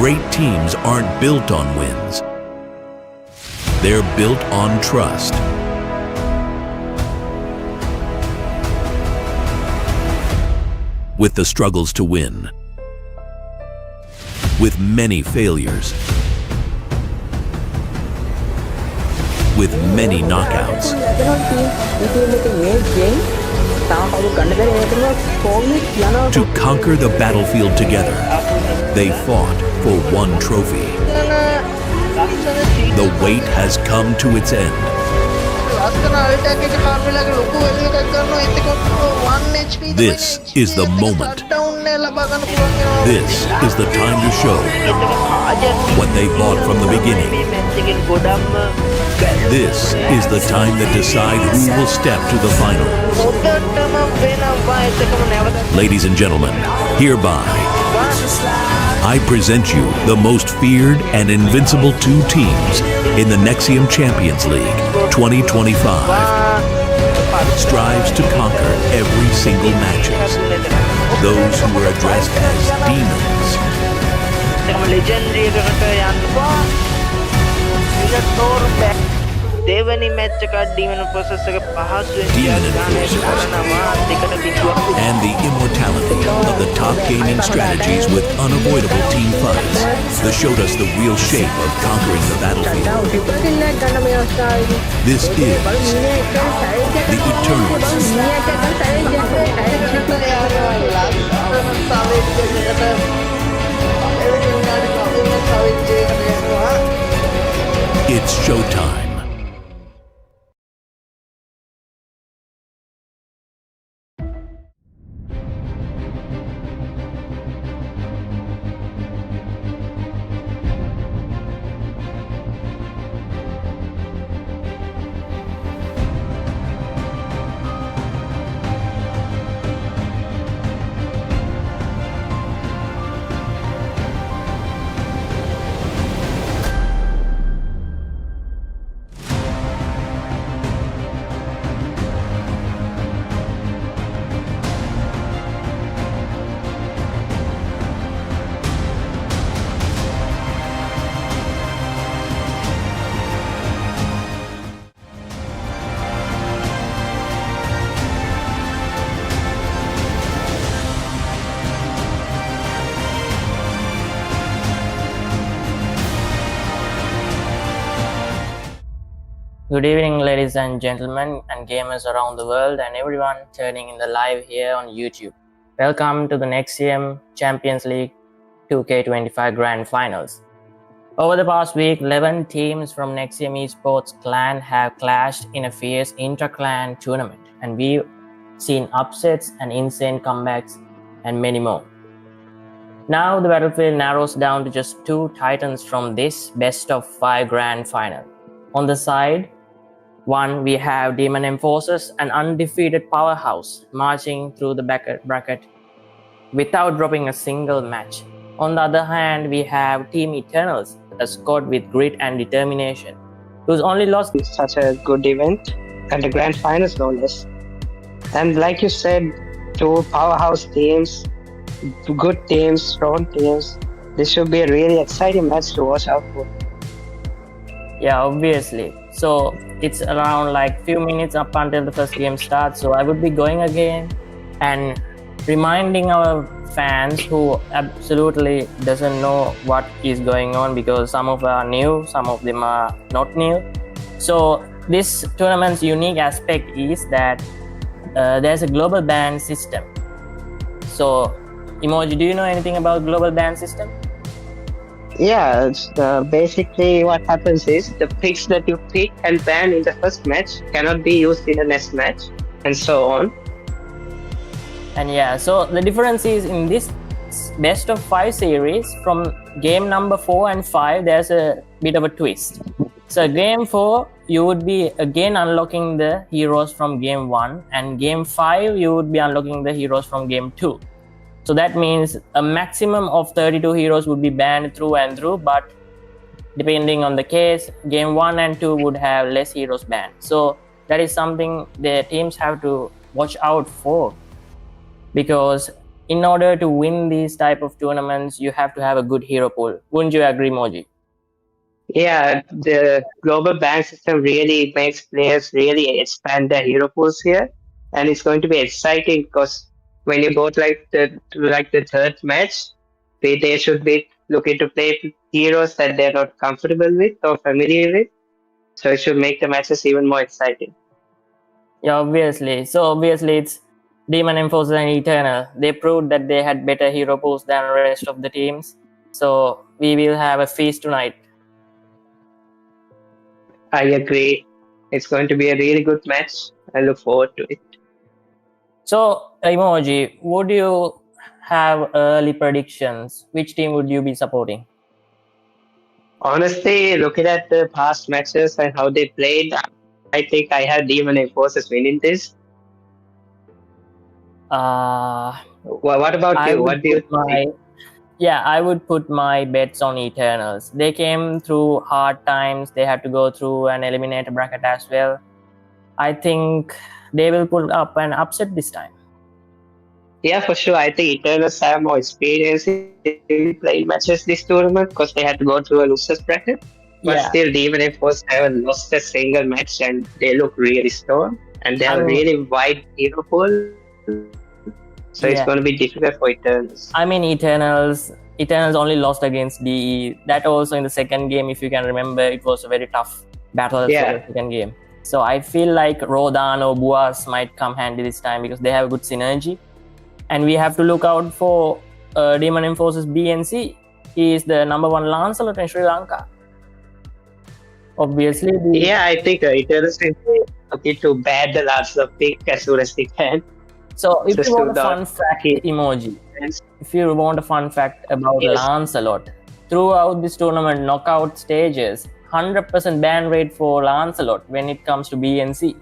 Great teams aren't built on wins. They're built on trust. With the struggles to win, with many failures, with many knockouts, to conquer the battlefield together, they fought for one trophy. The wait has come to its end. This is the moment. This is the time to show what they bought from the beginning. This is the time that decides who will step to the final. Ladies and gentlemen, hereby, I present you the most feared and invincible two teams in the Nexium Champions League 2025. Strives to conquer every single matches. Those who were addressed as demons. දෙවනි match එක demon process එක පහසුවෙන් and the immortality of the top gaming strategies with unavoidable team fights that showed us the real shape of conquering the battlefield. This is the Eternals. It's showtime. Good evening, ladies and gentlemen and gamers around the world and everyone turning in the live here on YouTube. Welcome to the Nexium Champions League 2K25 Grand Finals. Over the past week, 11 teams from Nexium Esports clan have clashed in a fierce inter-clan tournament, and we've seen upsets and insane comebacks and many more. Now the battlefield narrows down to just two titans from this best of 5 Grand Final. On the side, one, we have Demon Enforcers, an undefeated powerhouse, marching through the bracket without dropping a single match. On the other hand, we have Team Eternals, a squad with grit and determination, who's only lost such a good event and the grand finals no less. And like you said, two powerhouse teams, good teams, strong teams. This should be a really exciting match to watch out for. Yeah, obviously. So it's around like few minutes up until the first game starts. So I would be going again and reminding our fans who absolutely doesn't know what is going on, because some of them are new, some of them are not new. So this tournament's unique aspect is that there's a global ban system. So Emoji, do you know anything about global ban system? Yeah, basically what happens is the picks that you pick and ban in the first match cannot be used in the next match, and so on. And yeah, so the difference is in this best of 5 series, from game number 4 and 5, there's a bit of a twist. So game 4, you would be again unlocking the heroes from game 1, and game 5, you would be unlocking the heroes from game 2. So that means a maximum of 32 heroes would be banned through and through, but depending on the case, game 1 and 2 would have less heroes banned. So that is something the teams have to watch out for, because in order to win these type of tournaments, you have to have a good hero pool. Wouldn't you agree, Moji? Yeah, the global ban system really makes players really expand their hero pools here, and it's going to be exciting because when you go to the third match, they should be looking to play heroes that they're not comfortable with or familiar with, so it should make the matches even more exciting. Yeah, obviously. So obviously it's Demon Enforcer and Eternal. They proved that they had better hero pools than the rest of the teams. So we will have a feast tonight. I agree. It's going to be a really good match. I look forward to it. So Emoji, would you have early predictions? Which team would you be supporting? Honestly, looking at the past matches and how they played, I think I have Demon Enforcers winning this. Uh, What about I you? would What do you put my think? Yeah, I would put my bets on Eternals. They came through hard times. They had to go through an eliminator bracket as well. I think they will pull up an upset this time. Yeah, for sure. I think Eternals have more experience in playing matches this tournament because they had to go through a losers bracket. But Yeah, still, Demon Enforcers haven't lost a single match and they look really strong. And they I have a mean, really wide hero pool. So it's going to yeah, be difficult for Eternals. I mean Eternals only lost against DE. That also in the second game, if you can remember, it was a very tough battle for the Yeah. second game. So I feel like Rodan or Buas might come handy this time because they have a good synergy. And we have to look out for Demon Enforcers BNC. He is the number one Lancelot in Sri Lanka. Obviously, Yeah, I think Eternals will be looking to ban the last of pick as soon as they can. so if Just you to want a fun not fact hit. emoji, if you want a fun fact about Yes. Lancelot, throughout this tournament knockout stages, 100% ban rate for Lancelot when it comes to BNC.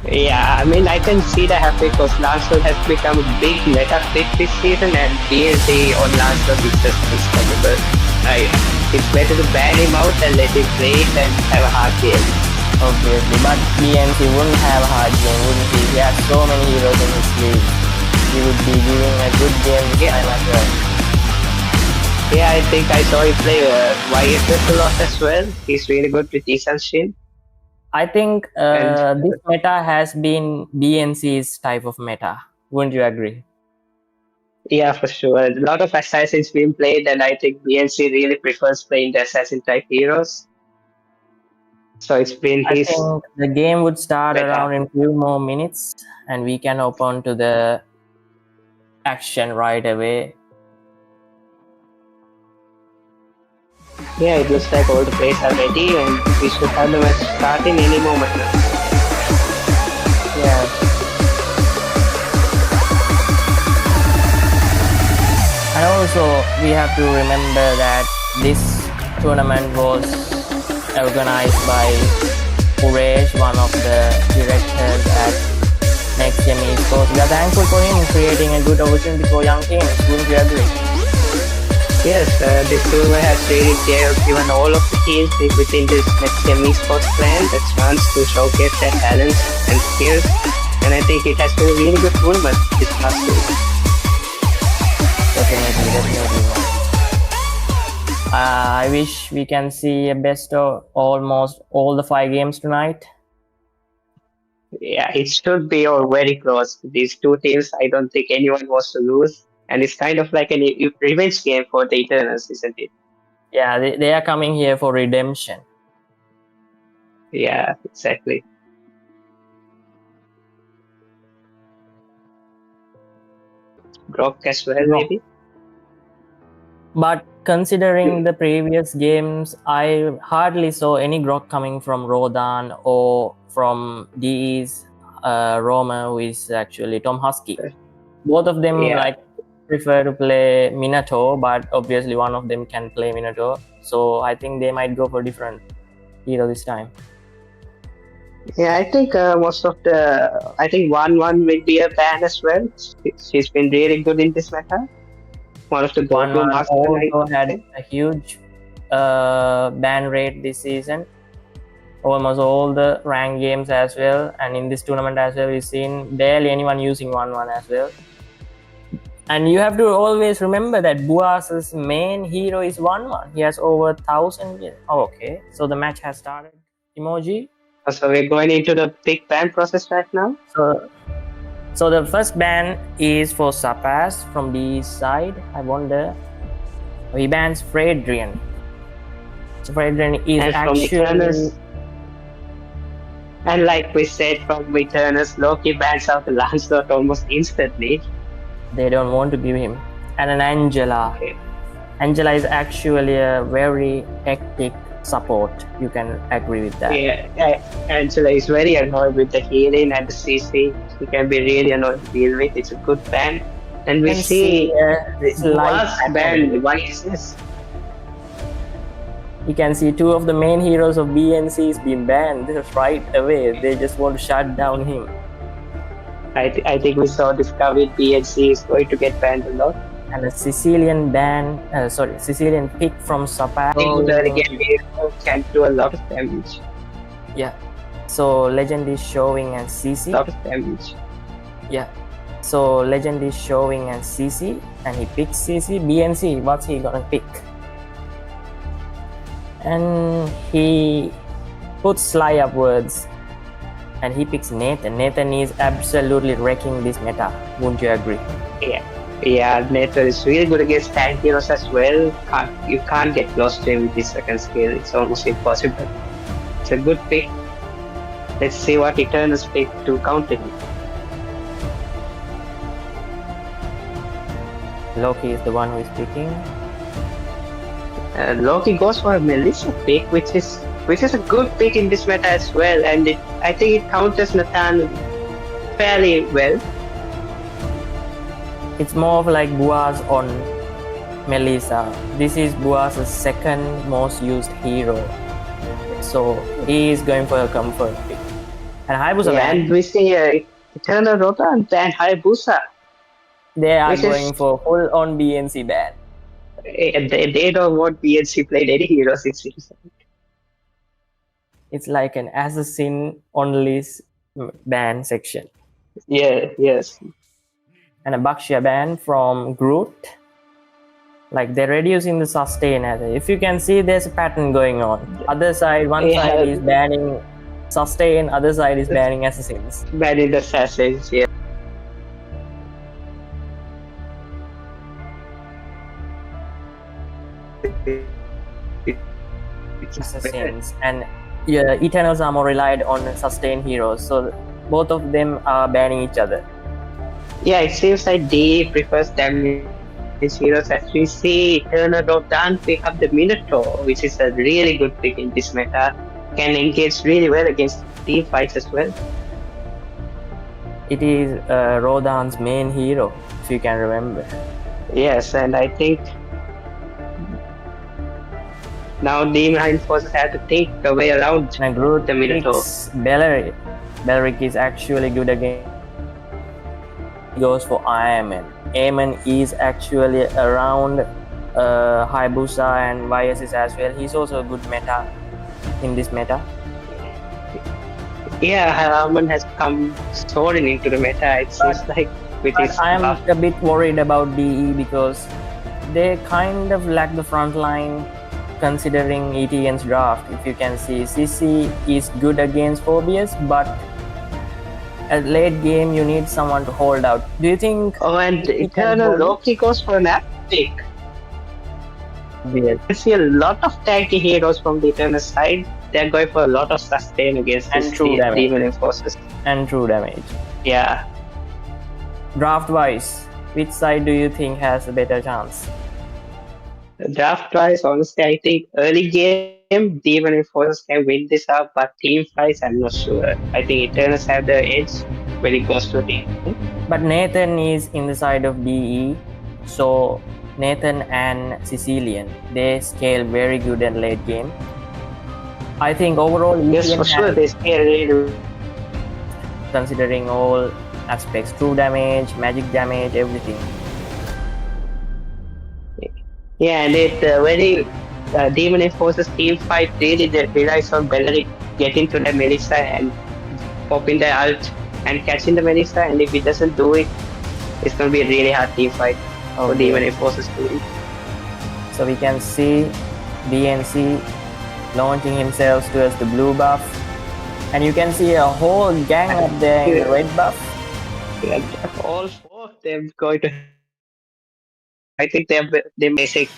Yeah, I mean, I can see that happening because Lancelot has become a big meta pick this season, and BLT on Lancelot is just unstoppable. It's better to ban him out and let him play it and have a hard game. Obviously, but BNC wouldn't have a hard game, wouldn't he? He has so many heroes in his league. He would be giving a good game this time as well. Yeah, I think I saw him play YFS a lot as well. He's really good with Isan Shin. I think And- this meta has been BNC's type of meta. Wouldn't you agree? Yeah, for sure. A lot of assassins being played, and I think BNC really prefers playing the assassin type heroes. So it's been I his think the game would start meta. around in few more minutes and we can open to the action right away. Yeah, it looks like all the players are ready, and we should have the match starting any moment now. Yeah. And also we have to remember that this tournament was organized by Uresh, one of the directors at Nexium Esports. We are thankful for him creating a good opportunity for young teams. Wouldn't you agree? Yes, this tournament has really given all of the teams within this Nexium Esports clan a chance to showcase their talents and skills, and I think it has been a really good tournament this past week. Definitely. I wish we can see a best of almost all the 5 games tonight. Yeah, it should be all very close. These two teams, I don't think anyone wants to lose, and it's kind of like a revenge game for the Eternals, isn't it? Yeah, they are coming here for redemption. Yeah, exactly. Brock as well, No. maybe. But considering the previous games, I hardly saw any grok coming from Rodan or from DE's Roma, who is actually Tom Husky. Both of them Yeah. prefer to play Minato, but obviously one of them can play Minato. So I think they might go for different hero this time. Yeah, I think I think 1-1 will be a ban as well. She's been really good in this meta. One of the One go-to masters. also had a huge ban rate this season. almost all the ranked games as well, and in this tournament as well, we've seen barely anyone using 1-1 as well. And you have to always remember that Buas's main hero is 1-1. He has over 1,000. Oh, okay, so the match has started. Emoji. So we're going into the big ban process right now. So the first ban is for Sapas from the side. I wonder. He bans Fredrian. So Fredrian is And from actually. Eternus, and like we said from Eternus, Loki bans out the Lancelot almost instantly. They don't want to give him. And an Angela. Angela is actually a very hectic support. You can agree with that. Yeah, Angela is very annoyed with the healing and the CC. She can be really annoyed to deal with. It's a good ban. And we see the last ban. Why is this? You can see two of the main heroes of BNC is being banned right away. They just want to shut down him. I think we saw this coming. BNC is going to get banned a lot. And a Sicilian Sicilian pick from Sapa. Can do a lot of damage. Yeah. So Legend is showing and CC. A lot of damage. Yeah. So Legend is showing and CC, and he picks CC. BNC, what's he gonna pick? And he puts Sly upwards, and he picks Nathan. Nathan is absolutely wrecking this meta. Wouldn't you agree? Yeah, Nathan is really good against tank heroes as well. You can't get close to him with his second skill. It's almost impossible. It's a good pick. Let's see what Eternus pick to counter him. Loki is the one who is picking. Loki goes for a Melissa pick, which is a good pick in this meta as well, and I think it counters Nathan fairly well. It's more of like Buaz on Melissa. This is Buaz's second most used hero, so he is going for a comfort pick. And Hayabusa and we see Eternal Rota and Hayabusa. They are going for full on BNC ban. They don't want BNC played any heroes, it seems. It's like an assassin only ban section. Yeah, yes. And a Bakshia ban from Groot. Like they're reducing the sustain as if you can see there's a pattern going on. Other side, one side is banning sustain, other side is banning assassins. Banning the assassins, yeah. Assassins and Eternals are more relied on sustain heroes, so both of them are banning each other. Yeah, it seems like D prefers damage heroes as we see Eternal Rodan pick up the Minotaur, which is a really good pick in this meta. Can engage really well against team fights as well. It is Rodan's main hero, if you can remember. Yes, and I think now Demon Forces have to take the way around and Groot the Minotaur. Belleric. Belleric is actually good again. He goes for Aemon. Aemon is actually around Hayabusa and Viasis as well. He's also a good meta in this meta. Yeah, Aemon has come soaring into the meta. It seems like with his. I am a bit worried about DE because they kind of lack the front line considering ETN's draft. If you can see, CC is good against Phobius, but at late game you need someone to hold out. Do you think? Oh, and Eternal Loki goes for an pick. Weird. I see a lot of tanky heroes from the Eternal side. They're going for a lot of sustain against and true damage. Demon Forces. And true damage. Yeah. Draft wise, which side do you think has a better chance? Draft wise, honestly, I think early game Demon Forces can win this up, but team wise, I'm not sure. I think Eternals have the edge when it goes to team. But Nathan is in the side of DE, so Nathan and Sicilian, they scale very good in late game. I think overall, yes, for sure, they scale really. Considering all aspects, true damage, magic damage, everything. Yeah, and it very Demon Forces team fight really relies on Belleric get into the Melissa and pop in the ult and catch in the Melissa. And if he doesn't do it, it's going to be a really hard team fight for Demon Enforcers to win. So we can see DNC launching himself towards the blue buff. And you can see a whole gang up there in the red buff. Yeah, all 4 of them going to. I think they're basic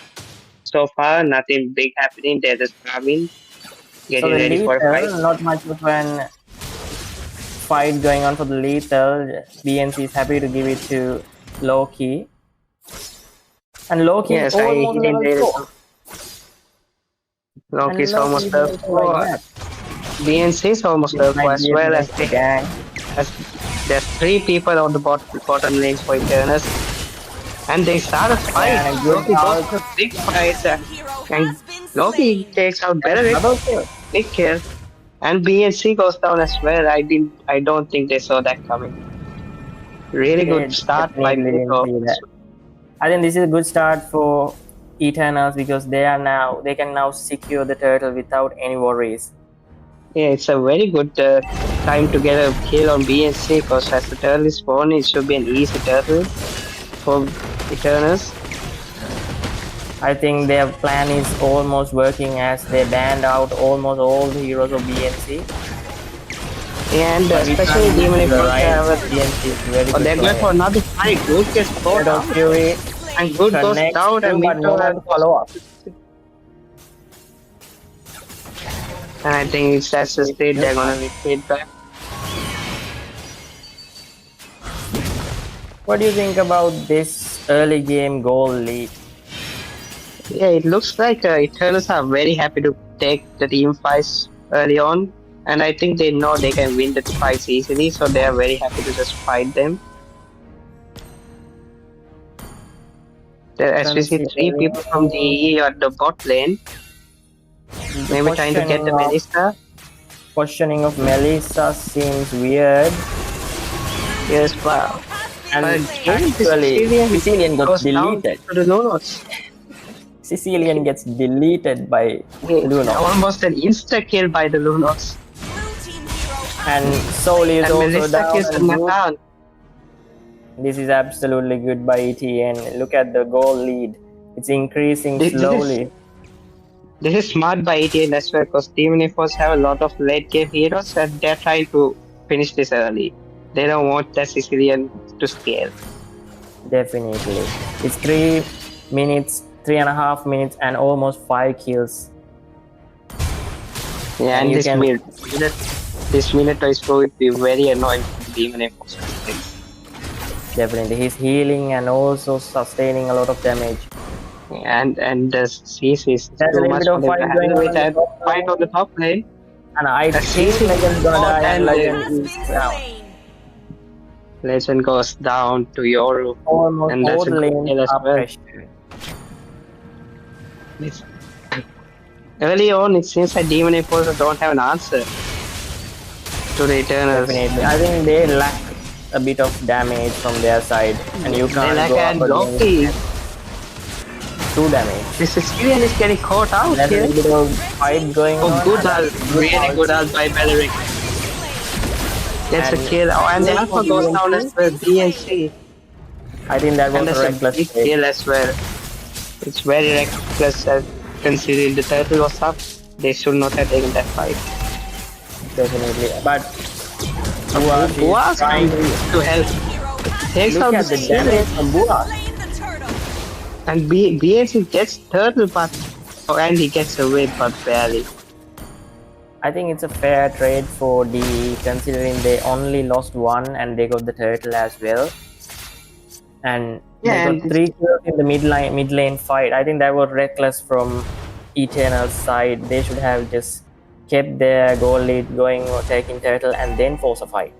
so far. Nothing big happening. They're just coming, getting So the ready for a fight. lethal, not much of an fight going on for the lethal. BNC is happy to give it to Loki. And Loki is almost level 4. Loki's almost level 4. BNC is almost level 4 as well as the gang. There's 3 people on the bottom lanes for Eternus. And they start a fight. And Loki goes to big fight. And Loki takes out Beleric. Big kill. And BNC goes down as well. I don't think they saw that coming. Really good start by Mito. I think this is a good start for Eternals because they can now secure the turtle without any worries. Yeah, it's a very good time to get a kill on BNC because as the turtle is spawning, it should be an easy turtle for Eternals. I think their plan is almost working as they banned out almost all the heroes of BNC. And especially Demon Enforcer, they're going for another fight. Good gets caught out. Fury and Good goes down and Mito has follow up. And I think that's the state they're gonna retreat back. What do you think about this early game goal lead? Yeah, it looks like Eternals are very happy to take the team fights early on. And I think they know they can win the fights easily, so they are very happy to just fight them. As we see 3 people from the EE at the bot lane. Maybe trying to get the Melissa. Positioning of Melissa seems weird. Yes, wow. And actually, Sicilian got deleted. Sicilian gets deleted by Lunox. Almost an insta kill by the Lunox. And Soul is and also Melissa down. This is absolutely good by ETN. Look at the goal lead. It's increasing slowly. This is smart by ETN as well because Demon Enforcers have a lot of late game heroes and they're trying to finish this early. They don't want the Sicilian to scale. Definitely. It's 3.5 minutes and almost 5 kills. Yeah, and this Minotaur is going to be very annoying for Demon Enforcers. Definitely. He's healing and also sustaining a lot of damage. And the CC is too much for them to handle. Fight on the top lane. And I think Legend's gonna die and Legend is down. Legend goes down to Yoru. Almost and all the lanes are pressured. Early on, it seems like Demon Enforcers don't have an answer to the Eternals. Definitely. I think they lack a bit of damage from their side. And you can't go up Loki. 2 damage. The Sicilian is getting caught out There's here. a bit of fight going on. Good ult. Really good ult by Beleric. Gets a kill. Oh, and the Alpha goes down as well. DNC. I think that was a reckless big kill as well. It's very reckless considering the turtle was up. They should not have taken that fight. Definitely. But Buas trying to help. Takes out the damage from Buas. And BNC gets turtle, and he gets away, but barely. I think it's a fair trade for DE considering they only lost 1 and they got the turtle as well. And they got 3 kills in the mid lane fight. I think that was reckless from Eternal's side. They should have just kept their goal lead going or taking turtle and then force a fight.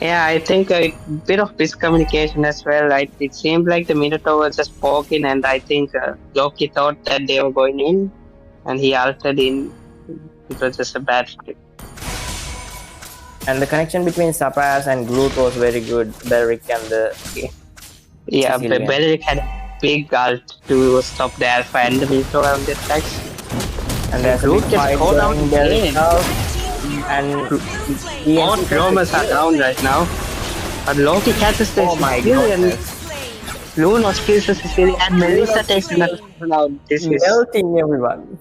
Yeah, I think a bit of miscommunication as well. It seemed like the Minotaur was just poking, and I think Loki thought that they were going in, and he altered in. It was just a bad flip. And the connection between Sapas and Groot was very good. Beleric and the yeah, but Beleric had a big ult to stop the Alpha and the Minotaur on the attacks. And there's Groot just caught out Beleric. And Both roamers are down right now. But Loki catches the oh my Sicilian. goodness, Lunos kills the Sicilian and Melissa takes another one out. melting everyone.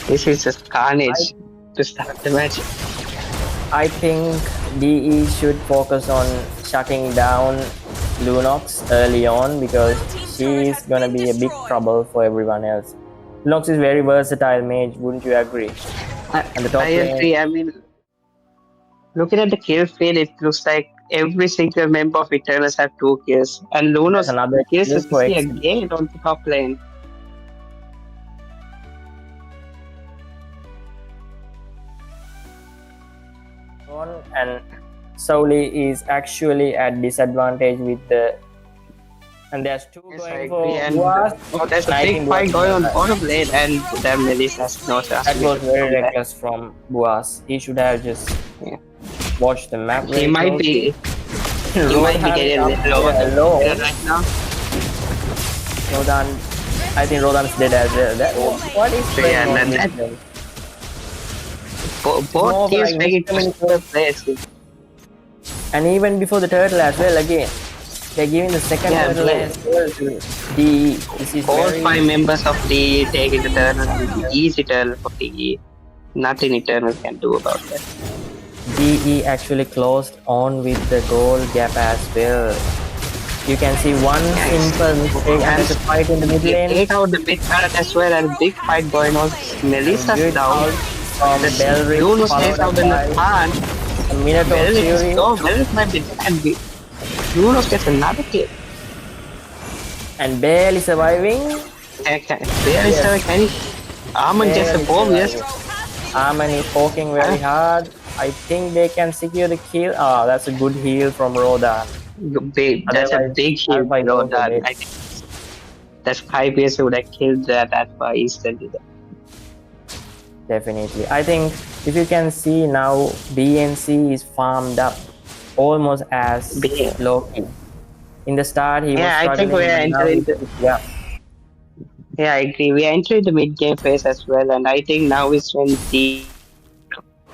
This is just carnage I, to start the match. I think DE should focus on shutting down Lunox early on because she is gonna be a big trouble for everyone else. Lunox is very versatile mage, wouldn't you agree? And the top I lane, agree. I mean, looking at the kill feed, it looks like every single member of Eternals have 2 kills. And that's Lunos another kills kill the for CC X. again on the top lane. And Soli is actually at disadvantage with the. And there's two Yes, I going agree. for And Boaz. there's a big fight going on bottom lane, and the Melissa has no chance. That was very to reckless from Boaz. He should have just Yeah. watched the map. He very might closely. be. He might be getting a little over the low. right now. Rodan, I think Rodan's dead as well. What is going Yeah, on and with that- them? Both More teams like making Nexium good plays. And even before the turtle as well again. They're giving the second Yeah, turtle but- as well to DE. This is All very 5 members of the taking the turn and the easy turn for the nothing Eternal can do about that. DE actually closed on with the goal gap as well. You can see one simple mistake and there's a fight in the mid They lane. take out the mid turret as well and big fight going on. Melissa's Good down. out from The Belric, Luno followed stays out in the by pan. a Minotaur Belric is Fury. low. Belric might be dead. Luno gets another kill. And barely surviving. There is a can he? Armand gets a bomb, yes. Arman is poking very hard. I think they can secure the kill. Ah, that's a good heal from Rodan. That's a Otherwise, big hit, Alpha is though. over That it. I think that's 5 years would have killed that Alpha instantly. Definitely. I think if you can see now, BNC is farmed up almost as Yeah. Loki. In the start, he was Yeah, I think struggling. we are but now entering he's- yeah. Yeah, I agree. We are entering the mid game phase as well, and I think now is when the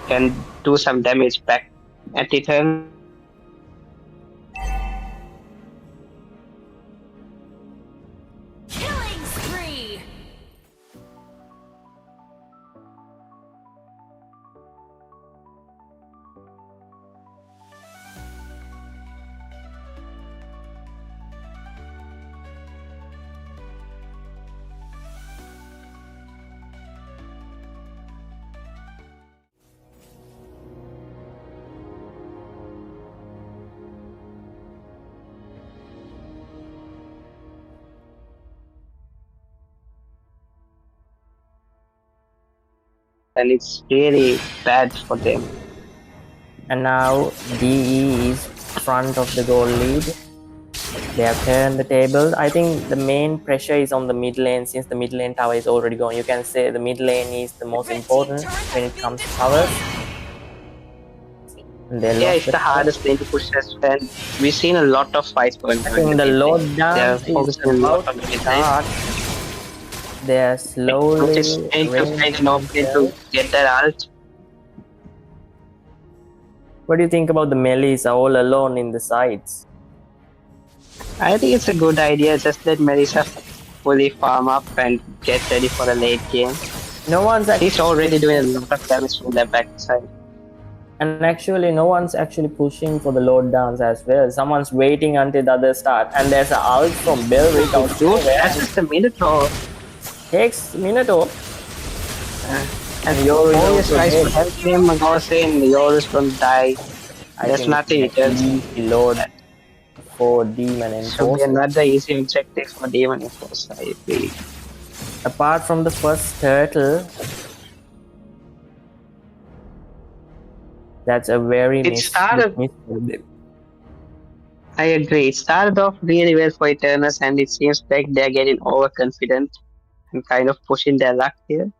can do some damage back at the turn. Killing spree. And it's really bad for them. And now DE is front of the goal lead. They have turned the table. I think the main pressure is on the mid lane since the mid lane tower is already gone. You can say the mid lane is the most important when it comes to towers. And they Yeah, lost it's the hardest lane to push as well. We've seen a lot of fights going I on. think the load They dance are is focusing a lot about on the to mid lane. start. They're slowly Just trying to raining find an option to themselves. get that ult. What do you think about the melees are all alone in the sides? I think it's a good idea. Just let Melissa fully farm up and get ready for the late game. No one's actually, He's already doing a lot of damage from their backside. and actually no one's actually pushing for the load downs as well. Someone's waiting until the other start, and there's an ult from Belric out Dude, there. that's just a Minotaur. Takes Minotaur. And Yoru Yoris also tries to dead. help him, and was saying Yoris don't die. I There's think nothing it's else. an easy load for Demon and Should be Force. another easy objective for Demon Force, I agree. Apart from the first turtle, that's a very It started- I agree. It started off really well for Eternus, and it seems like they're getting overconfident and kind of pushing their luck here.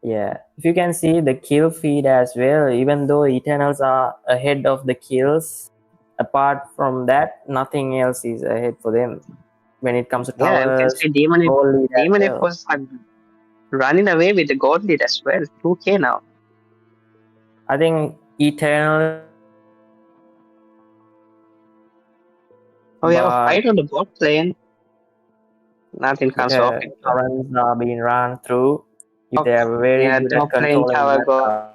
Yeah, if you can see the kill feed as well, even though Eternals are ahead of the kills, apart from that, nothing else is ahead for them. When it comes to Yeah, you can towers, see Demon gold lead as well. was running away with the gold lead as well. 2K now. I think Eternal. Oh, we have a But fight on the bot lane. Nothing comes off it. currents are being run through. If they are very Yeah, good at top lane controlling tower that go.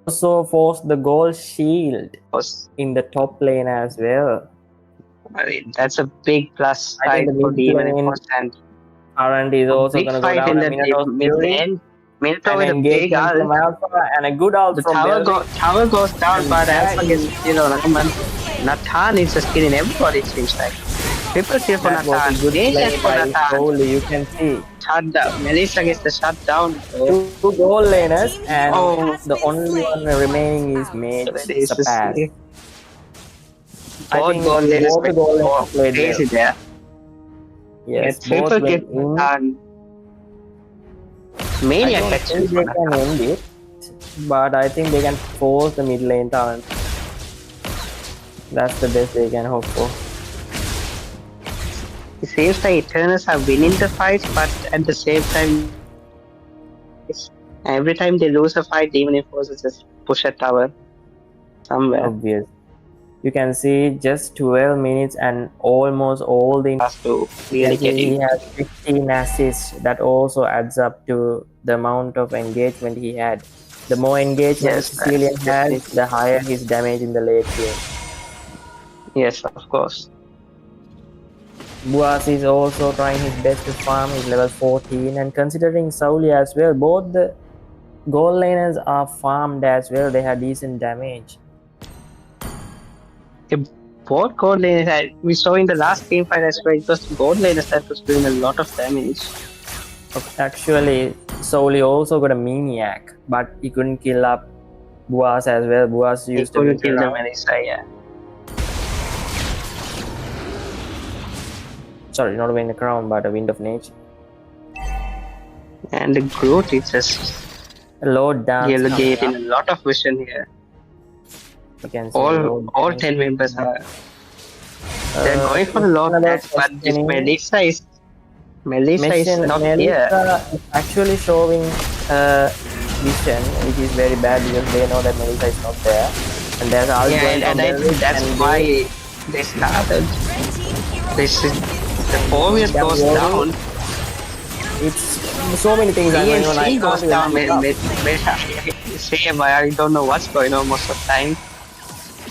also force the gold shield in the top lane as well. I mean, that's a big plus I think side the for mid Demon lane Force, and current is a also big going to go fight down in a the minute of mid fury. lane. Minotaur An with a big engagement from ult. Alpha and a good ult The from tower, Belvic. tower goes down, And but that Alpha gets is- kill on Raman. Nathan is just killing everybody, it seems like. Triple kill for That was a Nathan. good Great play for by Nathan. Soli. You can see Shutdown. Melissa gets the shutdown. two goal laners, and Oh, the only one remaining is Mage Melissa. Sapaz. I Both think goal leaders both the went goal laners played well. crazy there. Yeah, Yes, both triple kill went in. and I Maniac don't actually think for they can Nathan. end it, but I think they can force the mid lane talent. That's the best they can hope for. It seems like Eternals are winning the fight, but at the same time, every time they lose a fight, Demon Enforcers just push a tower somewhere. Obvious. You can see just 12 minutes and almost all the Has to really get he in. has 15 assists. That also adds up to the amount of engagement he had. The more engagement Yes, Sicilian that's has, definitely. the higher his damage in the late game. Yes, of course. Buas is also trying his best to farm. He's level 14, and considering Sauli as well, both the gold laners are farmed as well. They have decent damage. The both gold laners, we saw in the last team fight as well, it was the gold laners that was doing a lot of damage. Actually, Sauli also got a maniac, but he couldn't kill up Buas as well. Buas He used to couldn't win kill the around. Melissa, yeah. Sorry, not a Wind of Crown, but a Wind of Nature. And the Groot is just Lord Dance. yellow getting a lot of vision here. You can see All 10 members are they're going for the Lord Dance, but this Melissa is not here. Melissa is actually showing vision, which is very bad because they know that Melissa is not there. And there's ult going And from I think Belvic, that's and why they started. This is the Fovius Yeah, goes yeah. down. It's so many things are going on. I ENC goes can't down. even Same, I don't know what's going on most of the time.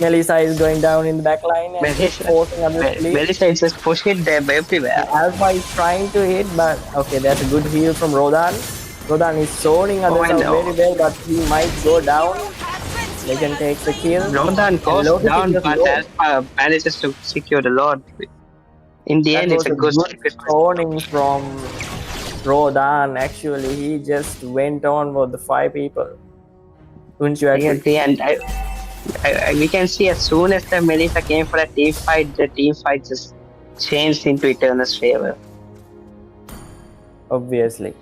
Melissa is going down in the back line and Melissa- forcing a bit. Melissa is just pushing them everywhere. Alpha is trying to hit, but okay, there's a good heal from Rodan. Rodan is zoning others I out know. very well, but he might go down. Legend takes the kill. Rodan goes Loki down, just but low. Alpha manages to secure the Lord. In the That end, it's was a good good zoning from Rodan. Actually, he just went on for the 5 people. Wouldn't you agree? At the end, we can see as soon as the Melissa came for a team fight, the team fight just changed into Eternal's favor. Obviously.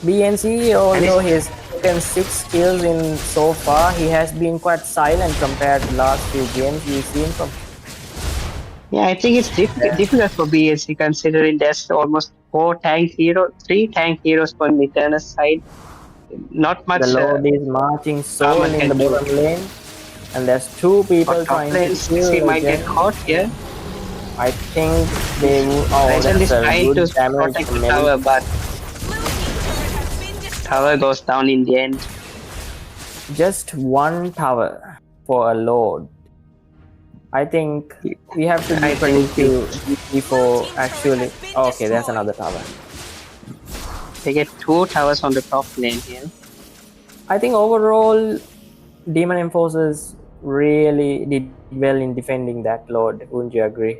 BNC, although he's taken 6 kills in so far, he has been quite silent compared to last few games we've seen from him. Yeah, I think it's difficult for BSC considering there's almost 3 tank heroes on the Eternal's side. Not much. The Lord is marching Armor solely in can the do. bottom lane, and there's 2 people Top trying lane, to kill CC might get Legend. caught here. I think they will. Oh, Legend is that's a trying good to damage protect from the Melissa. tower, but tower goes down in the end. Just 1 tower for a Lord. I think we have to I be think to before actually. Okay, there's another tower. They get 2 towers on the top lane here. I think overall, Demon Enforcers really did well in defending that Lord. Wouldn't you agree?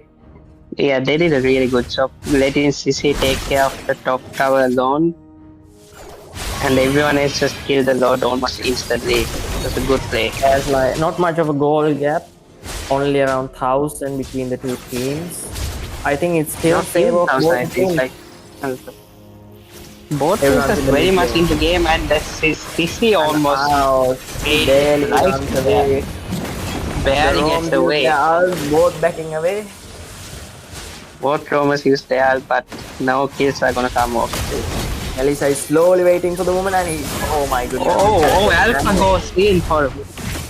Yeah, they did a really good job letting CC take care of the top tower alone. And everyone else just killed the Lord almost instantly. It was a good play. There's like not much of a goal gap, only around 1,000 between the 2 teams. I think it's still Not favor of 10,000, I both think. teams. Like, both teams Everyone's are in the very mid much lane. into game, and that's CC almost Wow, eight barely lives runs away. barely Jerome gets used away. the ult, both backing away. Both roamers use their ult, but no kills are gonna come off. Melissa is slowly waiting for the moment, and he. Oh my goodness! Alpha goes in for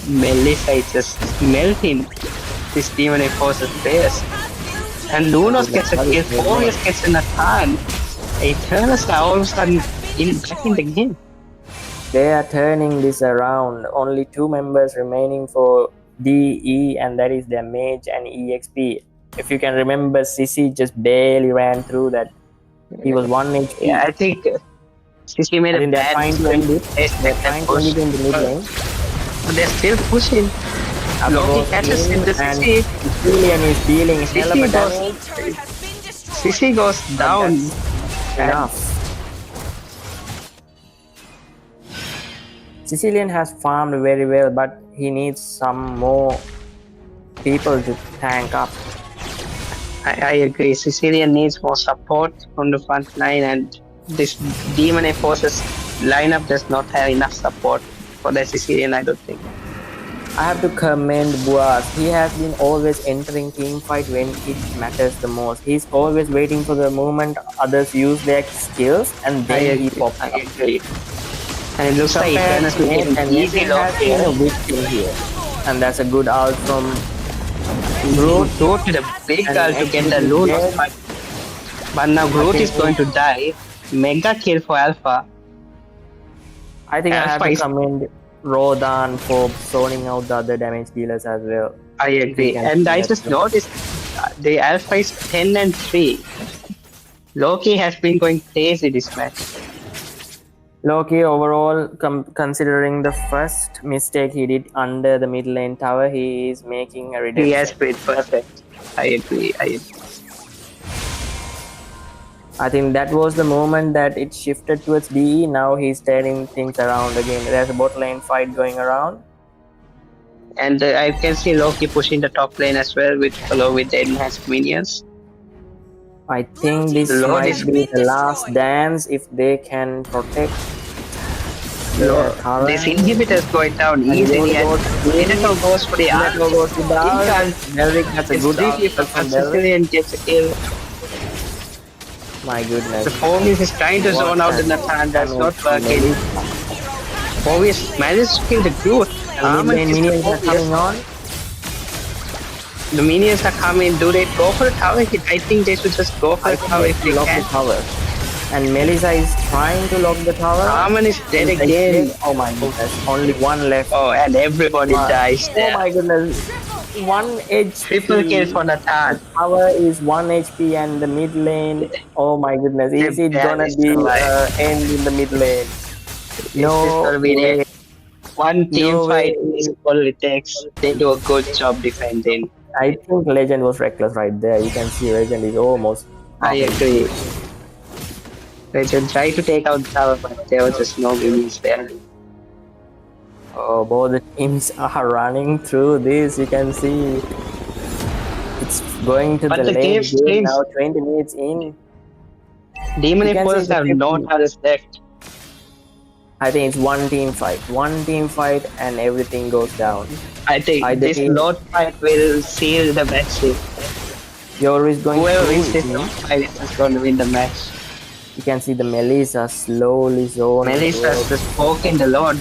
Melissa. It's just melting this Demon Enforcer's base. And Lunos gets a kill, Fovius gets an attack. Eternals are all of a sudden back in the game. They are turning this around. Only 2 members remaining for DE, and that is their mage and EXP. If you can remember, Sissy just barely ran through that. He was 1 HP. Yeah, I think Sissy made a bad trying to end it. They're trying to end it in the mid lane. But they're still pushing. Loki catches in the Sissy. Sicilian is dealing hell of a damage. Sissy goes down. Enough. Sicilian has farmed very well, but he needs some more people to tank up. I agree. Sicilian needs more support from the front line, and this Demon Enforcers lineup does not have enough support for the Sicilian, I don't think. I have to commend Boaz. He has been always entering team fight when it matters the most. He's always waiting for the moment others use their skills, and then he pops up. I agree. And it looks like Eternus will get an easy lock here. And that's a good ult from Groot to the big ult to get the loot. But now Groot is going to die. Mega kill for Alpha. I think I have to commend Rodan for zoning out the other damage dealers as well. I agree. And I just noticed the Alpha is 10-3. Loki has been going crazy this match. Loki overall, considering the first mistake he did under the mid lane tower, he is making a redemption. He has played perfect. I agree. I think that was the moment that it shifted towards DE. Now he's turning things around again. There's a bot lane fight going around. And I can see Loki pushing the top lane as well along with the enhanced minions. I think this might be the last dance if they can protect. This inhibitor is going down easily, and Minotaur goes for the ult. Melrick has a good ult from Sicilian gets a kill. My goodness. The Fovius is trying to zone out the Nathan, that's not working. Fovius managed to kill the Groot. Minions are coming on. The minions are coming. Do they go for the tower? I think they should just go for the tower if they can. The tower. And Melissa is trying to lock the tower. Arman is dead again. Oh my goodness. Only 1 left. Oh, and everybody dies there. Oh my goodness. 1 HP. Triple kill for Nathan. Tower is 1 HP and the mid lane. Oh my goodness. Is it gonna be end in the mid lane? No way. One team fight is all it takes. They do a good job defending. I think Legend was reckless right there. You can see Legend is almost. I agree. Legend tried to take out the tower, but there was just no minions there. Oh, both the teams are running through this. You can see it's going to the late game now. 20 minutes in. Demon Enforcers have no towers left. I think it's 1 team fight. 1 team fight and everything goes down. I think this Lord fight will seal the match. Yoru is going Whoever wins this Lord fight is just going to win the match. You can see the Melissa slowly zoning. Melissa is just poking the Lord.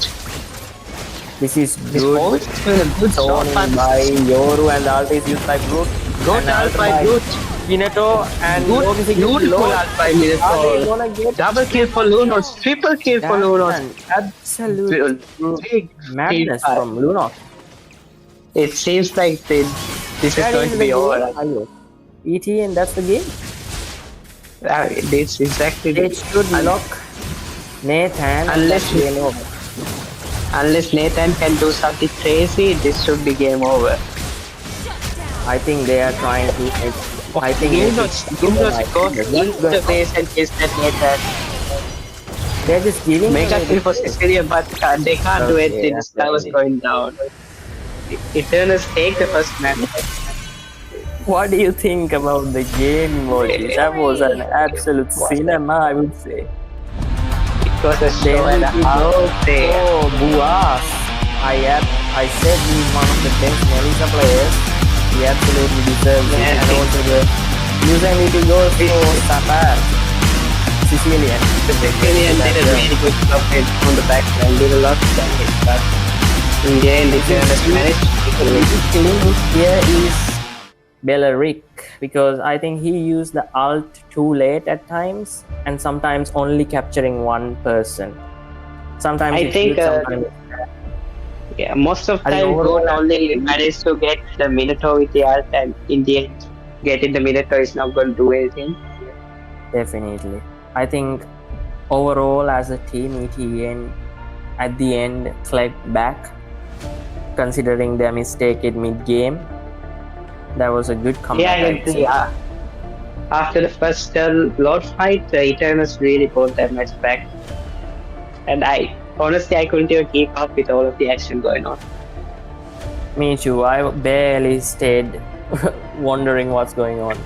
This is good. This is a good zoning by Yoru, and the ult is used by Groot. Good ult by Groot. Minato and beautiful ult by Minato. Double kill for Lunos. Triple kill for Lunos. Absolute big madness from Lunos. It seems like this is going to be over. ET, and that's the game. It's exactly it should lock Nathan unless Nathan can do something crazy. This should be game over. I think they are trying to. I think Gildos goes into the base and kills that Nathan. They're just giving Mega kill for Sicilia, but they can't do anything. The star was going down. Eternals take the first match. What do you think about the game, Moses? That was an absolute cinema, I would say. It was a show and a half there. Oh, Boaz. I said he's one of the best Melissa players. He absolutely deserves it. And also the Lose MVP goes for Sapar, Sicilian. The Brazilian did a really good job on the backline, did a lot of damage, but in the end, they just managed to take a win. Here is Beleric, because I think he used the ult too late at times, and sometimes only capturing one person. Sometimes I it's think, good, sometimes yeah, most of the I think time, overall, Goat only managed to get the Minotaur with the ult, and in the end, getting the Minotaur is not going to do anything. definitely. I think overall as a team, ETN at the end clapped back, considering their mistake in mid-game. That was a good comeback. Yeah, I I'd say. agree. After the first Lord fight, the Eternals really brought that match back. And I couldn't even keep up with all of the action going on. Me too. I barely stayed wondering what's going on.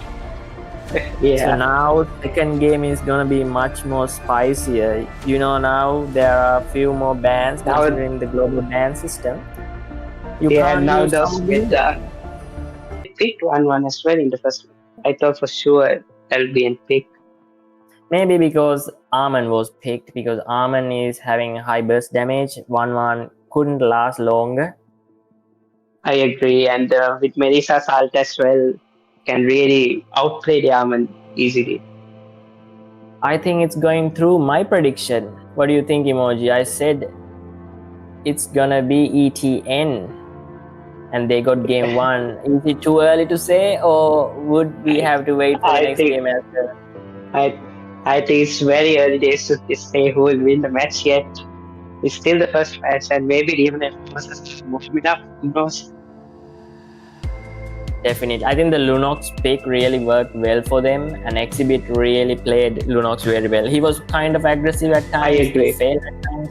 Yeah. So now second game is gonna be much more spicier. You know, now there are a few more bans Now- considering the global ban system. You Yeah, can't now use those some of with these. picked 1-1 as well in the first one. I thought for sure LBN picked. Maybe because Arman was picked, because Arman is having high burst damage. 1-1 couldn't last longer. I agree. And with Melissa's ult as well, can really outplay the Armand easily. I think it's going through my prediction. What do you think, Emoji? I said it's gonna be ETN, and they got game 1. Is it too early to say, or would we have to wait for the I next think- game as well? I think it's very early days to say who will win the match yet. It's still the first match, and maybe even if it was moving up, who knows? Definitely. I think the Lunox pick really worked well for them, and Exhibit really played Lunox very well. He was kind of aggressive at times, I agree. he failed at times,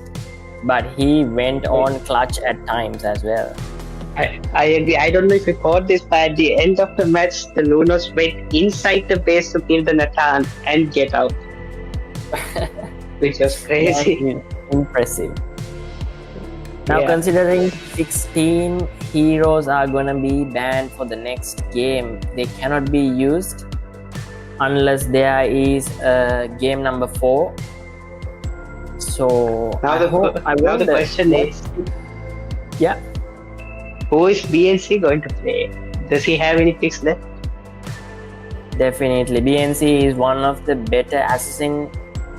but he went on clutch at times as well. I agree. I don't know if you caught this, but at the end of the match, the Lunos went inside the base to kill the Natan and get out. Which was crazy. That's impressive. Now, Yeah. considering 16 heroes are gonna be banned for the next game, they cannot be used unless there is a game number 4. So Now I the wonder, question is, yeah, who is BNC going to play? Does he have any picks left? definitely BNC is one of the better assassin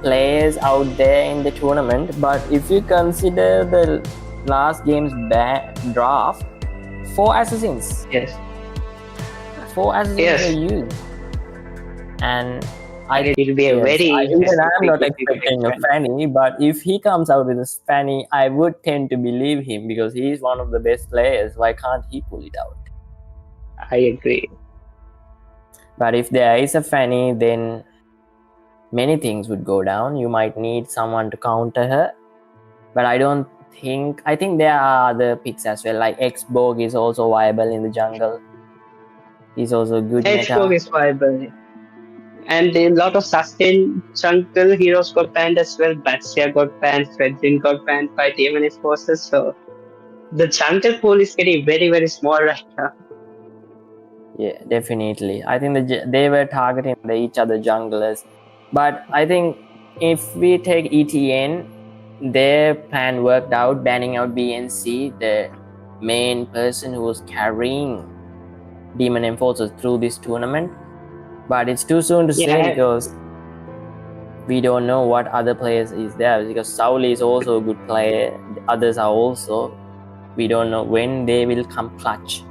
players out there in the tournament. But if you consider the last game's draft, 4 assassins. Yes. 4 assassins Yes. are used, and It will be a yes, very even interesting I'm not pick if he expecting a picks Fanny, but if he comes out with a Fanny, I would tend to believe him because he is one of the best players. Why can't he pull it out? I agree. But if there is a Fanny, then many things would go down. You might need someone to counter her, but I think there are other picks as well. Like Xborg is also viable in the jungle. He's also good Hedgehog meta. is viable. And a lot of sustain jungle heroes got banned as well. Batsia got banned, Fredrin got banned by Nexium Esports. So the jungle pool is getting very, very small right now. Yeah, definitely. I think they were targeting each other junglers. But I think if we take ETN, their plan worked out, banning out BNC, the main person who was carrying Demon Enforcers through this tournament. But it's too soon to say Yeah. because we don't know what other players is there. Because Sauli is also a good player. The others are also. We don't know when they will come clutch.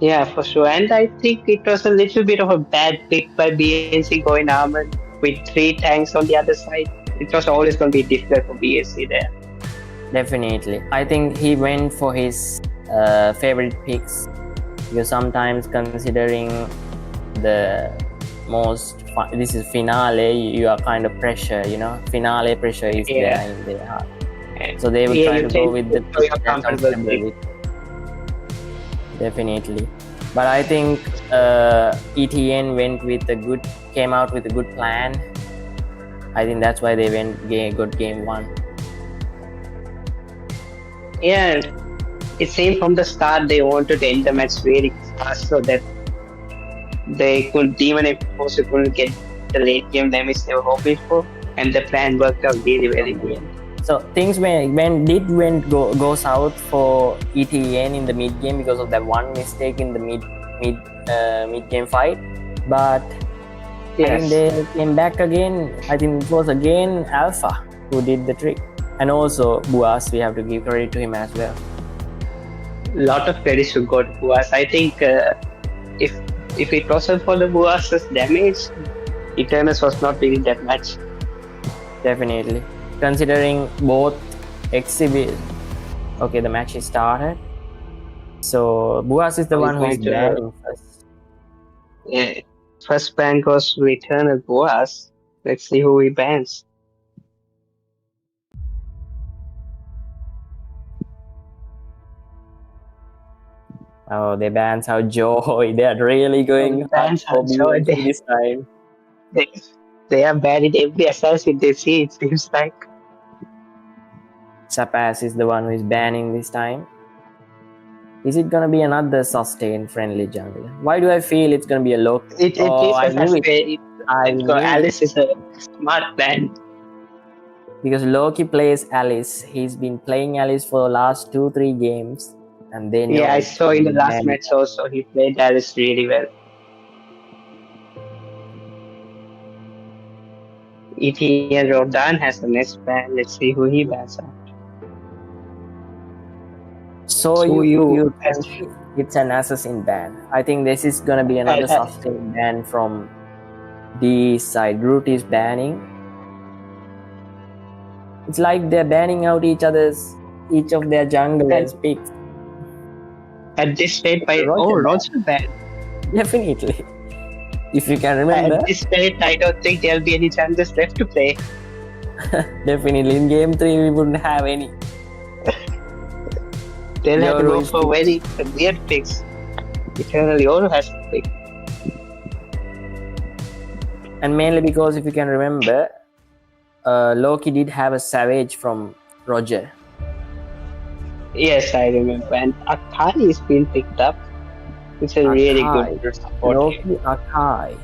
Yeah, for sure. And I think it was a little bit of a bad pick by BNC going armored with 3 tanks on the other side. It was always going to be difficult for BNC there. Definitely. I think he went for his favorite picks because sometimes considering the this is finale, you are kind of pressure, finale pressure is Yeah. there in their heart. So they will Yeah, try you to go take with the it for your pick they're comfortable comfortable with. Definitely. But I think ETN came out with a good plan. I think that's why they got game 1. Yeah, it seemed from the start they wanted to end the match really fast so that they could, even if also couldn't get the late game damage they were hoping for, and the plan worked out really, very well. So things went go south for ETN in the mid game because of that one mistake in the mid game fight, but I think they came back again. I think it was again Alpha who did the trick, and also Buas. We have to give credit to him as well. Lot of credit should go to Buas. I think if it wasn't for the Buas's damage, Eternus was not really that much. Definitely, considering both exhibit. Okay, the match is started. So Buas is the one who is banning first. Yeah, first ban goes to Eternus Buas. Let's see who he bans. Oh, they bans out Joy. They are really going hard for BNC this time. They are banning every assassin they see, it seems like. Sapas is the one who is banning this time. Is it gonna be another sustain friendly jungler? Why do I feel it's gonna be a low? It is a sustain. Alice is a smart plan. Because Loki plays Alice. He's been playing Alice for the last 2-3 games. And then I saw in the last match also he played Alice really well. ETN Rodan has the next ban. Let's see who he bans out. So you it's an assassin ban. I think this is gonna be another sustain ban from the side. Groot is banning. It's like they're banning out each of their junglers picks. At this rate, Roger ban. Definitely. If you can remember. At this rate, I don't think there'll be any chances left to play. Definitely. In game 3, we wouldn't have any. They'll have to go for very weird picks. Eternal Yoru has to pick. And mainly because if you can remember, Loki did have a Savage from Roger. Yes, I remember. And Akai is being picked up. It's a really good support. Loki Akai.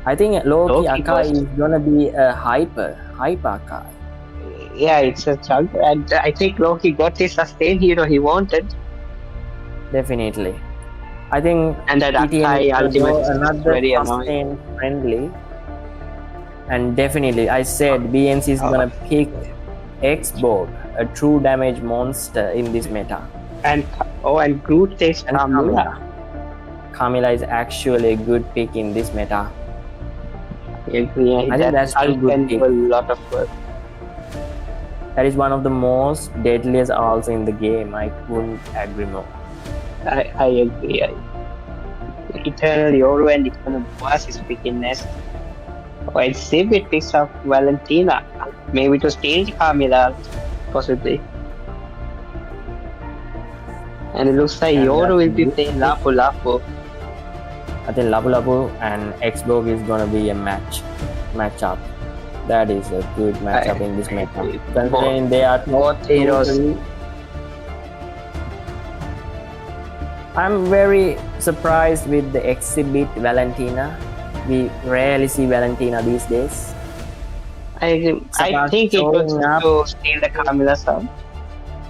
I think Loki Akai is gonna be a hyper Akai. Yeah, it's a chunk. And I think Loki got his sustain hero he wanted. Definitely. I think and that Akai ultimate is very annoying. Friendly. And definitely, I said BNC is gonna pick X-Borg, a true damage monster in this meta. And Groot takes Camilla. Camilla is actually a good pick in this meta. I agree. I think that's a good pick. A lot of work. That is one of the most deadliest ults in the game. I couldn't agree more. I agree. Eternal Yoru and Eternal Boas is picking next. While Sivit picks up Valentina. Maybe to steal Camilla, possibly. And it looks like Yoru will be playing Lapu Lapu. I think Lapu Lapu and X-Borg is gonna be a matchup. That is a good matchup in this meta. Considering they are both heroes. I'm very surprised with the exhibit Valentina. We rarely see Valentina these days. I think it was to steal the Camilla sub.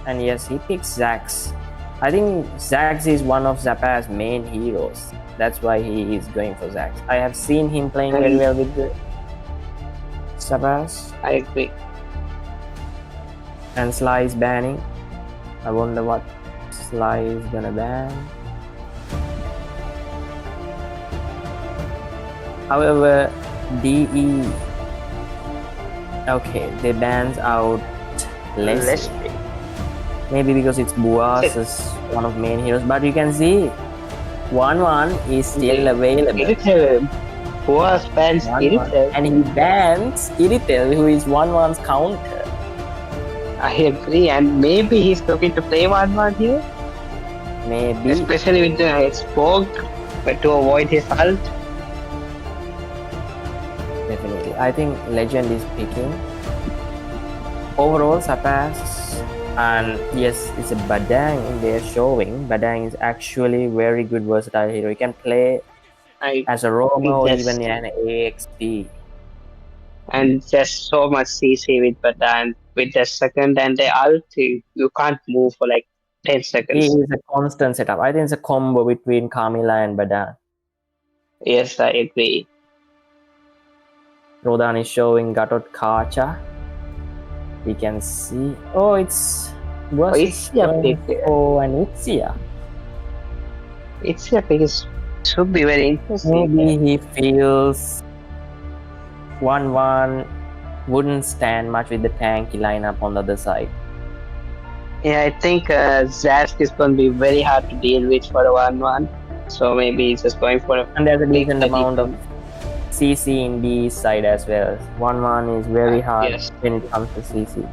And yes, he picks Zax. I think Zax is one of Zappa's main heroes. That's why he is going for Zax. I have seen him playing very well with the Zappas. I agree. And Sly is banning. I wonder what Sly is gonna ban. However, DE. Okay, they bans out Leslie. Maybe because it's Buas as one of main heroes, but you can see 1-1 is still available. Buas bans Iritel. And he bans Iritel, who is 1-1's counter. I agree, and maybe he's looking to play 1-1 here. Maybe. Especially with the X-Borg, but to avoid his ult. Definitely. I think Legend is picking. Overall, Sapas, and yes, it's a Badang they're showing. Badang is actually very good versatile hero. He can play as a roamer or Yes. even an AXP. And just so much CC with Badan with the second and the ulti, you can't move for like 10 It seconds. is a constant setup. I think it's a combo between Camila and Badan. Yes, I agree. Rodan is showing Gatot Kacha. We can see. Oh, it's versus Ixia pick. for an Ixia. Ixia pick should be very interesting. Maybe he feels 1-1 wouldn't stand much with the tanky lineup on the other side. Yeah, I think Zask is going to be very hard to deal with for a 1-1. So maybe he's just going for a. And there's a pick decent that he amount of can- CC in B side as well. 1-1 is very hard yes. when it comes to CC.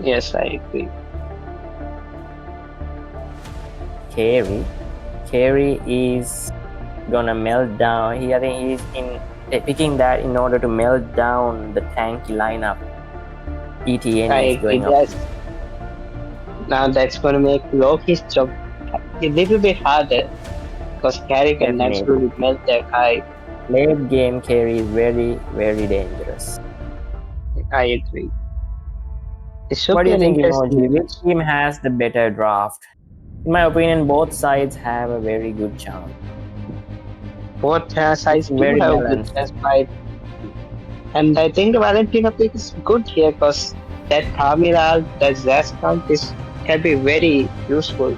Yes, I agree. Carey is gonna melt down. I think he's picking that in order to melt down the tanky lineup. ETN I is agree. going up. Yes. Now that's going to make Loki's job a little bit harder because Carry can Definitely. actually melt that guy. Late game Carey is very, very dangerous. I agree. It should What do be you an think, interesting Emoji? Which match. team has the better draft? In my opinion, both sides have a very good chance. Both sides do Very have balanced. good fight. And I think the Valentina pick is good here because that Camila, that Zaskant can be very useful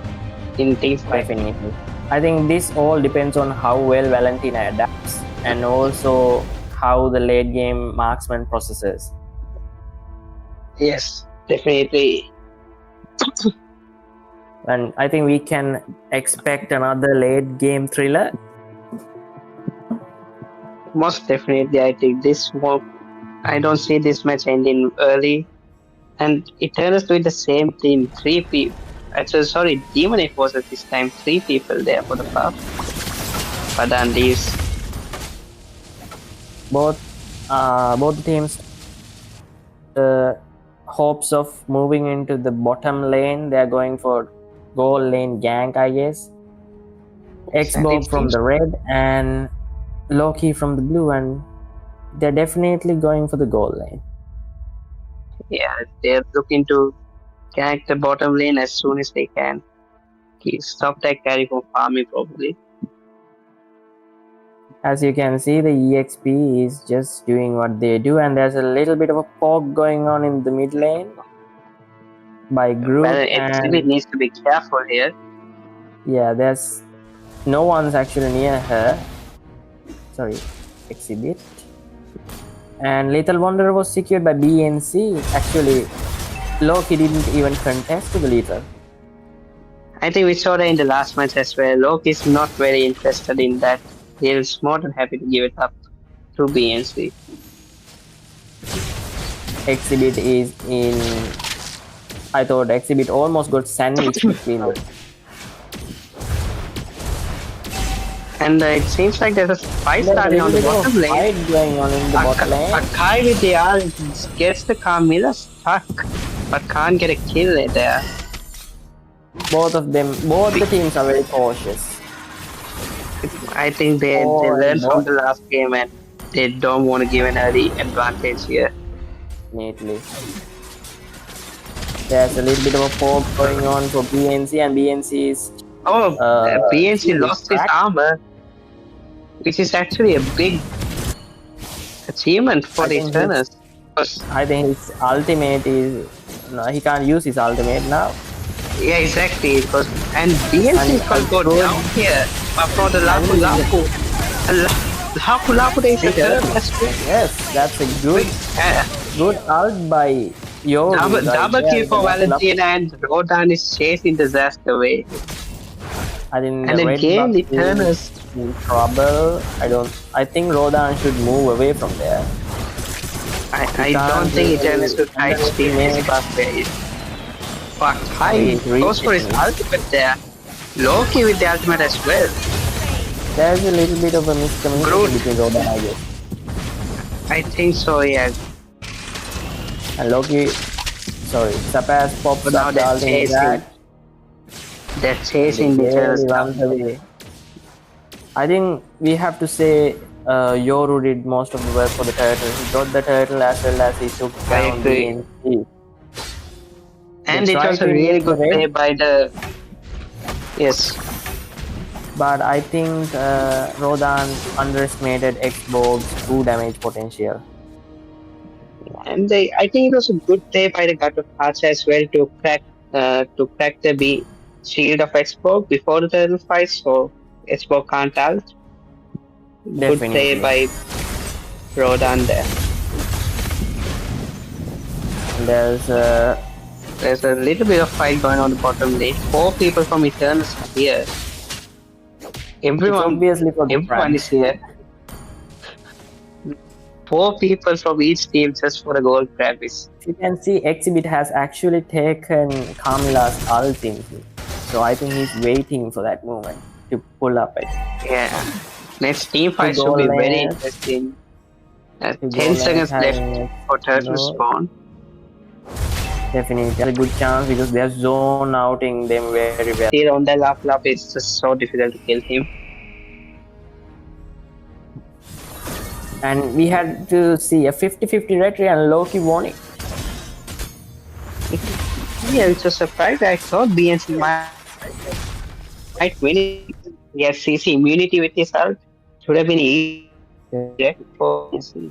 in team fight. Definitely. I think this all depends on how well Valentina adapts and also how the late game marksman processes. Yes, definitely. And I think we can expect another late game thriller. Most definitely, I think this won't. I don't see this match ending early. And it turns with the same team, 3 people. Actually, sorry, Demon it was at this time 3 people there for the buff. But then leaves. Both teams hopes of moving into the bottom lane. They're going for goal lane gank, I guess. Xbox from the red and Loki from the blue, and they're definitely going for the goal lane. Yeah, they're looking to gank the bottom lane as soon as they can. Stop that carry from farming probably. As you can see, the EXP is just doing what they do, and there's a little bit of a poke going on in the mid lane by Groot. Well, it needs to be careful here. Yeah, there's no one's actually near her. Sorry, Exhibit. And Lethal Wanderer was secured by BNC. Actually, Loki didn't even contest to the Lethal. I think we saw that in the last match as well. Loki is not very interested in that. He's more than happy to give it up to BNC. Exhibit is in. I thought Exhibit almost got sandwiched between them. And it seems like there's a fight starting on the bottom lane. Fight going on in the bottom lane. Akai with the R gets the Camilla stuck, but can't get a kill there. Both the teams are very cautious. I think they learned from the last game and they don't want to give an early advantage here. Neatly. There's a little bit of a poke going on for BNC, and BNC is. BNC lost his armor, which is actually a big achievement for the Eternals. I think his ultimate is. No, he can't use his ultimate now. Yeah, exactly. And BNC is going to go down here. But for the Lapu Lapu. Lapu Lapu, they said, yes, that's a good ult by Yo. Double kill for Valentina, and Rodan is chasing disaster away. I think and again, Eternals in trouble. I think Rodan should move away from there. I don't think Eternals should try to steal his buff there. But Kai goes for his ultimate there. Loki with the ultimate as well. There's a little bit of a miscommunication between Rodan, I guess. I think so, yeah. And Loki, Sapaz pops up the ultimate. They're chasing the Eternals runs away. I think we have to say Yoru did most of the work for the turtle. He got the turtle as well as he took I down the agree. NC. They And it tried was to a really invade the good play red, by the. Yes. but I think Rodan underestimated Xbox's true damage potential. And I think it was a good play by the God of Hearts as well to crack the shield of Xbox before the turtle fight, so Xbox can't out. Good play Definitely. by Rodan there. And There's a little bit of fight going on the bottom lane. 4 people from Eternals are here. it's obviously for the Everyone crab. is here. 4 people from each team just for a gold grab is. You can see Exhibit has actually taken Kamila's ultimate. So I think he's waiting for that moment to pull up it. Yeah. Next team fight Two should be goal very lanes. interesting. Two 10 goal seconds lanes left having for turtle no, spawn. definitely a good chance because they're zone outing them very well. Here on the lap it's just so difficult to kill him. And we had to see a 50-50 retry and Loki won it. Yeah, it's a surprise. I thought BNC might win it. Yes, CC immunity with his ult. Should have been easy for BNC.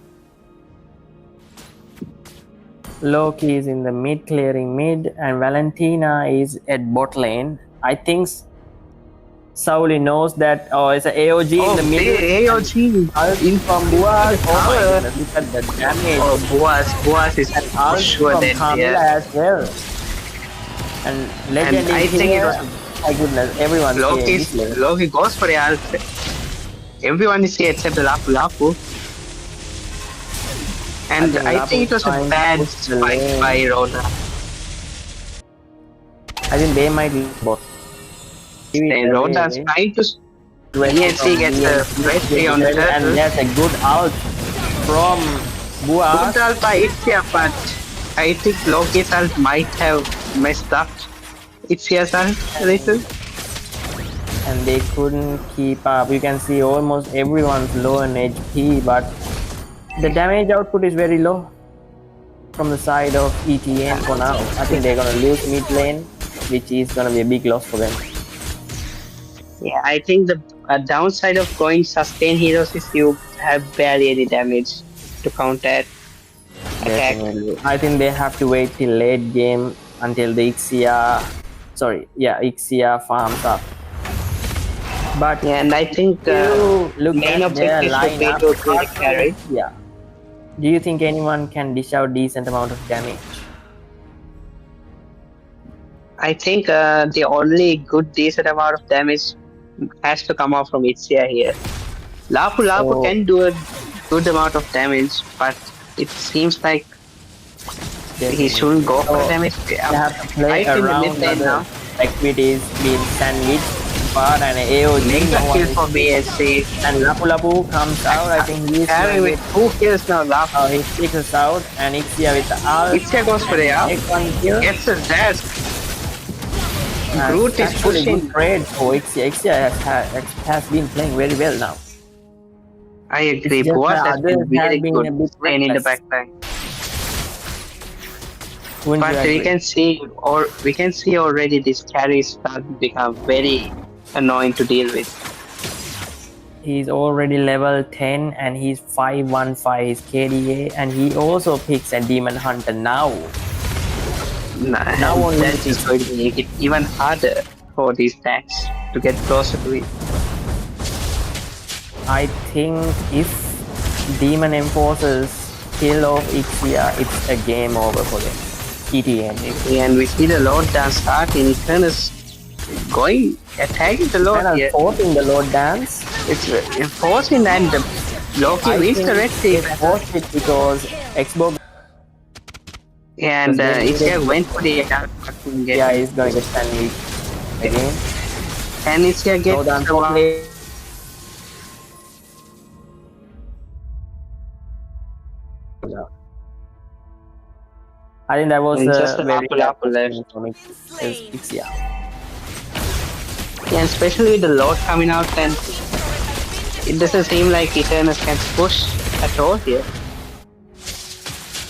Loki is in the mid, clearing mid, and Valentina is at bot lane. I think Sauli knows that. Oh, it's an AOG in the middle. AOG In from Boaz. Oh my goodness, look at the damage. Oh, Boaz is And for ult sure from dead Camila here. as well. And Legend And I is think it here. was My goodness, everyone's here. Loki goes for the ult. Everyone is here except Lapu Lapu. And I think it was a bad fight by Roda. I think they might be bot. And Roda's trying to BNC gets a victory on the turtle. And there's a good ult from Boaz. Good ult by Itzia, but I think Loki's ult might have messed up Itzia's ult a little. And they couldn't keep up. You can see almost everyone's low in HP, but the damage output is very low from the side of ETN for now. I think they're gonna lose mid lane, which is gonna be a big loss for them. Yeah, I think the downside of going sustain heroes is you have barely any damage to counter attack. Definitely. I think they have to wait till late game until the Ixia farms up. But Yeah, and I think look main at their objective should be lineup. to kill the carry. Yeah. Do you think anyone can dish out decent amount of damage? I think the only good decent amount of damage has to come out from Itzia here. Lapu Lapu can do a good amount of damage, but it seems like he shouldn't go for damage. They have to play right in the around mid lane now. activities being sandwiched, but an AOG. Make a kill for BSC. And Lapu Lapu comes out. I think he's carry with 2 kills now. Lapu. he sticks us out, and Ixia with the ult. Itzia goes for the ult. Take one kill. Gets a dash. Groot is pushing. Good trade for Ixia. Ixia has been playing very well now. I agree. It's just Boaz the has been others really have been a good bit playing in the reckless. backline. Wouldn't But you we agree? can see already this carry start to become very annoying to deal with. He's already level 10 and he's 515 his KDA, and he also picks a Demon Hunter now. Now only that is going to make it even harder for these tanks to get closer to it. I think if Demon enforces kill off Ixia, it's a game over for them. ETN. And we see the Lord Dance starting. Eternus going, attacking the Lord here. Forcing the Lord Dance. It's enforcing, and the Loki wins the red team. They forced it because Xbox. And Itzia went for the Yeah, he's going to get sandwich again. And Itzia gets Lord Dance the one. play. I think that was Just a a very Lapu left. from Ixia. And especially with the Lord coming out, and it doesn't seem like Eternus can push at all here.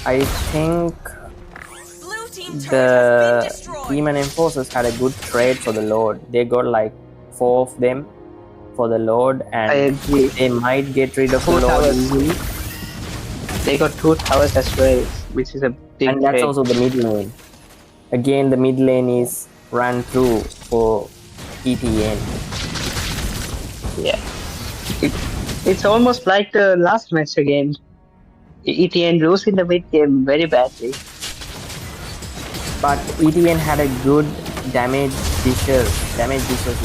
I think Blue team turret has been the destroyed. Demon Enforcers had a good trade for the Lord. They got like 4 of them for the Lord, I and agree. they might get rid of the 2 Lord towers. easily. They got 2 towers as well, which is a big And that's trade. also the mid lane. Again, the mid lane is run through for ETN. Yeah. It's almost like the last match again. ETN lose in the mid game very badly. But ETN had a good damage dishes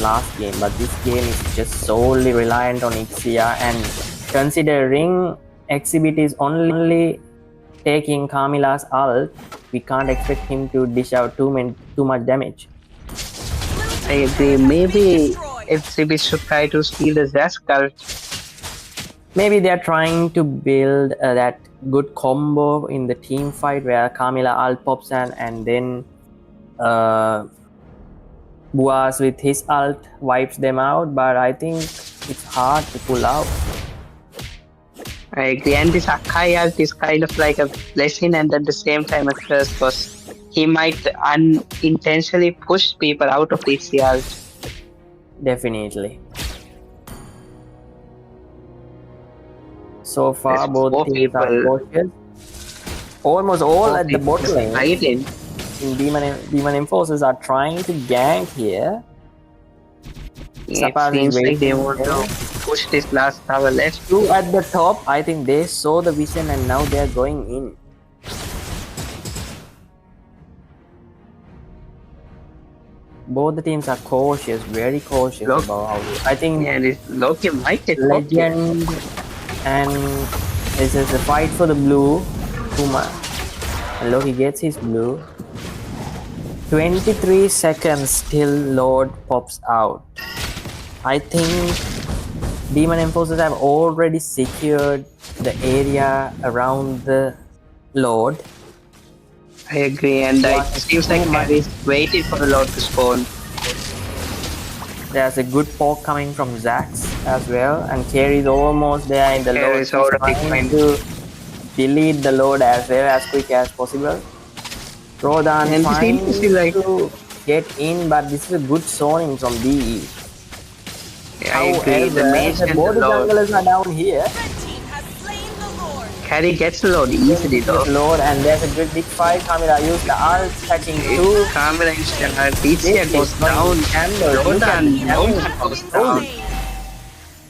last game, but this game is just solely reliant on Ixia, and considering Exhibit is only taking Camilla's ult, we can't expect him to dish out too much damage. I agree. Maybe FCB should try to steal the Zask ult. Maybe they're trying to build that good combo in the team fight where Camilla ult pops and then Boaz with his ult wipes them out, but I think it's hard to pull out. I agree. And this Akai ult is kind of like a blessing and at the same time a curse, because he might unintentionally push people out of the ult. Definitely. So far, There's both 4 teams are people. cautious. Almost all at the bottom lane. Right in. Demon Enforcers are trying to gank here. It Sapaz is seems like they waiting want there. to push this last tower left. 2 at the top. I think they saw the vision and now they're going in. Both the teams are cautious, very cautious Look. about how. I think Yeah, this Loki might get caught here. Legend and this is a fight for the blue. Kuma. And Loki gets his blue. 23 seconds till Lord pops out. I think Demon Enforcers have already secured the area around the Lord. I agree, and it seems like Harry's waiting for the Lord to spawn. There's a good poke coming from Zax as well, and Kerry is almost there in the Lord. Kerry's already Trying to delete the Lord as well as quick as possible. Rodan And trying this seems like to get in, but this is a good zoning from DE. I agree. The mage and both the the Lord. junglers are down here. Red team has slain the Lord. Carry gets the Lord easily though. Lord, and there's a good big fight. Camila used the ult, catching 2. Carmela and Pizia goes down. Rodan goes down.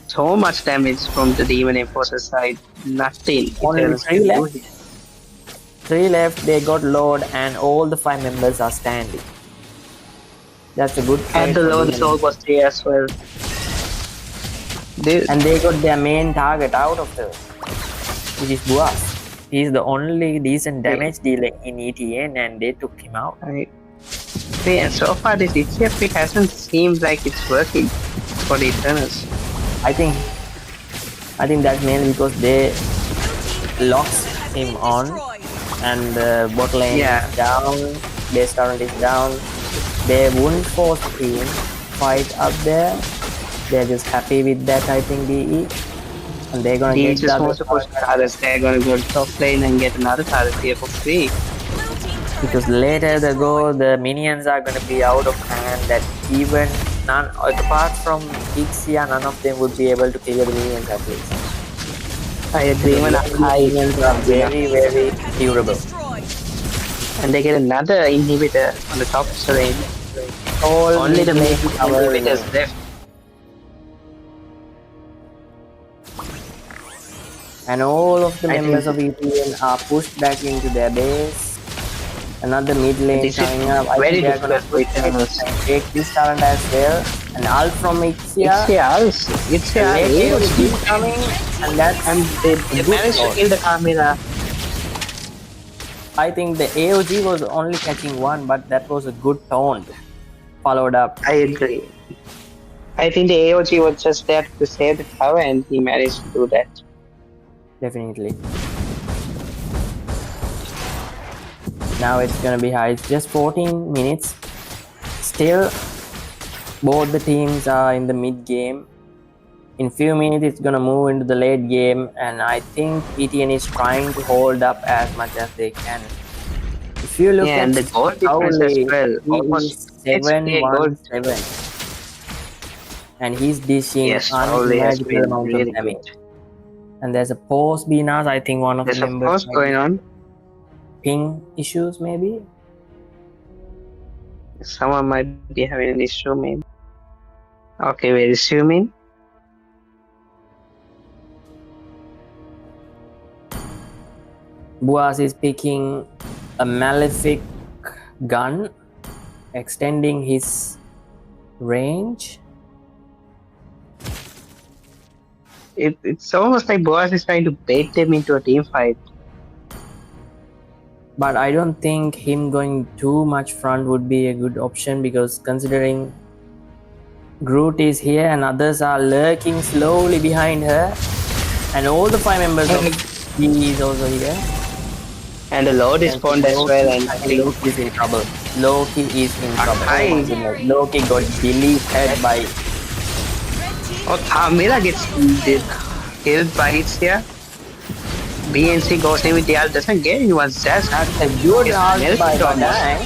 So much damage from the Demon Enforcer side. Nothing. Only Eternus 3 can do left. here. 3 left, they got Lord, and all the 5 members are standing. That's a good trade. And the for Lord Demon. Soul was there as well. And they got their main target out of the, which is Boaz. He's the only decent damage dealer in ETN, and they took him out. Right. And so far this ETF pick hasn't seemed like it's working for the Eternals. I think that's mainly because they locked him on, and the bot lane is down, base current is down. They wouldn't force the team fight up there. They're just happy with that, I think, DE. And they're gonna He get just the wants to push the others. They're gonna go top lane and get another turret here for free. because later they go, the minions are gonna be out of hand. That even none, apart from Ixia, none of them would be able to kill the minions at least. I agree. Even high Minions are very, very durable. and they get another inhibitor on the top of the lane. Only the main inhibitors left. And all of the I members of think- ETN are pushed back into their base. Another mid lane This is coming up. I very think they're gonna difficult for Eternals. take this talent as well. An ult from Ixia. It's here. Keep coming, and that's And they managed to kill the Carmela. I think the AOG was only catching 1, but that was a good taunt. Followed up. I agree. I think the AOG was just there to save the tower and he managed to do that. Definitely. Now it's gonna be high. It's just 14 minutes. Still, both the teams are in the mid game. In few minutes, it's gonna move into the late game, and I think ETN is trying to hold up as much as they can. If you look Yeah, at and the goal difference as Sauli, well. he Almost is it's pretty good. 7-1-7, and he's dishing Yes, Sauli has unimaginable been amount really of damage. good. And there's a pause being asked. I think one of There's the a members pause might going be on. ping issues, maybe. Someone might be having an issue, maybe. Okay, we're resuming. Boaz is picking a malefic gun, extending his range. It's almost like Boaz is trying to bait them into a team fight. But I don't think him going too much front would be a good option, because considering Groot is here and others are lurking slowly behind her, and all the 5 members of he is also here. And the Lord is spawned as well, and I think Loki is in trouble. Loki is in trouble. Hi. Oh my goodness. Loki got deleted by. oh, Tamira gets killed by hits here. BNC goes in with the ult, doesn't get anyone's dash. That's a good Yes, ult Nelson by Thomas. Badai.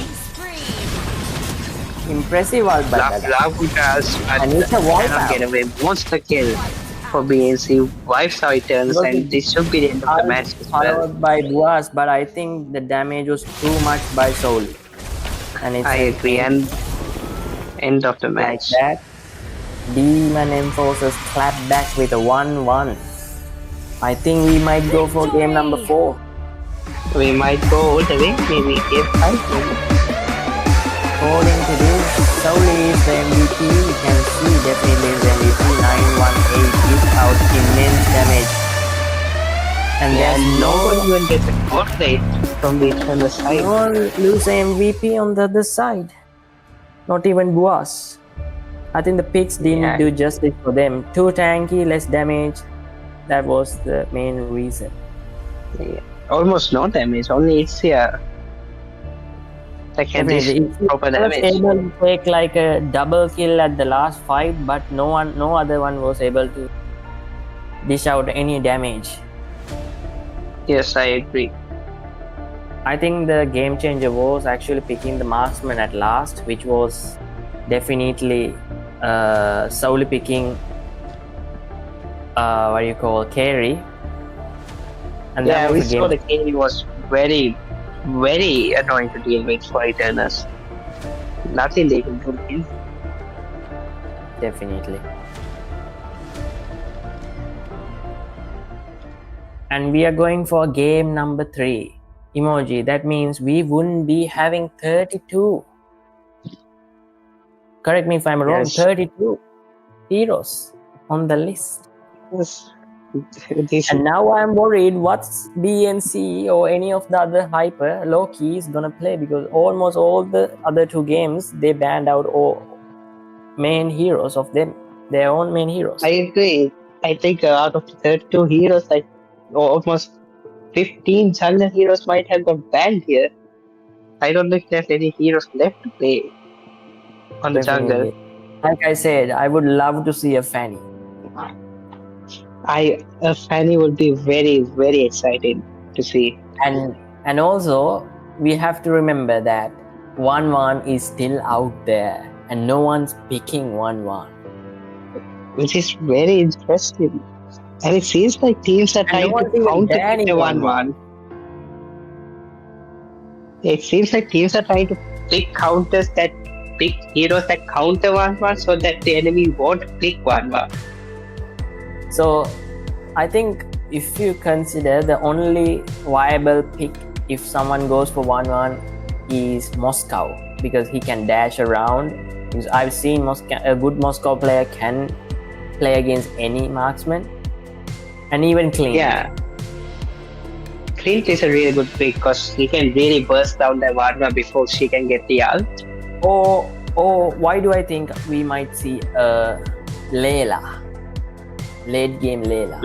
Impressive ult by Badai. And it's a wipe cannot out. get away. Monster kill for BNC. Wipes out Eternals, and this should be the end of the match as well. Followed by Boaz, but I think the damage was too much by Soul. And it's I agree, and end of the like match. that. Demon Enforcers clap back with a 1-1. I think we might go for game number 4. We might go all the way, maybe game 5. Maybe. According to this, Souli is the MVP. You can see definitely the MVP. 918 is out immense damage. And there's No one even gets a god rate from the Eternal side. no one lose MVP on the other side. Not even Boaz. I think the picks didn't do justice for them. Too tanky, less damage. That was the main reason. Yeah. Almost no damage, only it's here. That can Definitely. dish proper He was damage. able to take like a double kill at the last fight, but no other one was able to dish out any damage. Yes, I agree. I think the game changer was actually picking the marksman at last, which was definitely solely picking carry. And Yeah, that we was the saw the game. carry was very, very annoying to deal with for Eternals. Nothing they can do. Definitely. And we are going for game number 3. Emoji, that means we wouldn't be having 32. Correct me if I'm wrong, Yes. 32 heroes on the list. Yes. This And now I'm worried what's BNC or any of the other hyper Loki is gonna play, because almost all the other 2 games they banned out all main heroes of them, their own main heroes. I agree. I think out of the 32 heroes, like almost 15 jungle heroes might have got banned here. I don't know if there's any heroes left to play on the jungle. Definitely. Like I said, I would love to see a Fanny. A Fanny would be very, very excited to see. And also we have to remember that 1-1 is still out there and no one's picking 1-1. Which is very interesting. And it seems like teams are trying no to one's even counter banning the 1-1. It seems like teams are trying to pick counters that pick heroes that counter 1-1 so that the enemy won't pick 1-1. So I think if you consider the only viable pick if someone goes for 1-1 is Moscow, because he can dash around. Because I've seen a good Moscow player can play against any marksman, and even Clint. Yeah. Clint is a really good pick because he can really burst down the 1-1 before she can get the ult. Or why do I think we might see Layla? Late game Layla.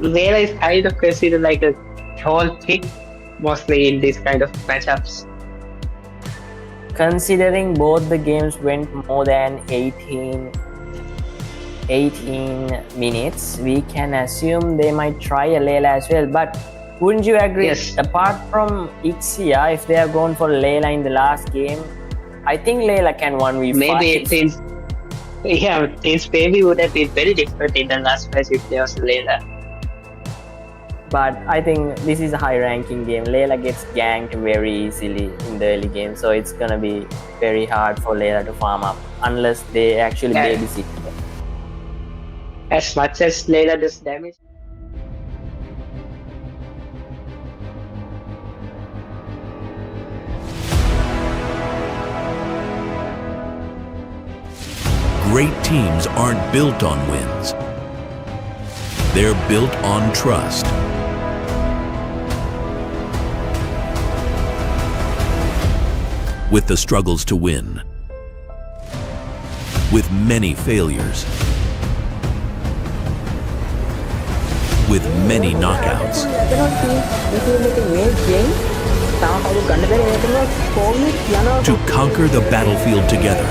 Layla is kind of considered like a tall pick, mostly in these kind of matchups. Considering both the games went more than 18 18 minutes, we can assume they might try a Layla as well. But wouldn't you agree? Yes. Apart from Ixia, if they have gone for Layla in the last game, I think Layla can 1v5. Maybe things maybe would have been very different in the last match if there was Layla. But I think this is a high ranking game. Layla gets ganked very easily in the early game, so it's gonna be very hard for Layla to farm up unless they actually babysit. As much as Layla does damage. Great teams aren't built on wins. They're built on trust. With the struggles to win. With many failures. With many knockouts. To conquer the battlefield together,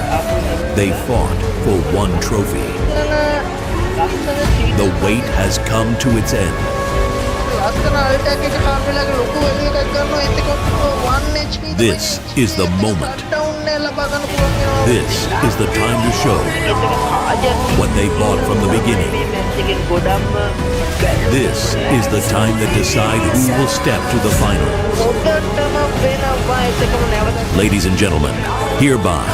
they fought for one trophy. The wait has come to its end. This is the moment. This is the time to show what they bought from the beginning. This is the time that decide who will step to the finals. Ladies and gentlemen, hereby,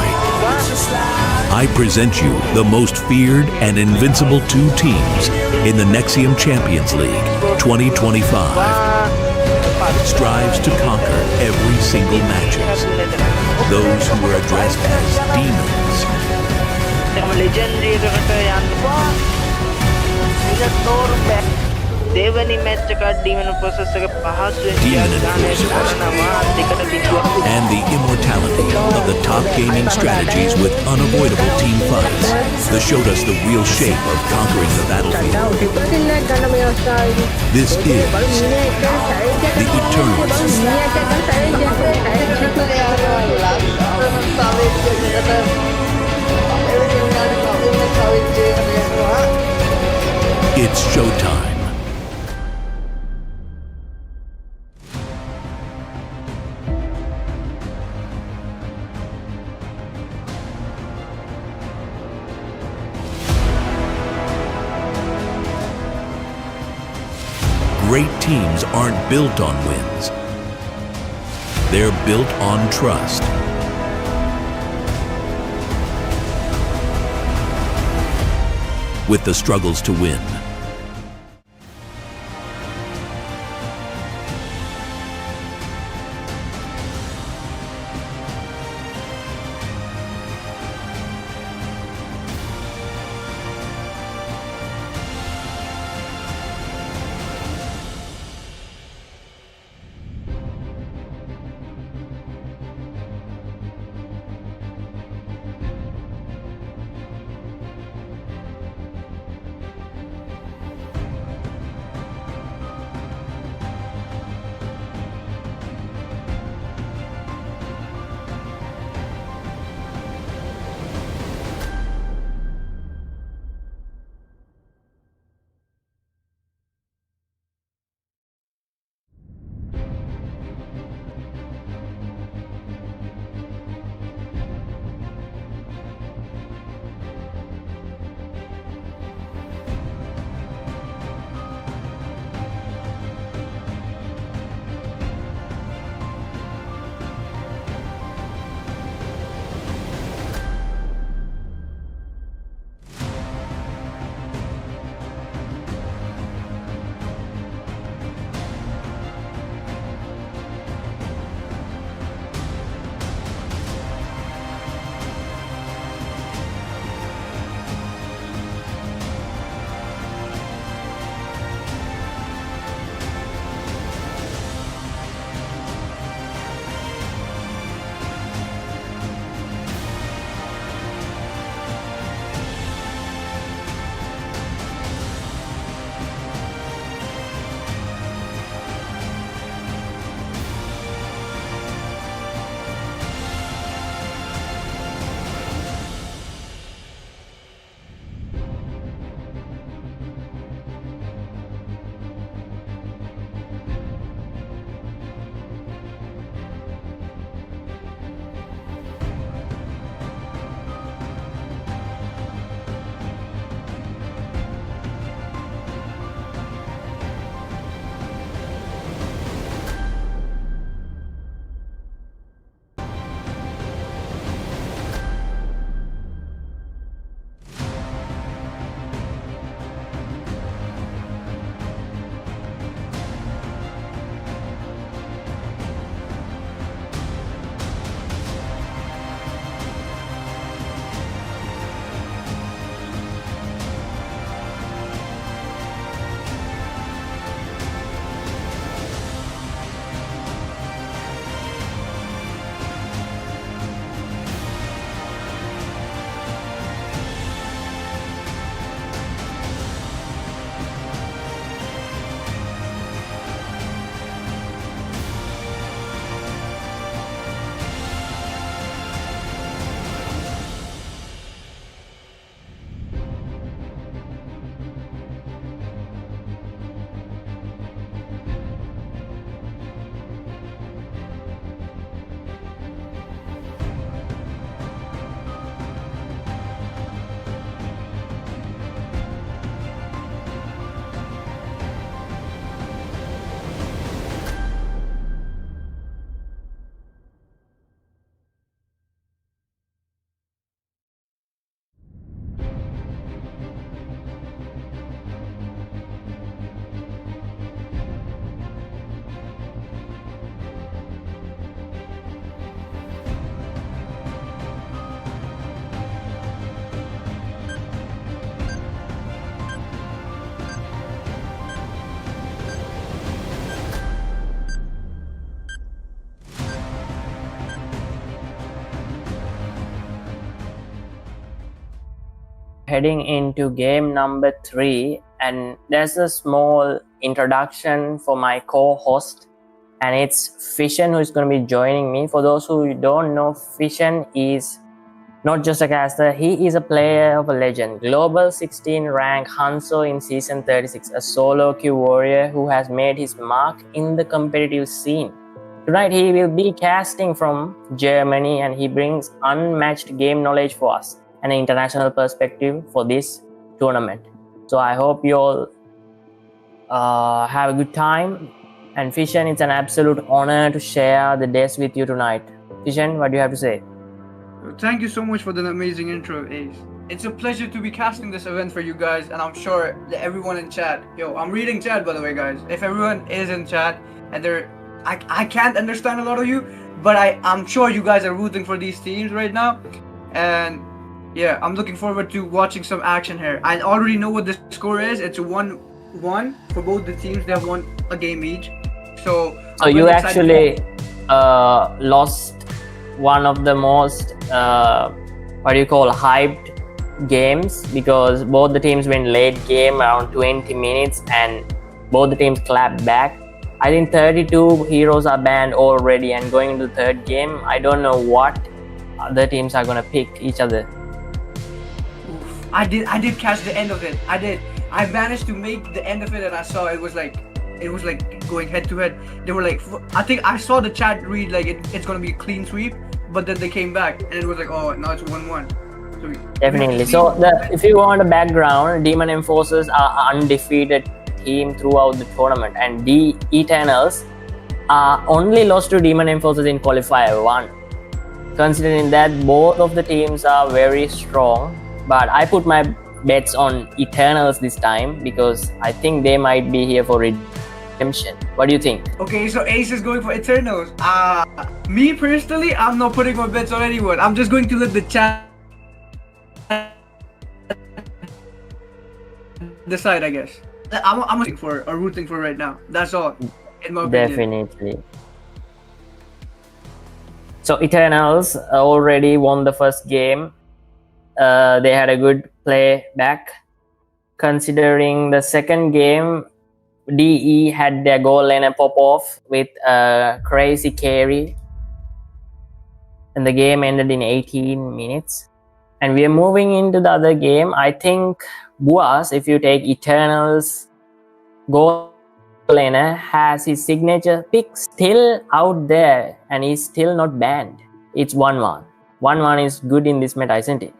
I present you the most feared and invincible two teams in the Nexium Champions League 2025. Strives to conquer every single matches. Those who are addressed as demons. දෙවනි match එක demon process එක පහසුවෙන් Demon enforcers. And the immortality of the top gaming strategies with unavoidable team fights that showed us the real shape of conquering the battlefield. This is the Eternals. It's showtime. Great teams aren't built on wins. They're built on trust. With the struggles to win. heading into game number 3, and there's a small introduction for my co-host, and it's Fission who is going to be joining me. For those who don't know, Fission is not just a caster, he is a player of a legend. Global 16 rank Hanzo in Season 36, a solo queue warrior who has made his mark in the competitive scene. Tonight he will be casting from Germany, and he brings unmatched game knowledge for us and an international perspective for this tournament. So I hope you all have a good time. And Fission, it's an absolute honor to share the desk with you tonight. Fission, what do you have to say? Thank you so much for the amazing intro, Ace. It's a pleasure to be casting this event for you guys, and I'm sure that everyone in chat. I'm reading chat, by the way, guys. If everyone is in chat and I can't understand a lot of you, but I'm sure you guys are rooting for these teams right now. And yeah, I'm looking forward to watching some action here. I already know what the score is. It's a 1-1 for both the teams. They have won a game each. So you actually lost one of the most hyped games, because both the teams went late game around 20 minutes and both the teams clapped back. I think 32 heroes are banned already, and going into the third game, I don't know what other teams are gonna pick each other. I did catch the end of it. I managed to make the end of it, and I saw it was like going head to head. They were like, I think I saw the chat read like it's gonna be a clean sweep, but then they came back and it was like, oh, now it's 1-1. So Definitely. So if you want a background, Demon Enforcers are undefeated team throughout the tournament, and the Eternals are only lost to Demon Enforcers in qualifier 1. Considering that both of the teams are very strong, but I put my bets on Eternals this time because I think they might be here for redemption. What do you think? Okay, so Ace is going for Eternals. Me personally, I'm not putting my bets on anyone. I'm just going to let the chat decide, I guess. I'm rooting for right now. That's all, in my opinion. Definitely. So Eternals already won the first game. They had a good play back. Considering the second game, DE had their goal laner pop off with a crazy carry, and the game ended in 18 minutes. And we are moving into the other game. I think Buas, if you take Eternals, goal laner has his signature pick still out there, and he's still not banned. It's 1-1. 1-1 is good in this meta, isn't it?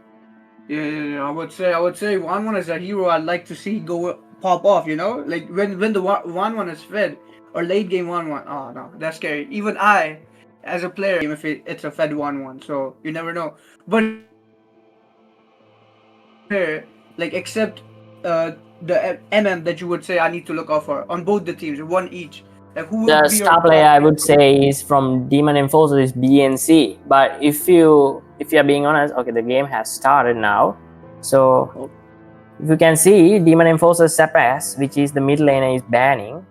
Yeah. I would say 1-1 is a hero I'd like to see go pop off. Like when the 1-1 is fed, or late game 1-1. Oh no, that's scary. Even I, as a player, if it's a fed 1-1, so you never know. But here, like except the MM that you would say I need to look out for on both the teams, one each. Like who the star player I would say is from Demon Enforcers is BNC. But if you're being honest, okay, the game has started now. So if you can see, Demon Enforcers Sapas, which is the mid laner, is banning.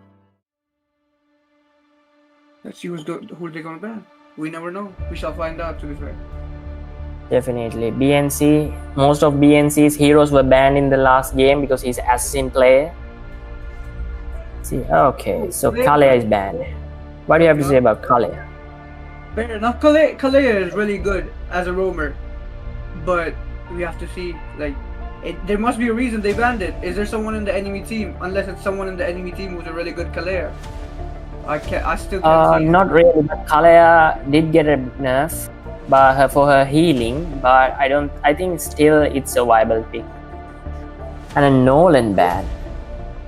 Let's see who they're gonna ban. We never know. We shall find out, to be fair. Definitely. BNC, most of BNC's heroes were banned in the last game because he's assassin player. See, okay, so Kalea is banned. What do you have to say about Kalea? Fair enough. Kalea is really good as a roamer, but we have to see, like, there must be a reason they banned it. Is there someone in the enemy team? Unless it's someone in the enemy team who's a really good Kalea. I still can't see. Not really, but Kalea did get a nerf for her healing, but I think still it's a viable pick. And a Nolan ban.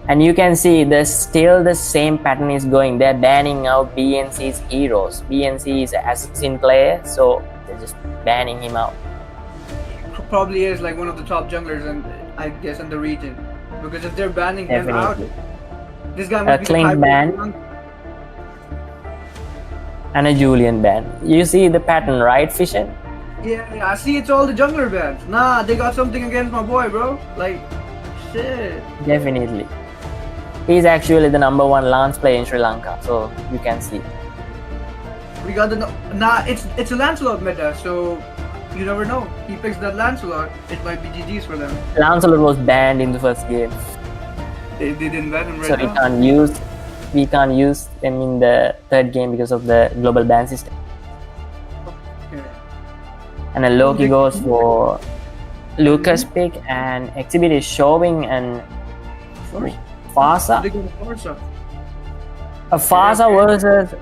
And you can see still the same pattern is going. They're banning out BNC's heroes. BNC is an assassin player, so they're just banning him out. Probably is like one of the top junglers, and I guess in the region. Because if they're banning him out, this guy must be clean ban. And a Julian ban. You see the pattern, right, Fission? Yeah, I see. It's all the jungler bans. Nah, they got something against my boy, bro. Like, shit. Definitely. He's actually the #1 Lance player in Sri Lanka, so you can see. We got it's a Lancelot meta, so You never know. He picks that Lancelot. It might be GG's for them. Lancelot was banned in the first game, They didn't ban him right so now. we can't use them in the third game because of the global ban system. Okay. And a Loki goes for Lucas pick, and Exhibit is showing and First, Farsa. they go to Forza. A Farsa versus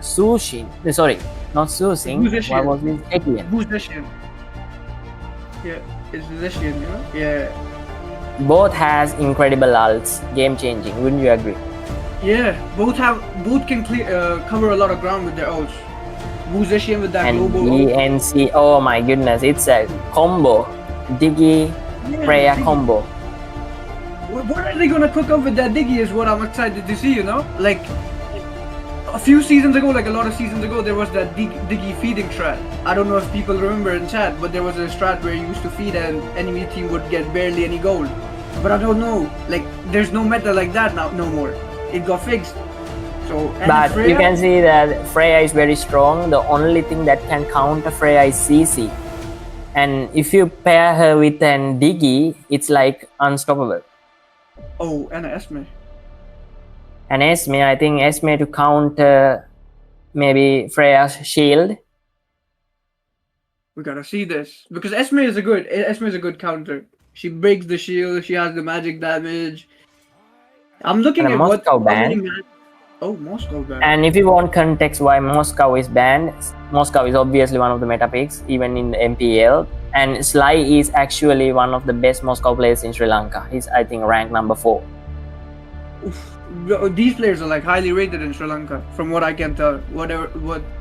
Sushin. Sorry, not Susing. Musician. What was his Ekian? Who's Zeshian? Yeah, it's Zeshian, you know? Yeah. Both has incredible ults, game changing. Wouldn't you agree? Yeah, both can cover a lot of ground with their ults. Zeshian with that And global ult. DNC, oh my goodness, it's a combo. Diggy, Freya combo. What are they gonna cook up with that Diggy is what I'm excited to see, you know? Like, a few seasons ago, like a lot of seasons ago, there was that Diggy feeding strat. I don't know if people remember in chat, but there was a strat where you used to feed and enemy team would get barely any gold. But I don't know, like, there's no meta like that now, no more. It got fixed. So, and But Freya, you can see that Freya is very strong. The only thing that can counter Freya is CC. And if you pair her with an Diggy, it's like unstoppable. oh, and Esme. And Esme, I think Esme to counter maybe Freya's shield. We gotta see this because Esme is a good counter. She breaks the shield. She has the magic damage. I'm looking And a at Moscow how many ban. Oh, Moscow ban. And if you want context why Moscow is banned, Moscow is obviously one of the meta picks, even in the MPL. And Sly is actually one of the best Moscow players in Sri Lanka. He's, I think, ranked number 4. Oof. These players are like highly rated in Sri Lanka, from what I can tell.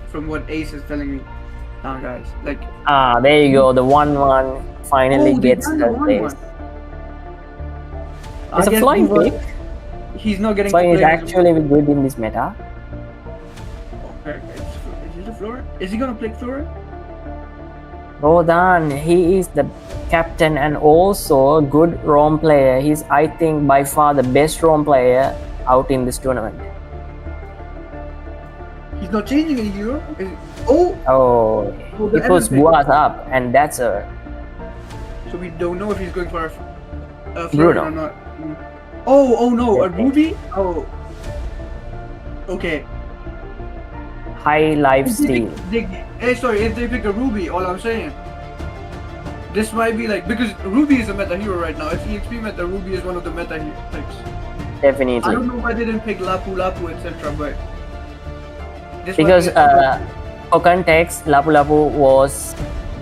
From what Ace is telling me. Now, guys, like. Ah, there you go. The 1-1 finally Oh, they gets banned the the place. 1-1. It's I a guess flying because pick. He's not getting. Flying to is play actually good in this meta. Okay, is it a Flora? Is he gonna play Flora? Rodan, he is the captain and also a good roam player. He's, I think, by far the best roam player out in this tournament. He's not changing any hero. Oh, Oh, the he puts Evan pick. Buas up, and that's a So we don't know if he's going for a Bruno. or not. Oh no, a Okay. Ruby? Oh. Okay. high life steal. If they pick a Ruby, all I'm saying. This might be like, because Ruby is a meta hero right now. If EXP meta, Ruby is one of the meta picks. I Definitely. don't know why they didn't pick Lapu Lapu, etc. But this Because might be for context, Lapu Lapu was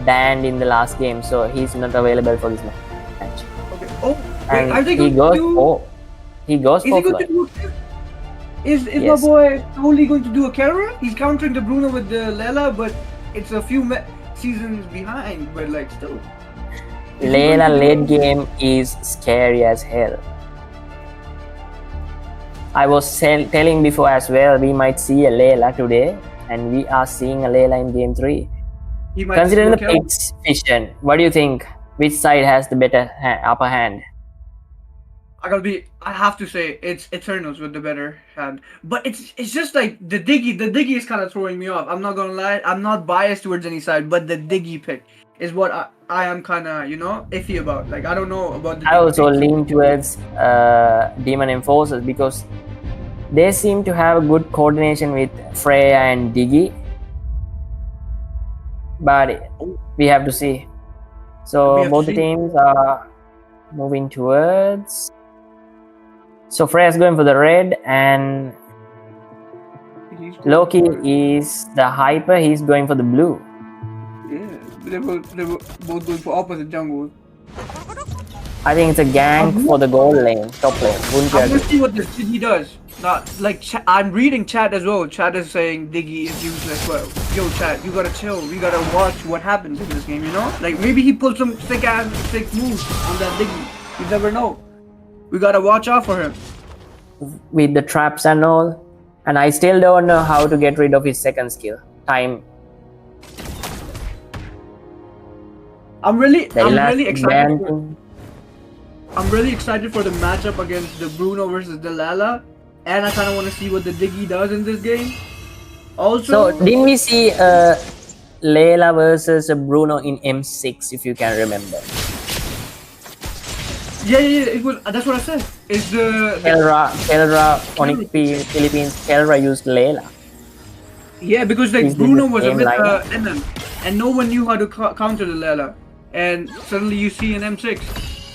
banned in the last game, so he's not available for this match. okay. Oh, wait, And are they he going goes to? for he goes Is for he going to Floyd. do? Is Yes. my boy only going to do a Kara? He's countering the Bruno with the Lela, but it's a few seasons behind. But like still. Is he going Layla to do- late game is scary as hell. I was telling before as well, we might see a Layla today, and we are seeing a Layla in game 3. He might Considering the do a Kara. picks vision, what do you think? Which side has the better upper hand? I have to say it's Eternals with the better hand, but it's just like the Diggy is kind of throwing me off. I'm not gonna lie, I'm not biased towards any side, but the Diggy pick is what I am kind of iffy about. Like I don't know about the. I Diggy also pick. lean towards Demon Enforcers because they seem to have good coordination with Freya and Diggy, but we have to see. We So have to both the see. teams are moving towards. So Freya's going for the red, and He's going Loki for- is the hyper. He's going for the blue. Yeah, they were both going for opposite jungle. I think it's a gank for the gold lane, top lane. Wouldn't you I'm gonna agree? see what this Diggy does. Not like I'm reading chat as well. Chat is saying Diggy is useless. Well, yo, chat, you gotta chill. We gotta watch what happens in this game. Like maybe he pulled some sick moves on that Diggy. You never know. We gotta watch out for him. With the traps and all, and I still don't know how to get rid of his second skill. Time. I'm really The excited. ban- I'm really excited for the matchup against the Bruno versus the Lala, and I kind of want to see what the Diggy does in this game. Also, So didn't we see Layla versus Bruno in M6, if you can remember. Yeah, it was. That's what I said. It's the Kelra on Philippines. Kelra used Layla. yeah, because like Is this Bruno the was a same bit lineup? MM, and no one knew how to counter the Lela. And suddenly you see in M6,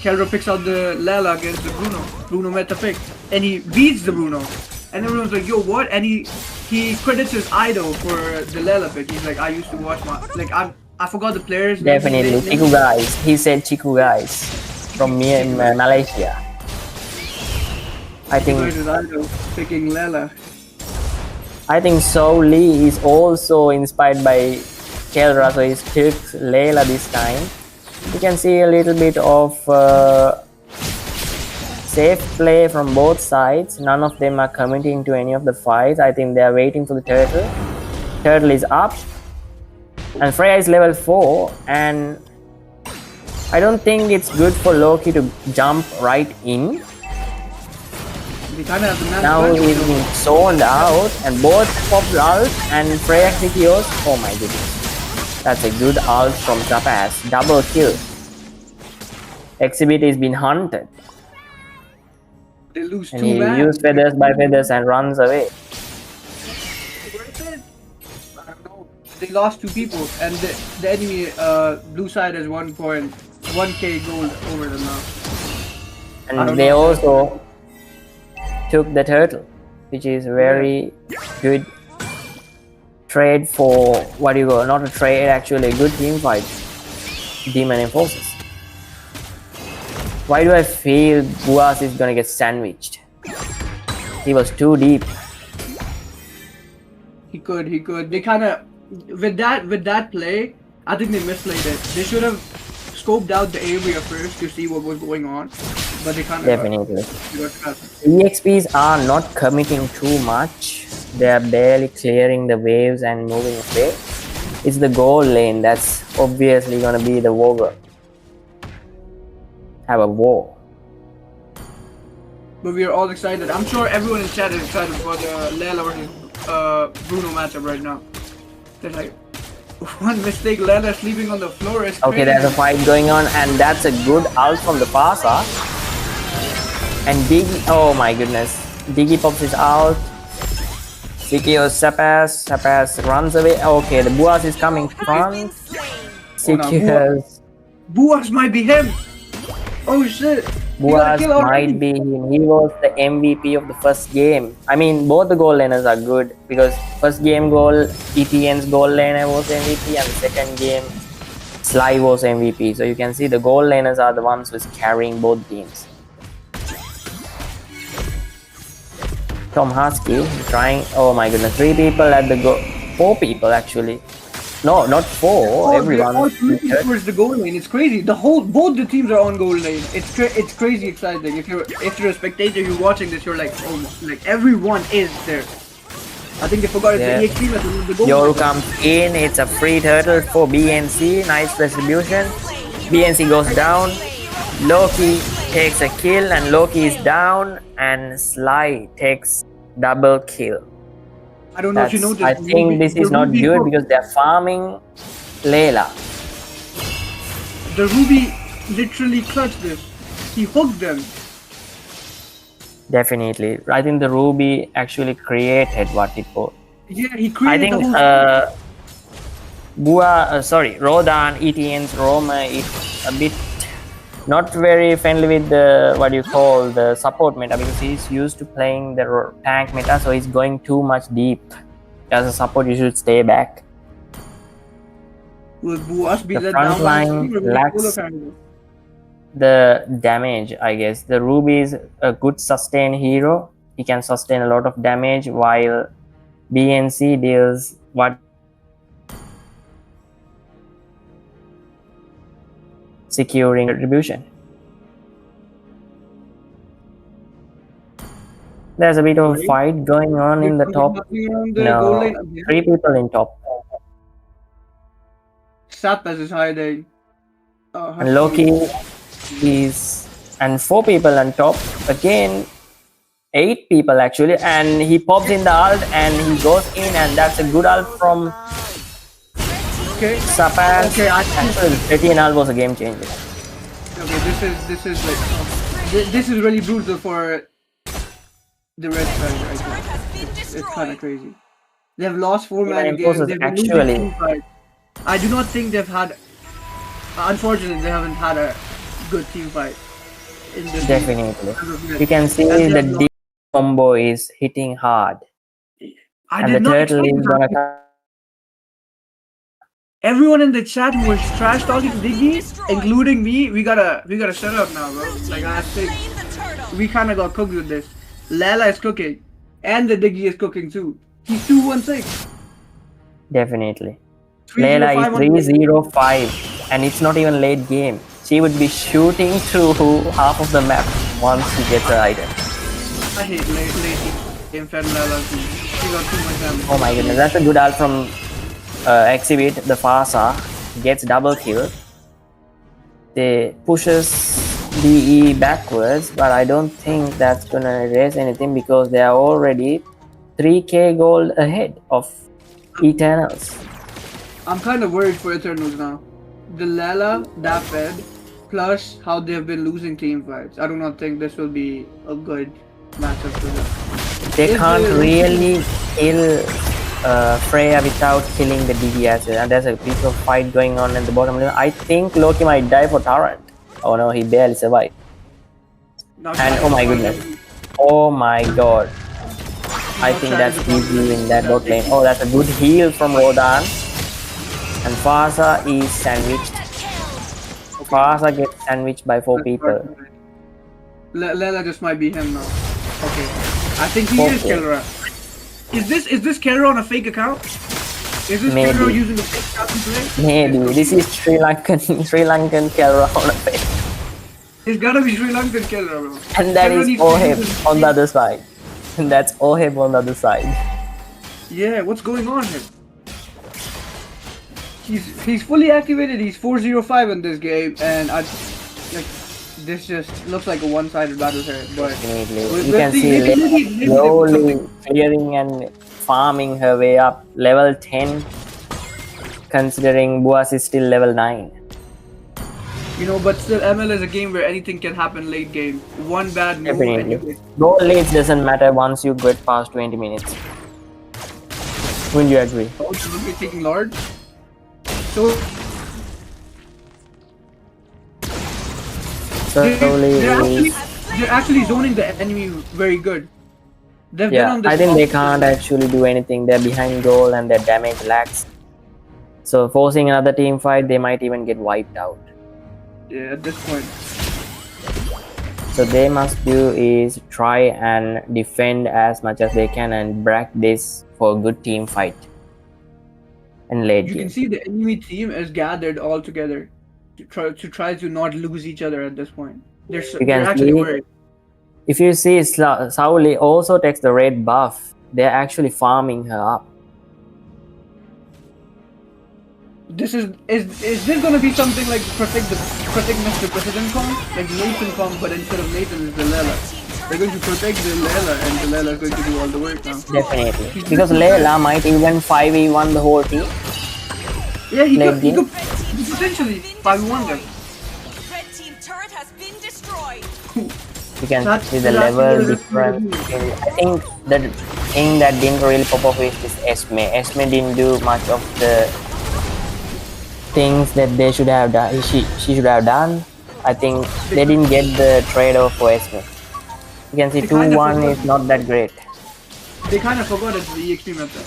Kelra picks out the Lela against the Bruno. Bruno meta pick, and he beats the Bruno. And everyone's like, yo, what? And he credits his idol for the Lela pick. He's like, I used to watch my I forgot the players. Definitely, Chiku guys. He said Chiku guys from me in Malaysia. I think His idol picking Lela. So Lee is also inspired by Kelra, so he took Layla this time. You can see a little bit of safe play from both sides. None of them are committing to any of the fights. I think they are waiting for the turtle. Turtle is up. And Freya is level 4. And I don't think it's good for Loki to jump right in. Now he's been zoned out. And both popped ult. And Freya secures. Oh my goodness. That's a good ult from Zapaz. Double kill. Exhibit is being hunted. They lose And two he man. used feathers by feathers and runs away. I don't know. They lost 2 people, and the enemy blue side has 1k gold over them now. And they also took the turtle, which is very good trade for what you go. Not a trade, actually a good team fight. Demon Enforcers. Why do I feel Buas is gonna get sandwiched? He was too deep. He could. They kind of with that play. I think they misplayed it. They should have scoped out the area first to see what was going on, but they kind of Definitely. EXPs are not committing too much. They are barely clearing the waves and moving away. It's the goal lane that's obviously gonna be the war. Have a war. But we are all excited. I'm sure everyone in chat is excited for the Lela versus Bruno matchup right now. They're like, one mistake, Lela sleeping on the floor is crazy. Okay, there's a fight going on, and that's a good ult from the Pasa. And Diggy, oh my goodness, Diggy pops his out. Secures Sapaz. Sapaz runs away. Okay, the Buas is coming front. Secures. Buas might be him. Oh shit. Buas might be him. He was the MVP of the first game. I mean, both the goal laners are good because first game goal, ETN's goal laner was MVP, and the second game, Sly was MVP. So you can see the goal laners are the ones who's carrying both teams. Tom Husky trying. Oh my goodness, 3 people at the goal. 4 people actually. No, not 4. Everyone. All looking towards the goal lane. It's crazy. Both the teams are on goal lane. It's crazy exciting. If you're a spectator, you're watching this, you're like, oh, like everyone is there. I think they forgot it's the EXP that the goal. Yoru comes in. It's a free turtle for BNC. Nice distribution. BNC goes down. Loki takes a kill, and Loki is down, and Sly takes double kill. I don't know if you noticed. I think this is not good because they're farming Layla. The Ruby literally clutched this. He hooked them. Definitely. I think the Ruby actually created what it was. Yeah, he created the whole... Rodan, ETN's Roma is a bit not very friendly with the the support meta because he's used to playing the tank meta, so he's going too much deep. As a support, you should stay back. Will Buas be The let front down line lacks the damage, I guess. The Ruby is a good sustain hero. He can sustain a lot of damage while BNC deals what securing retribution. There's a bit of a fight going on in the top. No, 3 people in top. Sapaz is hiding. And Loki is... And 4 people on top. Again, 8 people actually. And he pops in the ult and he goes in, and that's a good ult from Okay. Sapas. Okay, Actually, Retinal was a game changer. Okay, this is like this is really brutal for the red side right now. It's kind of crazy. They have lost 4 man games. Enforcers They've been actually- losing 2-5. I do not think they've had. Unfortunately, they haven't had a good team fight in this. Definitely. Game. You can see And they the have D combo is hitting hard. I And the did not turtle expect is that. gonna come. Everyone in the chat who was trash talking Diggy, including me, we gotta shut up now, bro. Like I think Slain the turtle. we kind of got cooked with this. Lala is cooking, and the Diggy is cooking too. He's 216. Definitely. Layla 305 is on 305 and it's not even late game. She would be shooting through half of the map once she gets her item. I hate late game fed Lala too. She got too much damage. Oh my goodness, that's a good ult from Exhibit. The Farsa gets double kill. They pushes DE backwards, but I don't think that's gonna erase anything because they are already 3k gold ahead of Eternals. I'm kind of worried for Eternals now. The Lala, that fed, plus how they've been losing team fights. I do not think this will be a good matchup for them. They If can't they- really kill Freya without killing the DPS, and there's a piece of fight going on at the bottom lane. I think Loki might die for Torrent. Oh no, he barely survived. Now And Chad oh my is goodness, probably- oh my god, I think Chad that's is probably- easy in that bot lane. Oh, that's a good heal from Rodan, and Farsa is sandwiched. Farsa gets sandwiched by 4 people. Lela just might be him now. Okay. I think he is Okay. Kelra. Is this Kelra on a fake account? Is this Maybe. Kelra using a fake account to play? Maybe this is Sri Lankan Kelra on a face. It's gotta be Sri Lankan Kelra, bro. And that Kelra is needs to Oheb use his- on the other side. And that's Oheb on the other side. Yeah, what's going on here? He's fully activated. He's 405 in this game, and this just looks like a one-sided battle here. But Definitely. We'll- You we'll can see. see Maybe- Layla maybe they put slowly something- clearing and farming her way up. Level 10, considering Boas is still level 9. but still, ML is a game where anything can happen late game. One bad move, and you Definitely. get Goal leads doesn't matter once you get past 20 minutes. Wouldn't you agree? will be taking Lord. So Slowly. they're actually zoning the enemy very good. They've been Yeah, on this I think they off- can't actually do anything. They're behind goal and their damage lacks. So forcing another team fight, they might even get wiped out. Yeah, at this point. So they must do is try and defend as much as they can and break this for a good team fight. And late You game. can see the enemy team is gathered all together to try to not lose each other at this point. They're You can actually see- worried. If you see Sauli also takes the red buff, they're actually farming her up. This is this gonna be something like protect Mr. President comp? Like Nathan comp, but instead of Nathan is the Lela. They're going to protect the Lela, and the Lela is going to do all the work now. Definitely. Because Layla might even 5v1 the whole team. Yeah, he Late could, he game. could potentially 5-1 them. Red team turret has been destroyed. You can That's see the exactly level what it is. difference. I think the thing that didn't really pop off is this Esme. Esme didn't do much of the things that they should have done. She should have done. I think they didn't get the trade-off for Esme. You can see They kind of 2-1 forgot. is not that great. They kind of forgot it's the EXP method.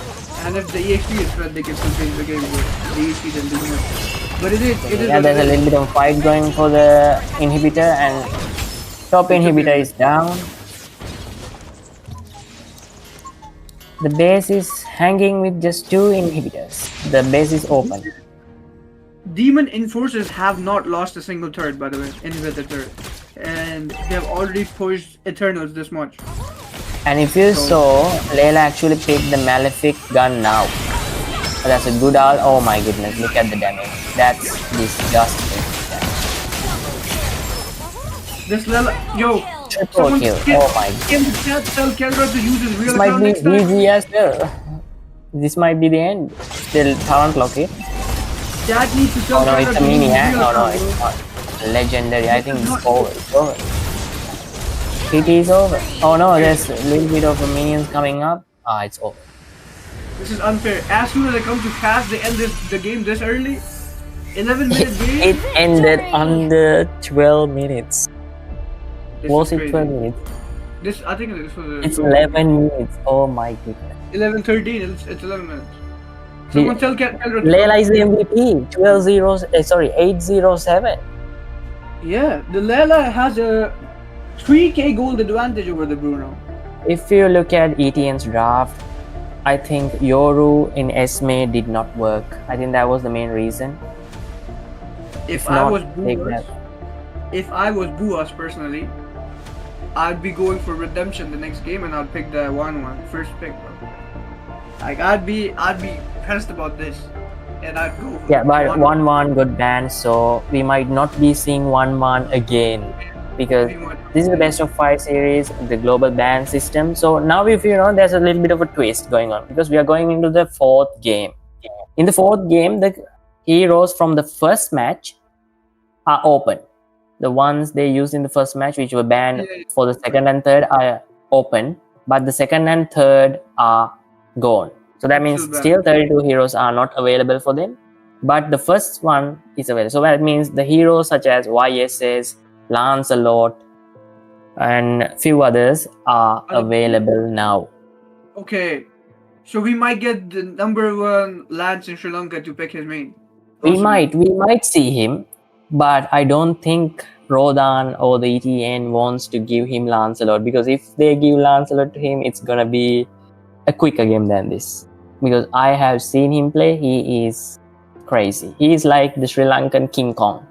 And if the EXP is fed, they can still change the game with the EXP then do much. But it is Yeah, what there's it a is. little bit of fight going for the inhibitor, and top inhibitor is down. The base is hanging with just 2 inhibitors. The base is open. Demon Enforcers have not lost a single turret, by the way, inhibitor turret. And they have already pushed Eternals this much. And if you saw, Layla actually picked the Malefic gun now. That's a good ult. Oh my goodness, look at the damage. That's disgusting. This Lela, yo, Triple someone kill. can- Oh my Can the chat tell Kendra to use his real This might account be next time? GG as well. This might be the end. Still talent lock it. Chat needs to Oh tell no, Tyler it's a to use his maniac. real No, no, account, it's bro. not. Legendary. I think it's over. It's over. It is over. Oh no, there's a little bit of a minions coming up. Ah, it's over. This is unfair. As soon as I come to cast, they end the game this early. 11-minute game. It ended under 12 minutes. This Was is it crazy. 12 minutes? I think this was It's 11 minutes. Oh my goodness. 11:13. It's 11 minutes. Someone tell Kelra to Layla is the MVP. 807. Yeah, the Layla has a 3k gold advantage over the Bruno. If you look at ETN's draft, I think Yoru in Esme did not work. I think that was the main reason. If not, I was take Buas, personally, I'd be going for redemption the next game and I'd pick the 1-1 first pick, bro. Like I'd be pressed about this, and I'd go. For Yeah, but 1-1 got banned, so we might not be seeing 1-1 again because this is the best of 5 series, the global ban system. So now, if you know, there's a little bit of a twist going on because we are going into the 4th game. In the 4th game, the heroes from the first match are open. The ones they used in the first match, which were banned for the 2nd and 3rd, are open, but the 2nd and 3rd are gone. So that means still 32 heroes are not available for them, but the first one is available. So that means the heroes such as YSS, Lancelot, and few others are available now. Okay, so we might get the number 1 Lance in Sri Lanka to pick his main. We might see him, but I don't think Rodan or the ETN wants to give him Lancelot, because if they give Lancelot to him, it's gonna be a quicker game than this. Because I have seen him play, he is crazy. He is like the Sri Lankan King Kong.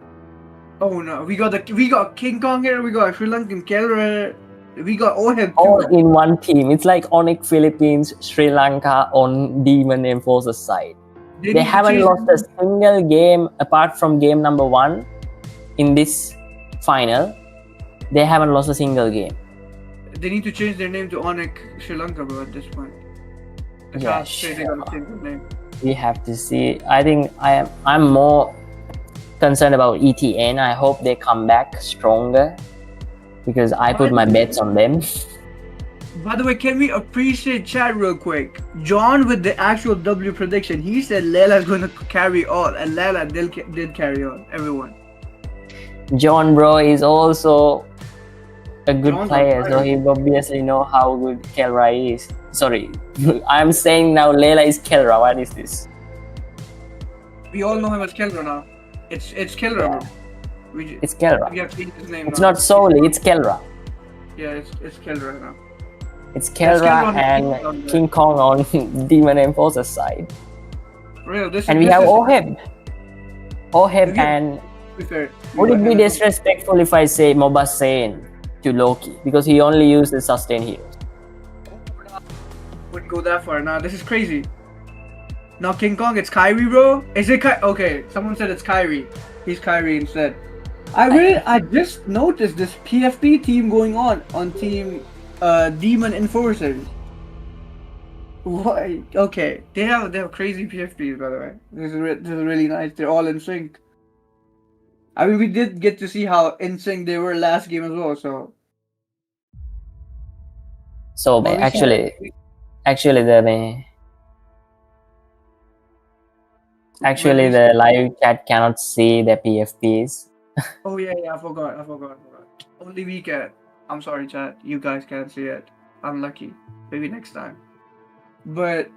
Oh no, we got King Kong here, we got Sri Lankan Kelra, we got Oheb All too. in one team. It's like Onyx Philippines, Sri Lanka on Demon Enforcer side. They haven't lost a single game apart from game number 1 in this final. They haven't lost a single game. They need to change their name to Onyx Sri Lanka, bro, at this point. They Yeah, can't say they gotta change their name. We have to see. I think I'm more concerned about ETN. I hope they come back stronger because I put my bets on them. By the way, can we appreciate chat real quick? John with the actual W prediction, he said Layla is going to carry all, and Layla did carry all, everyone. John bro is also a good John's player, so he obviously know how good Kelra is. Sorry, I'm saying now Layla is Kelra. What is this? We all know him as Kelra now. It's Kelra, bro. It's Kelra. We have changed his name It's now. not solely, it's Kelra. Yeah, it's Kelra now. It's Kelra and King Kong on Demon Enforcer side. Real, And we have Oheb. Oheb and... Would it be disrespectful if I say Mobasane to Loki? Because he only uses sustain heroes. Wouldn't go that far. Nah, this is crazy. Now King Kong, it's Kyrie, bro. Is it Okay, someone said it's Kyrie. He's Kyrie instead. I just noticed this PFP team going on team Demon Enforcers. Why? Okay, they have crazy PFPs, by the way. This is really nice. They're all in sync. I mean, we did get to see how in sync they were last game as well. So actually the live chat cannot see the PFPs. Oh yeah, I forgot. Only we can. I'm sorry, chat. You guys can't see it. Unlucky. Maybe next time. But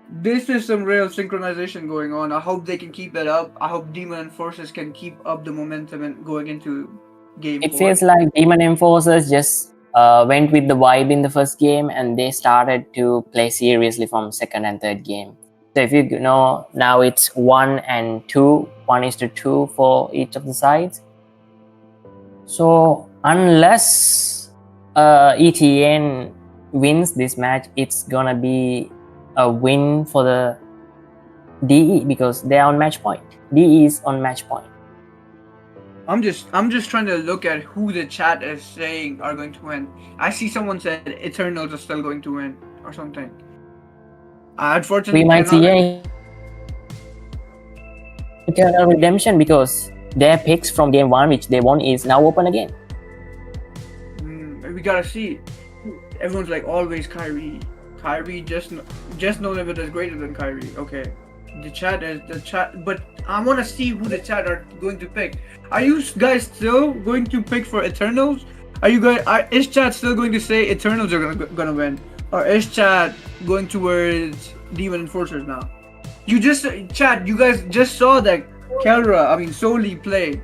this is some real synchronization going on. I hope they can keep that up. I hope Demon Enforcers can keep up the momentum and going into game 4. It feels like Demon Enforcers just went with the vibe in the first game and they started to play seriously from 2nd and 3rd game. So if you know, now it's 1 and 2, 1:2 for each of the sides. So unless ETN wins this match, it's gonna be a win for the DE because they are on match point. DE is on match point. I'm just trying to look at who the chat is saying are going to win. I see someone said Eternals are still going to win or something. Unfortunately, we might see eternal redemption because their picks from game 1 which they won is now open again. We gotta see. Everyone's like always Kyrie. Kyrie just know that is greater than Kyrie. Okay, the chat, but I want to see who the chat are going to pick. Are you guys still going to pick for Eternals? Is chat still going to say Eternals are gonna win, or is chat going towards Demon Enforcers now? You guys just saw that Soli play.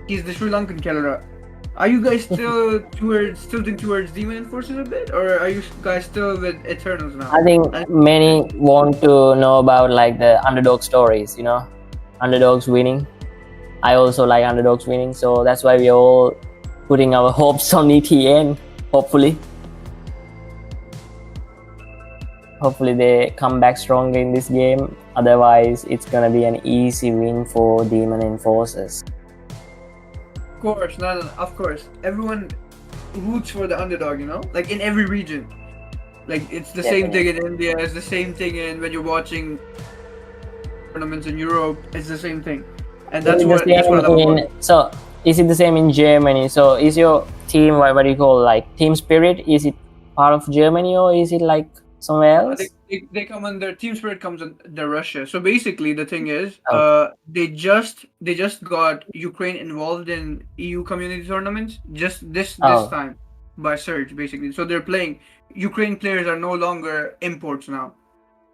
He's the Sri Lankan Kelra. Are you guys still tilting towards Demon Enforcers a bit, or are you guys still with Eternals now? I think many want to know about like the underdog stories, underdogs winning. I also like underdogs winning, so that's why we're all putting our hopes on ETN. Hopefully they come back stronger in this game. Otherwise, it's gonna be an easy win for Demon Enforcers. Of course. Everyone roots for the underdog, like in every region. Like it's the same thing in India, it's the same thing when you're watching tournaments in Europe, it's the same thing. And that's what I love about it. So is it the same in Germany? So is your team, what do you call, like team spirit? Is it part of Germany or is it like somewhere else? They come under Team Spirit comes under Russia. So basically, the thing is, they just got Ukraine involved in EU community tournaments just this time by surge basically. So they're playing. Ukraine players are no longer imports now,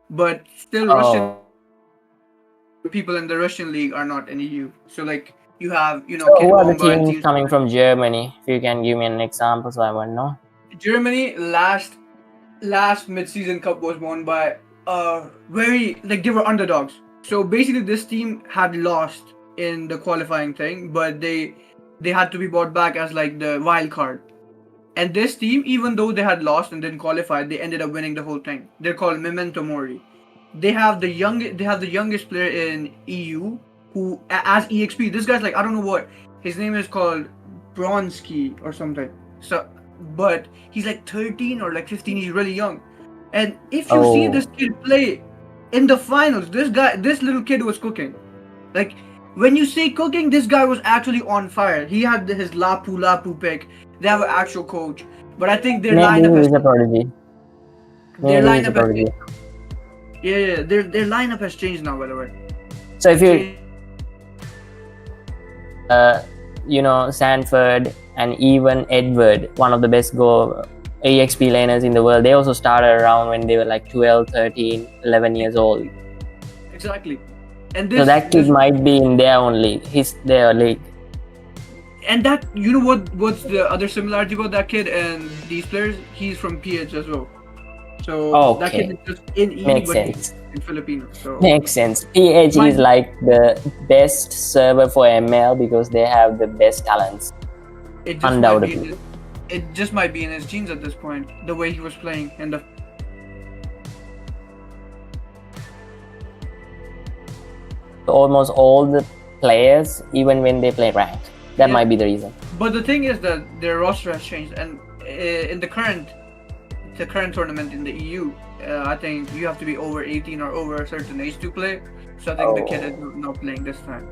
but still Russian people in the Russian league are not in EU. So like you have who are the teams coming from Germany? If you can give me an example, so I want to know. Germany last mid-season cup was won by they were underdogs. So basically this team had lost in the qualifying thing, but they had to be brought back as like the wild card. And this team, even though they had lost and didn't qualify, they ended up winning the whole thing. They're called Memento Mori. They have the youngest player in EU who as EXP. This guy's like, I don't know what his name is, called Bronski or something. So but he's like 13 or like 15. He's really young. And if you see this kid play in the finals, this little kid was cooking. Like when you say cooking, this guy was actually on fire. He had his Lapu pick. They have an actual coach, but I think their lineup is a prodigy. Their lineup has changed. Yeah, their lineup has changed now, by the way. So if you Sanford and even Edward, one of the best EXP laners in the world, they also started around when they were like 12, 13, 11 years old. Exactly. And so that kid might be in their own league, their league. And that, what's the other similarity about that kid and these players? He's from PH as well. So that kid is just in E, Makes but sense. in Filipino. So makes sense. PH is like the best server for ML because they have the best talents. Undoubtedly. It just might be in his genes at this point, the way he was playing and almost all the players, even when they play ranked, that might be the reason. But the thing is that their roster has changed, and in the current tournament in the EU, I think you have to be over 18 or over a certain age to play. So I think the kid is not playing this time.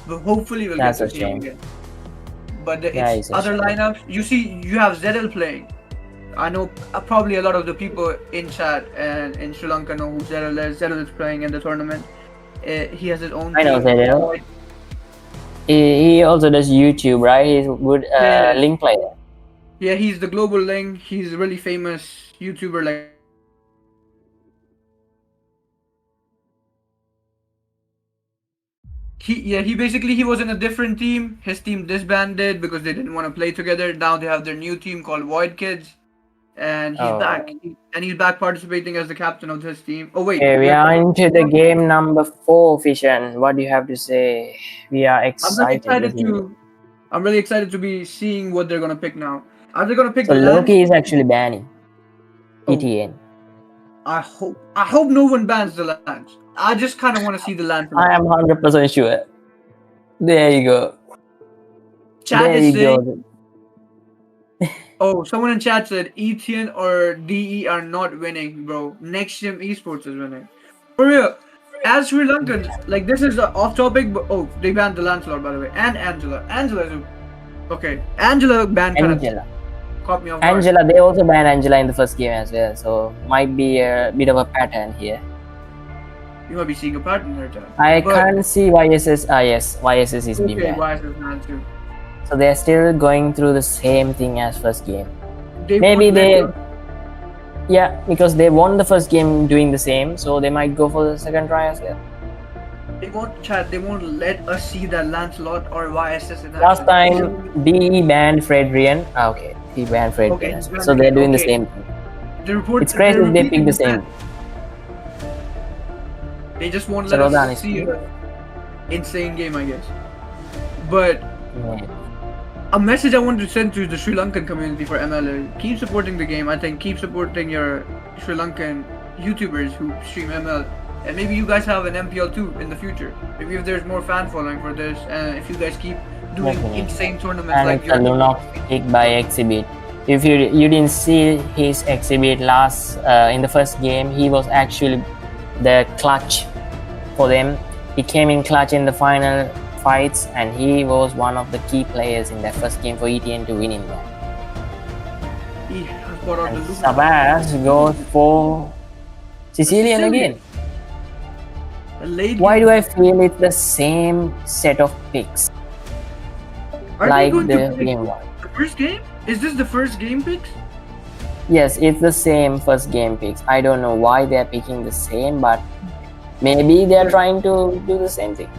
But hopefully we'll get to see him again. But other lineups, you have Zedel playing. I know probably a lot of the people in chat and in Sri Lanka know who Zedel is. Zedel is playing in the tournament. He has his own I know Zedel. He also does YouTube, right? He's a good link player. Yeah, he's the global link. He's a really famous YouTuber. Like he was in a different team. His team disbanded because they didn't want to play together. Now they have their new team called Void Kids, and he's back. And he's back participating as the captain of his team. Oh wait, we are into the game number 4, Fishan. What do you have to say? We are excited. I'm really excited to be seeing what they're gonna pick now. Are they gonna pick? So Loki is actually banning ETN. I hope no one bans the Lance. I just kind of want to see the Lance. I am 100% sure. There you go. Chat is saying. Oh, someone in chat said ETN or DE are not winning, bro. Nexium Esports is winning. For real. as Sri Lankans, like this is off topic, but they banned the Lancelot by the way, and Angela. Angela banned kind of Angela. caught me off guard. Angela, they also banned Angela in the first game as well, so might be a bit of a pattern here. You might be seeing a pattern here, Chad. I can't see YSS. Yes, YSS is being Okay, banned. YSS banned too. So they're still going through the same thing as first game. Maybe Yeah, because they won the first game doing the same, so they might go for the second try as well. They won't let us see that Lancelot or YSS in Last action. time, DE banned Fredrian. Okay, he banned Fredrian. Okay, as well. he's So they're doing the okay. same thing. The report, It's crazy if they pick the same. They just won't So let Rodan us is see good. an insane game, I guess. But Yeah. a message I wanted to send to the Sri Lankan community for ML is keep supporting the game. I think keep supporting your Sri Lankan YouTubers who stream ML. And maybe you guys have an MPL too in the future. Maybe if there's more fan following for this, and if you guys keep doing Definitely. insane tournaments And like it's a Lunox pick by Exhibit. If you didn't see his Exhibit last in the first game, he was actually the clutch for them. He came in clutch in the final fights, and he was one of the key players in that first game for ETN to win in that. he has got out And the loop. Sabas goes for Sicilian again. A late Why do I feel it's the same set of picks Are like they going the to pick game one? the first game? Is this the first game picks? Yes, it's the same first game picks. I don't know why they're picking the same, but maybe they're trying to do the same thing.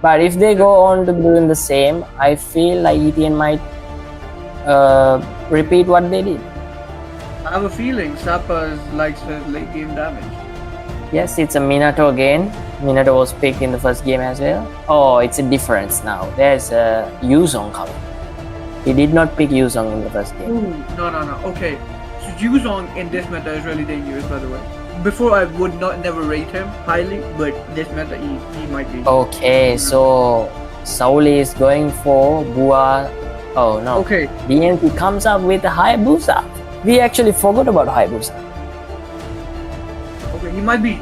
But if they go on to doing the same, I feel like ETN might repeat what they did. I have a feeling Sapas likes his late game damage. Yes, it's a Minato again. Minato was picked in the first game as well. Oh, it's a difference now. There's a Yuzong coming. He did not pick Yuzong in the first game. Ooh, no. Okay, so Yuzong in this meta is really dangerous, by the way. Before I would never rate him highly, but this meta he might be. Okay, so Sauli is going for Bua. Oh no. Okay, DNP comes up with a Hayabusa. We actually forgot about Hayabusa. okay, he might be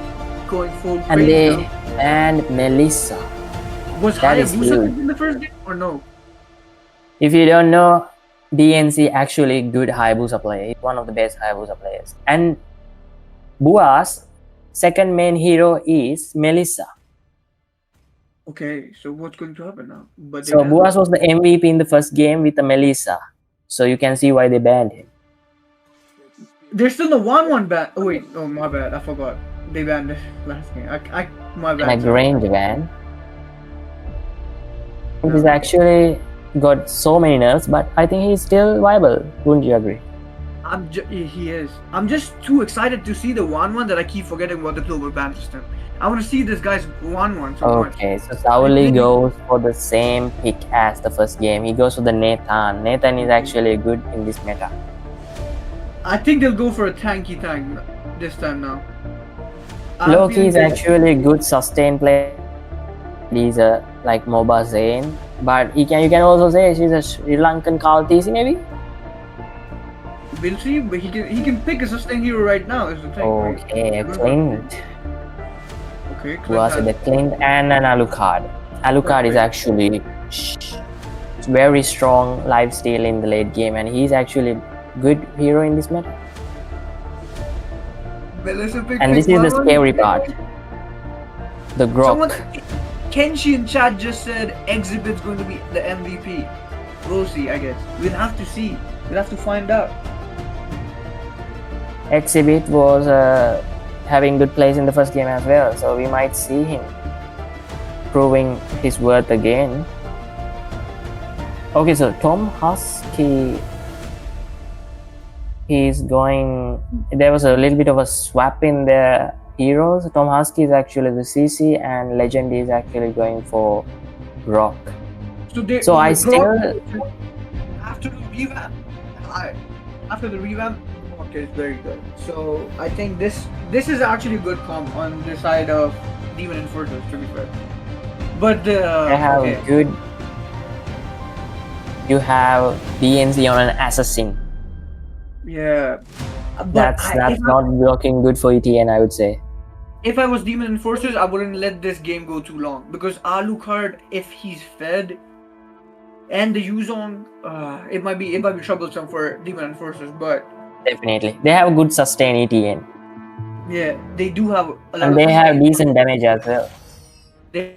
going full. And crazy they now. and Melissa. Was that is Hayabusa huge. in the first game or no? If you don't know, DNC actually good Hayabusa player. He's one of the best Hayabusa players. And Bua's second main hero is Melissa. Okay, so what's going to happen now? But they So banned Buas him. was the MVP in the first game with the Melissa. So you can see why they banned him. There's still the 1-1 ban. Oh wait, oh my bad, I forgot. They banned it last game. My And a bad. Grange van. He's actually got so many nerfs, but I think he's still viable. Wouldn't you agree? He is. I'm just too excited to see the 1-1 that I keep forgetting about the global ban system. I want to see this guy's 1-1 so much. Okay, so Sauli goes for the same pick as the first game. He goes for the Nathan. Nathan is actually good in this meta. I think they'll go for a tanky tank this time now. Loki is actually a good sustain player. He's a like MOBA Zane, but you can also say she's a Sri Lankan Kaltisi maybe. We'll see, but he can pick a sustain hero right now. Is the thing. Okay, Clint. Okay. Who was the Clint and an Alucard. Alucard is actually very strong lifesteal in the late game, and he's actually good hero in this meta. And this is the scary part. The Grok. Kenshi in chat just said Exhibit's going to be the MVP. We'll see, I guess. We'll have to see. We'll have to find out. Exhibit was having good plays in the first game as well, so we might see him proving his worth again. Okay, so Tom Husky, he's going. There was a little bit of a swap in the heroes. Tom Husky is actually the CC, and Legend is actually going for Rock. So I still. After the revamp, okay, it's very good. So I think this is actually a good comp on the side of Demon and Fortress, to be fair. But They have good. You have DNC on an assassin. Yeah. But That's not looking good for ETN, I would say. if I was Demon Enforcers, I wouldn't let this game go too long because Alucard, if he's fed, and the Yuzong, it might be troublesome for Demon Enforcers. But Definitely. They have a good sustain ETN. yeah, they do have a lot And of. they have decent damage as well. They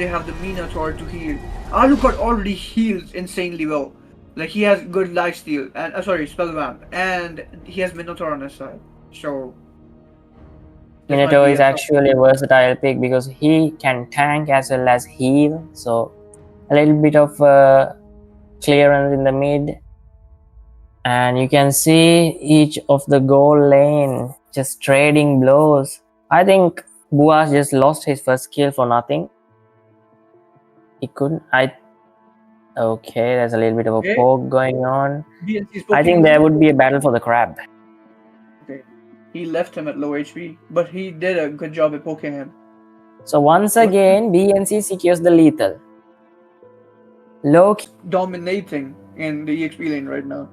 have the Minotaur to heal. Alucard already heals insanely well. Like he has good lifesteal and spellbound, and he has Minotaur on his side. So this might Minotaur be is a- actually a versatile pick because he can tank as well as heal. So a little bit of clearance in the mid. And you can see each of the goal lane just trading blows. I think Buas just lost his first kill for nothing. He couldn't. Okay, there's a little bit of a Okay. poke going on. BNC's I think there would be a battle for the crab. Okay. He left him at low HP, but he did a good job at poking him. So once again, BNC secures the lethal. Loki Dominating in the EXP lane right now.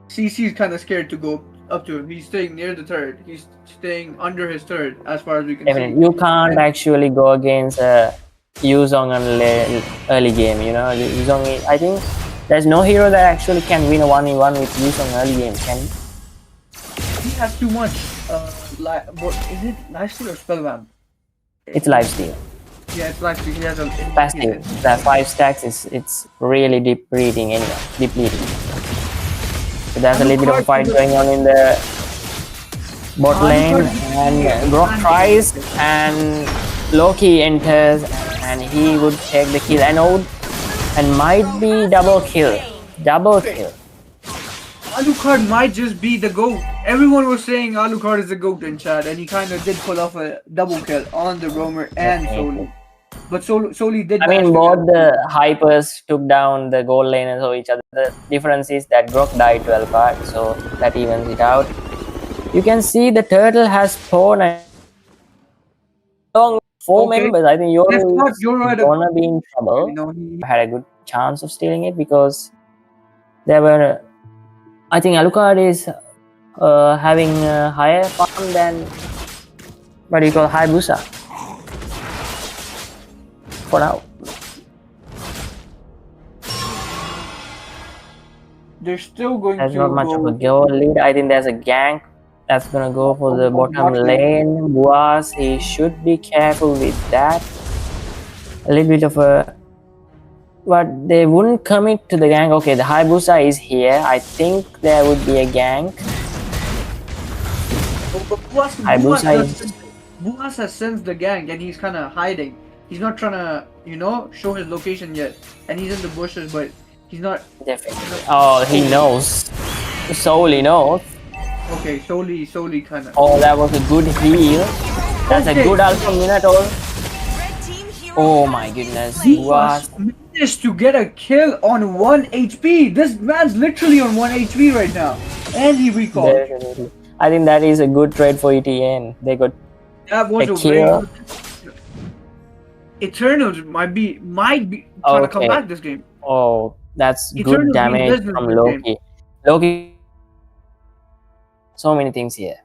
CC is kind of scared to go up to him. He's staying near the turret. He's staying under his turret as far as we can see. you can't actually go against Yuzong on early game, you know. Yuzong, I think there's no hero that actually can win a 1v1 with Yuzong early game, can he? He has too much. What is it? Lifesteal or spellbound? It's lifesteal. Yeah, it's lifesteal. He has a Passive. That 5 stacks it's really depleting anyway. So there's a little bit of a fight going on in the bot lane, and Grok tries, and Loki enters, and he would take the kill, and might be double kill. Alucard might just be the GOAT. Everyone was saying Alucard is the GOAT in chat, and he kind of did pull off a double kill on the Roamer and Soli. But Soli did. I mean, both the hypers took down the gold laners of each other. The difference is that Grok died to Alucard, so that evens it out. You can see the turtle has spawned along 4 members. I think you're gonna be in trouble. You know, he Had a good chance of stealing it because there were. I think Alucard is having a higher farm than what do you call Hayabusa for now. they're still going There's to not much go of a goal lead. I think there's a gank that's gonna go for the bottom lane. Buas, he should be careful with that. A little bit of a, but they wouldn't commit to the gank. Okay, the Hayabusa is here. I think there would be a gank. Buas has sensed the gang and he's kind of hiding. He's not trying to, show his location yet. And he's in the bushes, but he's not. Definitely. Oh, he knows. Soli knows. Okay, Soli kind of. Oh, that was a good heal. That's a good Alpha Minotaur. Oh my goodness. Buas managed to get a kill on 1 HP. This man's literally on 1 HP right now. And he recalled. Definitely. I think that is a good trade for ETN. They got that was a kill. Eternals might be trying to come back this game. Oh, that's Eternals good damage from Loki. Loki. So many things here.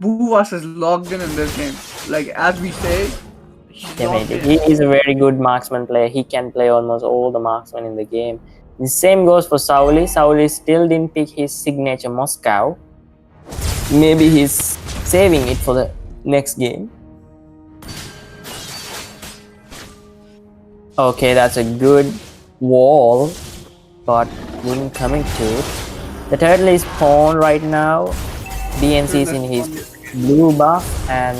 Buas is logged in this game. Like as we say, Definitely. He is a very good marksman player. He can play almost all the marksmen in the game. The same goes for Sauli. Sauli still didn't pick his signature Moscow. Maybe he's saving it for the next game. Okay, that's a good wall, but wouldn't commit to it. The turtle is pawned right now. DNC is in his blue buff, and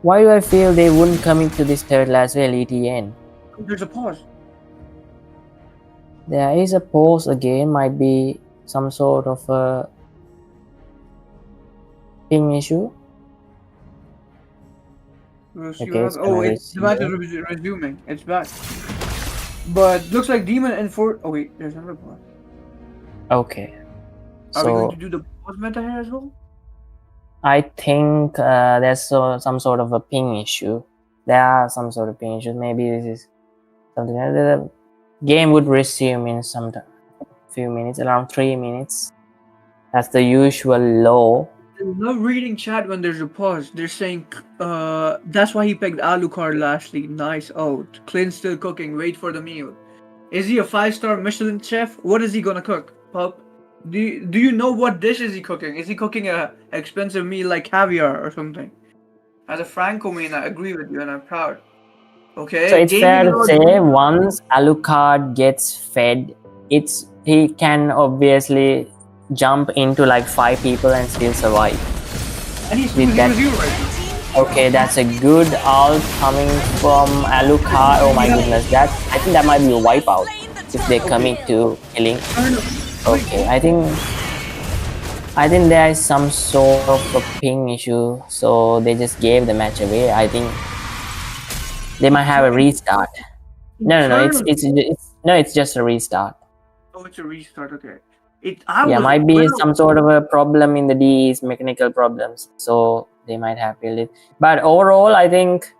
why do I feel they wouldn't commit to this turtle as well, ETN? There's a pause. There is a pause again, might be some sort of a ping issue. Okay, the match is resuming. It's back. But looks like Demon and oh wait, there's another pause. Okay. Are we going to do the pause meta here as well? I think there's some sort of a ping issue. There are some sort of ping issues. Maybe this is something else. The game would resume in some few minutes, around 3 minutes. That's the usual law. I love reading chat when there's a pause. They're saying, that's why he picked Alucard lastly. Nice out. Clint's still cooking. Wait for the meal. Is he a 5-star Michelin chef? What is he gonna cook, pup? Do you know what dish is he cooking? Is he cooking a expensive meal like caviar or something? As a Franco man, I agree with you and I'm proud. Okay. So it's fair Gaming to Lord- say once Alucard gets fed, he can obviously jump into like 5 people and still survive. And he's with with that- you right now. Okay, that's a good ult coming from Alucard. Oh my goodness, I think that might be a wipeout if they commit to killing. Okay, I think there is some sort of a ping issue, so they just gave the match away. I think they might have a restart. No, it's just a restart. Oh, it's a restart. Okay. Might be some sort of a problem in the D's, mechanical problems. So they might have killed it. But overall, I think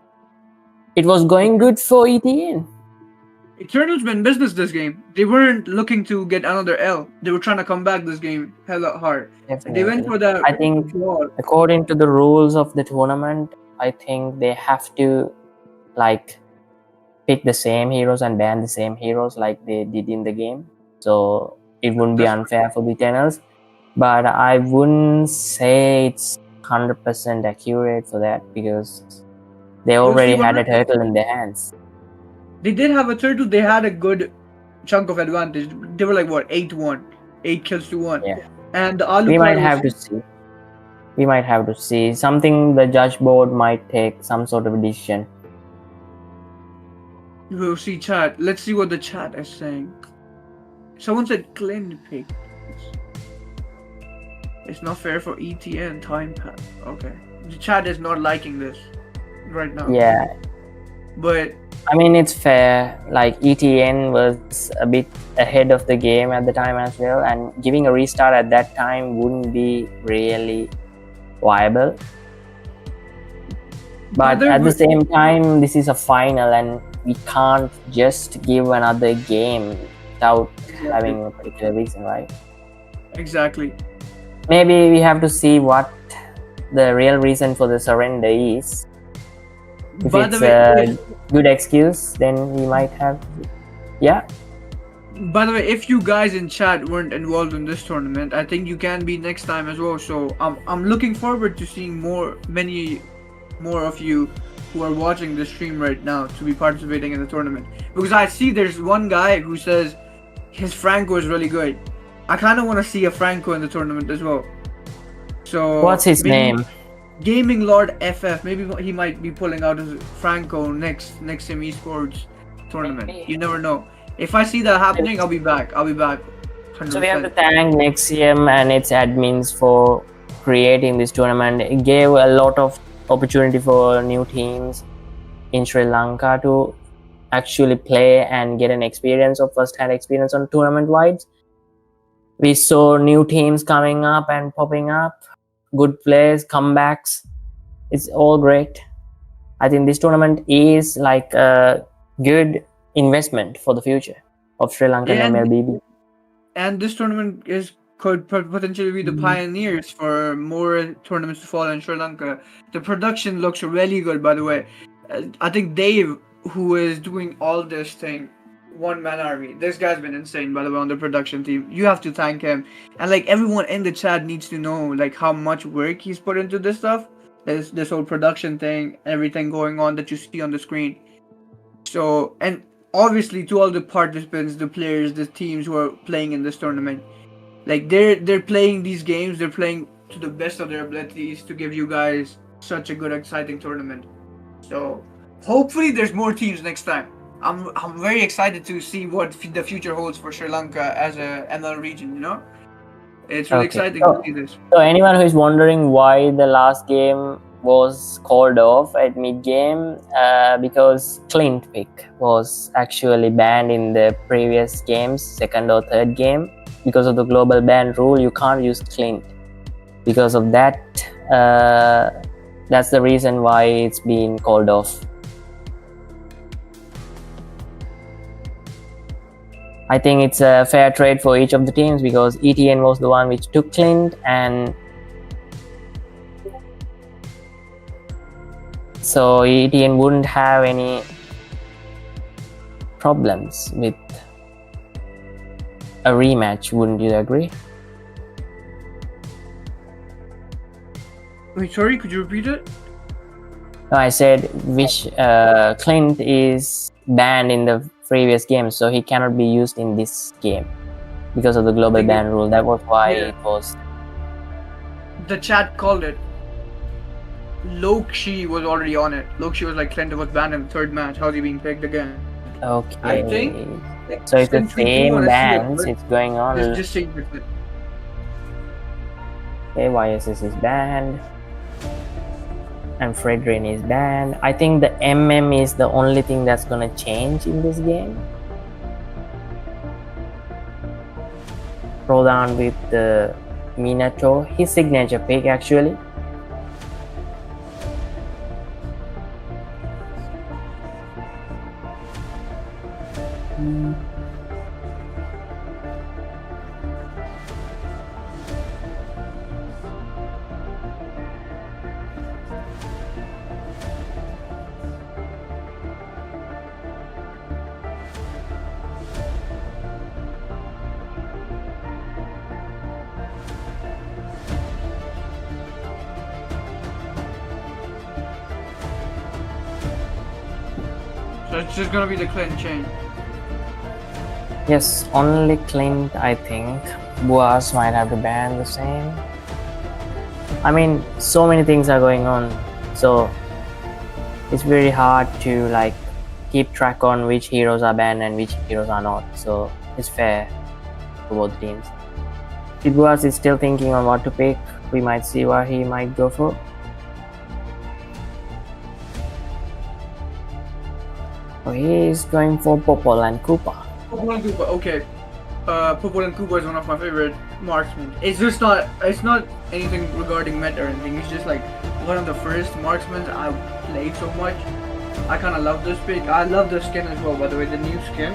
it was going good for ETN. Eternal's been business this game. They weren't looking to get another L. They were trying to come back this game hella hard. Definitely. They went for that. I think according to the rules of the tournament, I think they have to like pick the same heroes and ban the same heroes like they did in the game. So it wouldn't be unfair for the Eternals. But I wouldn't say it's 100% accurate for that because they already had a turtle in their hands. They did have a turtle. They had a good chunk of advantage. They were like what 8-1, 8 kills to 1. Yeah. And the Alucard We might have to see. We might have to see something. The judge board might take some sort of a decision. We'll see chat. Let's see what the chat is saying. Someone said Clint pick. It's not fair for ETN time pass. Okay. The chat is not liking this right now. Yeah. But I mean, it's fair. Like ETN was a bit ahead of the game at the time as well, and giving a restart at that time wouldn't be really viable. But at the same time, this is a final, and we can't just give another game without having a particular reason, right? Exactly. Maybe we have to see what the real reason for the surrender is. If By it's the way, a good excuse, then we might have. Yeah. By the way, if you guys in chat weren't involved in this tournament, I think you can be next time as well. So I'm looking forward to seeing many more of you who are watching the stream right now to be participating in the tournament. Because I see there's one guy who says his Franco is really good. I kind of want to see a Franco in the tournament as well. So what's his name? Gaming Lord FF. Maybe he might be pulling out his Franco Nexium Esports tournament. Maybe. You never know. If I see that happening, I'll be back. 100%. So we have to thank Nexium and its admins for creating this tournament. It gave a lot of opportunity for new teams in Sri Lanka to actually play and get an experience of first-hand experience on tournament vibes. We saw new teams coming up and popping up, good players, comebacks. It's all great. I think this tournament is like a good investment for the future of Sri Lankan MLBB. And this tournament could potentially be the pioneers for more tournaments to follow in Sri Lanka. The production looks really good, by the way. I think Dave, who is doing all this thing, one-man army. This guy's been insane, by the way, on the production team. You have to thank him. And like everyone in the chat needs to know like how much work he's put into this stuff. This whole production thing, everything going on that you see on the screen. So, and obviously to all the participants, the players, the teams who are playing in this tournament, like they're playing these games, they're playing to the best of their abilities to give you guys such a good, exciting tournament. So hopefully there's more teams next time. I'm very excited to see what the future holds for Sri Lanka as a ML region, you know? It's really exciting to see this. So anyone who is wondering why the last game was called off at mid-game, because Clint pick was actually banned in the previous games, second or third game. Because of the global ban rule, you can't use Clint. Because of that, that's the reason why it's been called off. I think it's a fair trade for each of the teams because ETN was the one which took Clint, and so ETN wouldn't have any problems with a rematch. Wouldn't you agree? Wait, sorry, could you repeat it? No, I said which Clint is banned in the previous game, so he cannot be used in this game because of the global ban rule. That was why it was. The chat called it. Lokshi was already on it. Lokshi was like, Clint was banned in the third match. How's he being picked again? Okay. I think. So if the same bans, it's going on. Just saying with it. Okay, YSS is banned. And Fredrin is banned. I think the MM is the only thing that's gonna change in this game. Rodan with the Minato, his signature pick actually. So it's just gonna be the Clint chain. Yes, only Clint, I think. Boas might have to ban the same. I mean, so many things are going on, so it's very hard to like keep track on which heroes are banned and which heroes are not. So it's fair for both teams. If Boas is still thinking on what to pick, we might see what he might go for. Oh, he is going for Popol and Koopa. Popol and Koopa, okay. Popol and Koopa is one of my favorite marksmen. It's not anything regarding meta or anything. It's just like one of the first marksmen I played so much. I kind of love this pick. I love the skin as well, by the way, the new skin.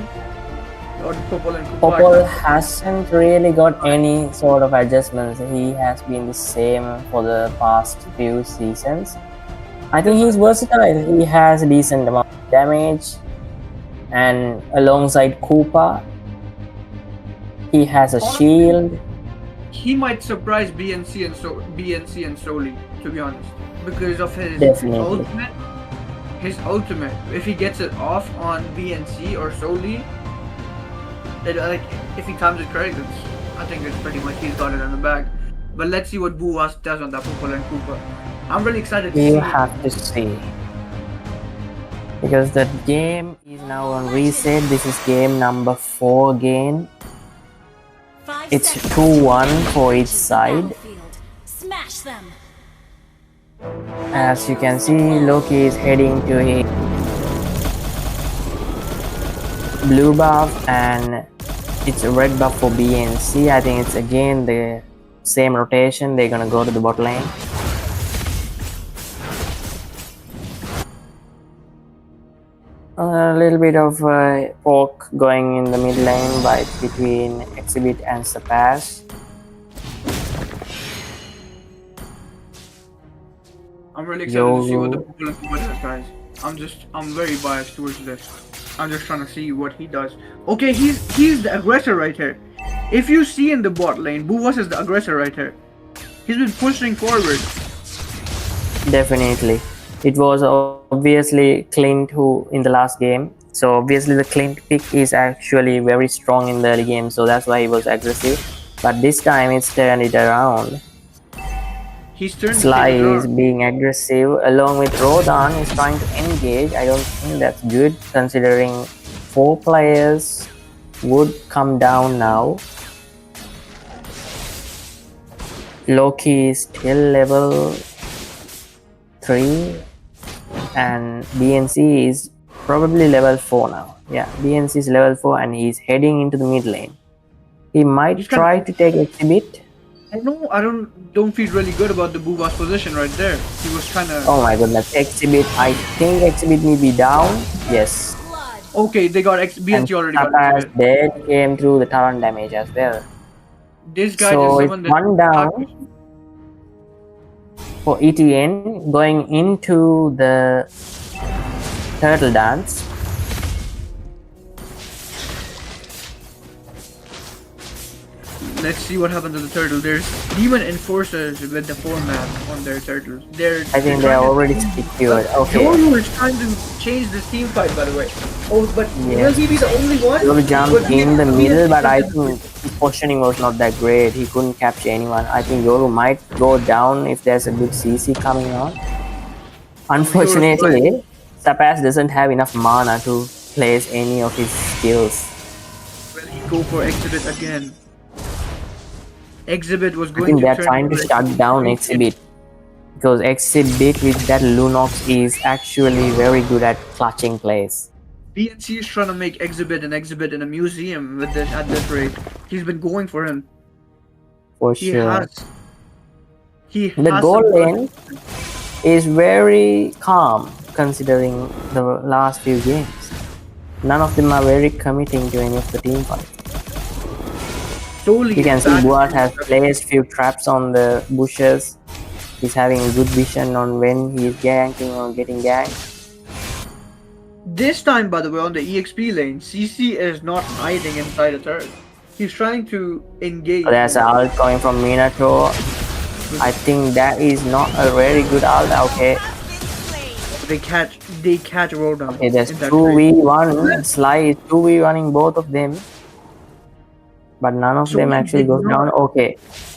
Or the Popol and Koopa. Popol hasn't really got any sort of adjustments. He has been the same for the past few seasons. I think he's versatile. He has a decent amount of damage, and alongside Koopa, he has a shield. He might surprise BNC and Soli, to be honest, because of his ultimate. His ultimate, if he gets it off on BNC or Soli, like if he times it correct, I think it's pretty much he's got it in the bag. But let's see what Buwas does on that Popol and Koopa. I'm really excited to see. You have to see. Because the game is now on reset. This is game number 4 game. It's 2-1 for each side. Smash them. As you can see, Loki is heading to his blue buff and it's a red buff for BNC. I think it's again the same rotation. They're gonna go to the bot lane. A little bit of poke going in the mid lane between Exhibit and Surpass. I'm really excited to see what the Popol and Koopa does, guys. I'm very biased towards this. I'm just trying to see what he does. Okay, he's the aggressor right here. If you see in the bot lane, Buwas is the aggressor right here. He's been pushing forward. Definitely. It was obviously Clint who in the last game. So obviously the Clint pick is actually very strong in the early game. So that's why he was aggressive. But this time it's turned it around. Sly is being aggressive along with Rodan is trying to engage. I don't think that's good considering 4 players would come down now. Loki is still level 3 and BNC is probably level 4 now. Yeah, BNC is level 4 and he's heading into the mid lane. He might try to take Exhibit. I know, I don't feel really good about the Buwas position right there. He was trying to... Oh my goodness, Exhibit. I think Exhibit may be down. Yes. Okay, they got And BNC already got Tapas Exhibit. dead came through the Talon damage as well. This guy So just it's summoned one down for ETN going into the turtle dance. Let's see what happened to the turtle. There's Demon Enforcers with the 4-man on their turtles. I think they're already secured. Okay. Yoru is trying to change this team fight, by the way. Oh, but Yeah. will he be the only one? Yoru jumped But in the he- middle, but I think his positioning was not that great. He couldn't capture anyone. I think Yoru might go down if there's a good CC coming on. Unfortunately, Sapas doesn't have enough mana to place any of his skills. Will he go for Exhibit again? Exhibit was I going think to they're turn trying to into shut down Exhibit, because Exhibit with that Lunox is actually very good at clutching plays. BNC is trying to make Exhibit an exhibit in a museum with this at this rate. He's been going for him. For He sure. has. He The has goal some- lane is very calm considering the last few games. None of them are very committing to any of the team fights. Solely You can see bad- Buat has placed few traps on the bushes. He's having good vision on when he's ganking or getting ganked. This time, by the way, on the EXP lane, CC is not hiding inside a turret. He's trying to engage. So there's an ult coming from Minato. I think that is not a very good ult. Okay, They catch Rodan. okay, there's in that 2v1. Sly is 2v1ing both of them. But none of So them he actually did goes not- down. Okay,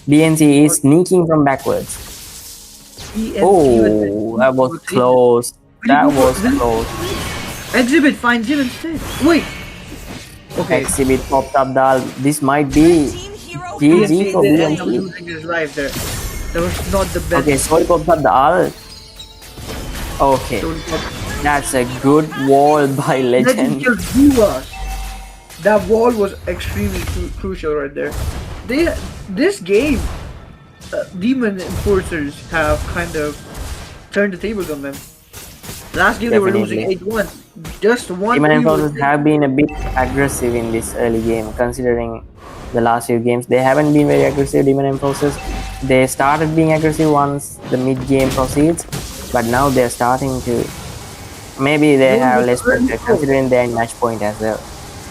BNC is sneaking from backwards. ENC Oh, that was close. That was close. Exhibit finds him instead. Wait. Okay. Exhibit popped up the ult. This might be GG for did end up BNC. losing his life there. That was not the best. Okay, Soul popped up the ult. Okay, So, that's a good wall by Legend Legend. killed Buas. That wall was extremely crucial right there. This game, Demon Enforcers have kind of turned the tables on them. Last game they were losing Definitely. 8-1. Just one. Demon team Enforcers was- have been a bit aggressive in this early game, considering the last few games. They haven't been very aggressive, Demon Enforcers. They started being aggressive once the mid-game proceeds, but now they're starting to... Maybe they No, have but less pressure, early- considering they're in match point as well.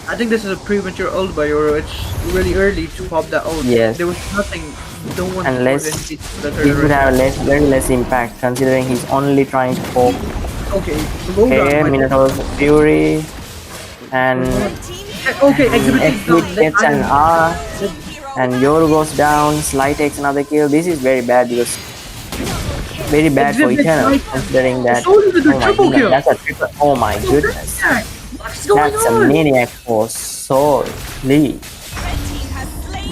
I think this is a premature ult by Euro. It's really early to pop that ult. Yes. There was nothing. No one. Unless the He would have very less impact, considering he's only trying to poke. Okay. Rodan Okay, might- Minato's Fury, and Okay, Exhibit takes down. Exhibit gets an R, and Yoru goes down. Sly takes another kill. This is very bad because very bad for Exhibit Eternal, Sly- considering that. So did the Oh my triple goodness, kill. that's a triple. Oh my goodness, What's going that's a on? maniac for Soul Lee.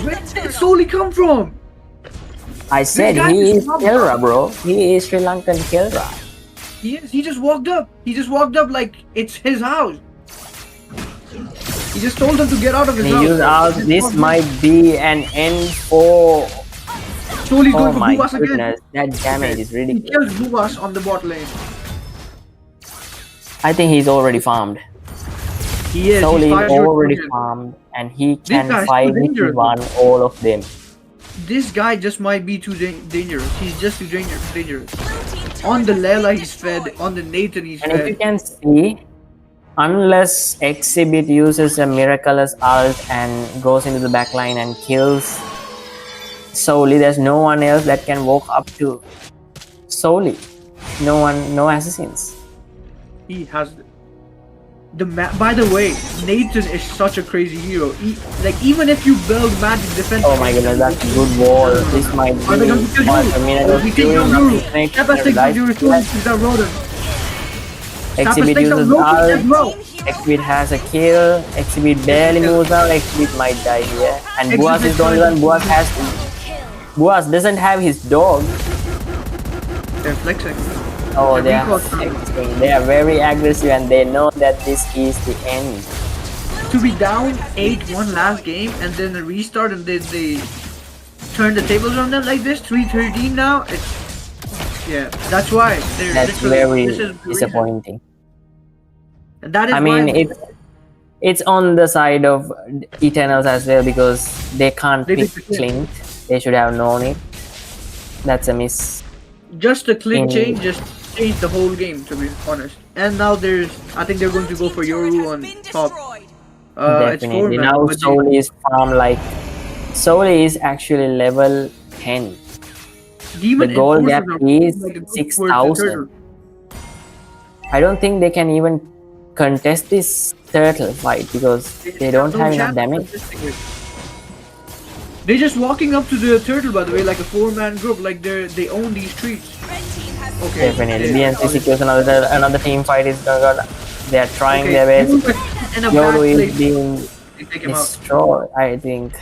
Where did it solely come from? I said guy he is is not Kelra, bad. bro. He is Sri Lankan Kelra. He just walked up. He just walked up like it's his house. He just told them to get out of his He house. used out. This might be an end for. Solely Oh going for my Bubas again. goodness, that damage is He ridiculous. kills Bubas on the bot lane. I think he's already farmed. He is. Soul He's is 5-0 already champion. farmed, and he can guy's fight too dangerous. one all of them. This guy just might be too dangerous. He's just too dangerous. On the Lela he's fed. On the Nathan he's And if you fed. can see, unless Exhibit uses a miraculous ult and goes into the backline and kills Solely, there's no one else that can walk up to Solely. No one, no assassins. He has the by the way, Nathan is such a crazy hero. Like even if you build magic defense. Oh my goodness, that's a good wall. This might be Are they going to kill one you? for Minato We take Fury, down nothing Yuru. to make Tapas takes right? down Yuru. Solely takes down Rodan. Exhibit takes down uses Loki as well. ult. Exhibit has a kill. Exhibit barely moves out. Exhibit might die here. And Buas is the only one. Buas doesn't have his dog. They're flexing. Oh, they are recall time. flexing. They are very aggressive and they know that this is the end. To be down 8-1 last game and then a restart and then they turn the tables on them like this, 3-13 now. Yeah, that's why. That's very this is the reason. disappointing. And that is I mean, why It's on the side of Eternals as well because they can't They pick picked the Clint. They should have known it. That's a miss. Just a click In- change just changed the whole game, to be honest. And now I think they're going to go for Yoru on top. It's Definitely. 4-man. Now but they- Soul is farm like Soul is actually level 10. Demon The goal Enforcers gap are is like a good 6,000. towards the turtle. I don't think they can even contest this turtle fight because they don't no have enough chance of damage. contesting it. They're just walking up to the turtle, by the way, like a 4-man group, like they own these streets. Okay. Definitely. they- BNC secures another team fight is gonna go. They are trying okay, their best. Yoru is in a bad Yoru is place. being They take him out. destroyed, I think.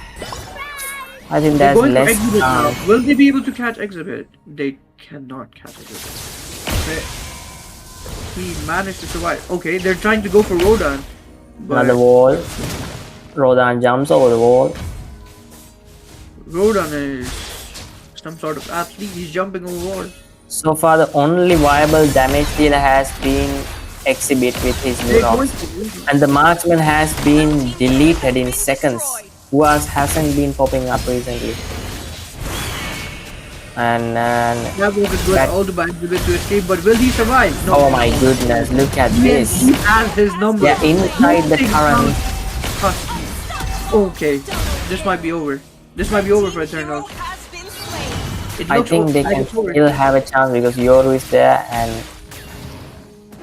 I think They're there's going for less Exhibit now. chance. Will they be able to catch Exhibit? They cannot catch Exhibit. Okay. He managed to survive. Okay, they're trying to go for Rodan. But Another wall. Rodan jumps over the wall. Rodan is some sort of athlete. He's jumping over walls. So far, the only viable damage dealer has been Exhibit with his new They're going knocks. for And the marksman has been deleted in seconds. Who else hasn't been popping up recently? And That was a good That- auto by Exhibit to escape, but will he survive? No. oh my goodness, look at He this. has his number. They're inside the current. Okay, this might be over. This might be over for Eternals. It I looks think they like can it's over. still have a chance because Yoru is there and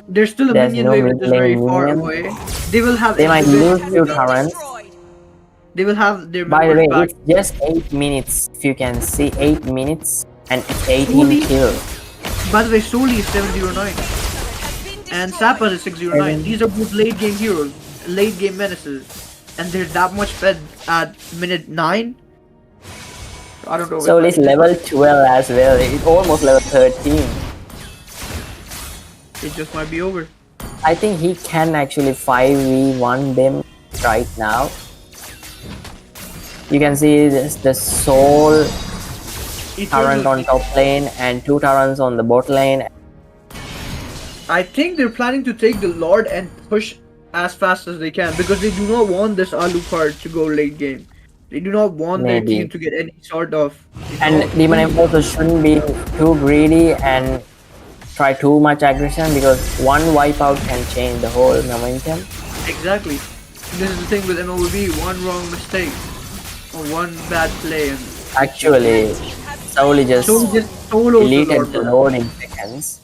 There's still a There's minion no wave which is very mid-lane far minion. away. They will have they might Exhibit lose and few Rodan. turrets. They will have their By the way, members back. it's just 8 minutes. If you can see 8 minutes and it's 18 Only- kills. By the way, Soli is 709 and Sapper is 609. These are both late game heroes, late game menaces, and they're that much fed at minute 9. I don't know. So it's level 12 as well. It's almost level 13. It just might be over. I think he can actually 5v1 them right now. You can see this, the soul turret on top lane and 2 turrets on the bot lane. I think they're planning to take the Lord and push as fast as they can because they do not want this Alucard to go late game. They do not want their Maybe. team to get any sort of. And Demon Enforcers shouldn't be too greedy and try too much aggression because one wipeout can change the whole momentum. Exactly. This is the thing with MLB. One wrong mistake or one bad play and Actually, Soul just solo deleted the load in seconds.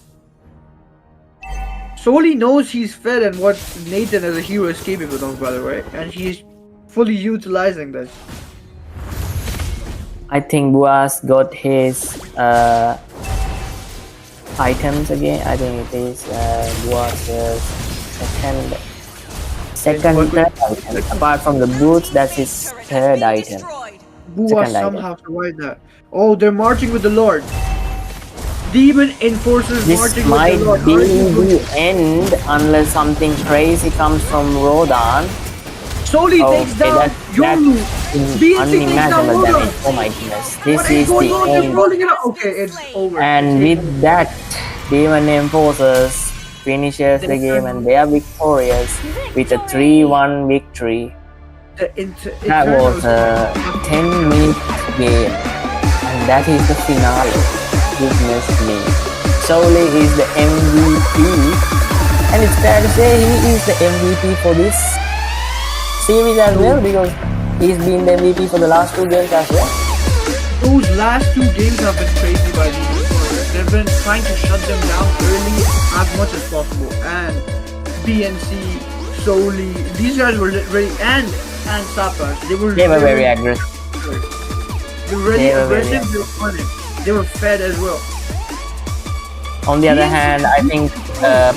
Soli knows he's fed and what Nathan as a hero is capable of, by the way, and he's fully utilizing this. I think Boaz got his items again. I think it is Boaz's second third item. Apart from the boots, that's his third item. Bua Second item. somehow survived that. Oh, they're marching with the Lord. Demon Enforcers This marching might with the Lord. be Aren't you good? the end unless something crazy comes from Rodan. Soli takes down that's Yoru. BNC takes down unimaginable Rodan. damage. Oh my goodness. This What is is going the on? They're end. rolling it out. Okay, it's over. And with that, Demon Enforcers finishes the game and they are victorious with a 3-1 victory. That was a 10-minute game and that is the finale. Goodness me. Soli is the MVP and it's fair to say he is the MVP for this series as well because he's been the MVP for the last 2 games as well. Those last 2 games have been crazy by the Enforcers. They've been trying to shut them down early as much as possible. And BNC, Soli, these guys were ready, and Sapa. They were Very aggressive. They were really They were very aggressive. They were funny. They were fed as well. On the other hand, I think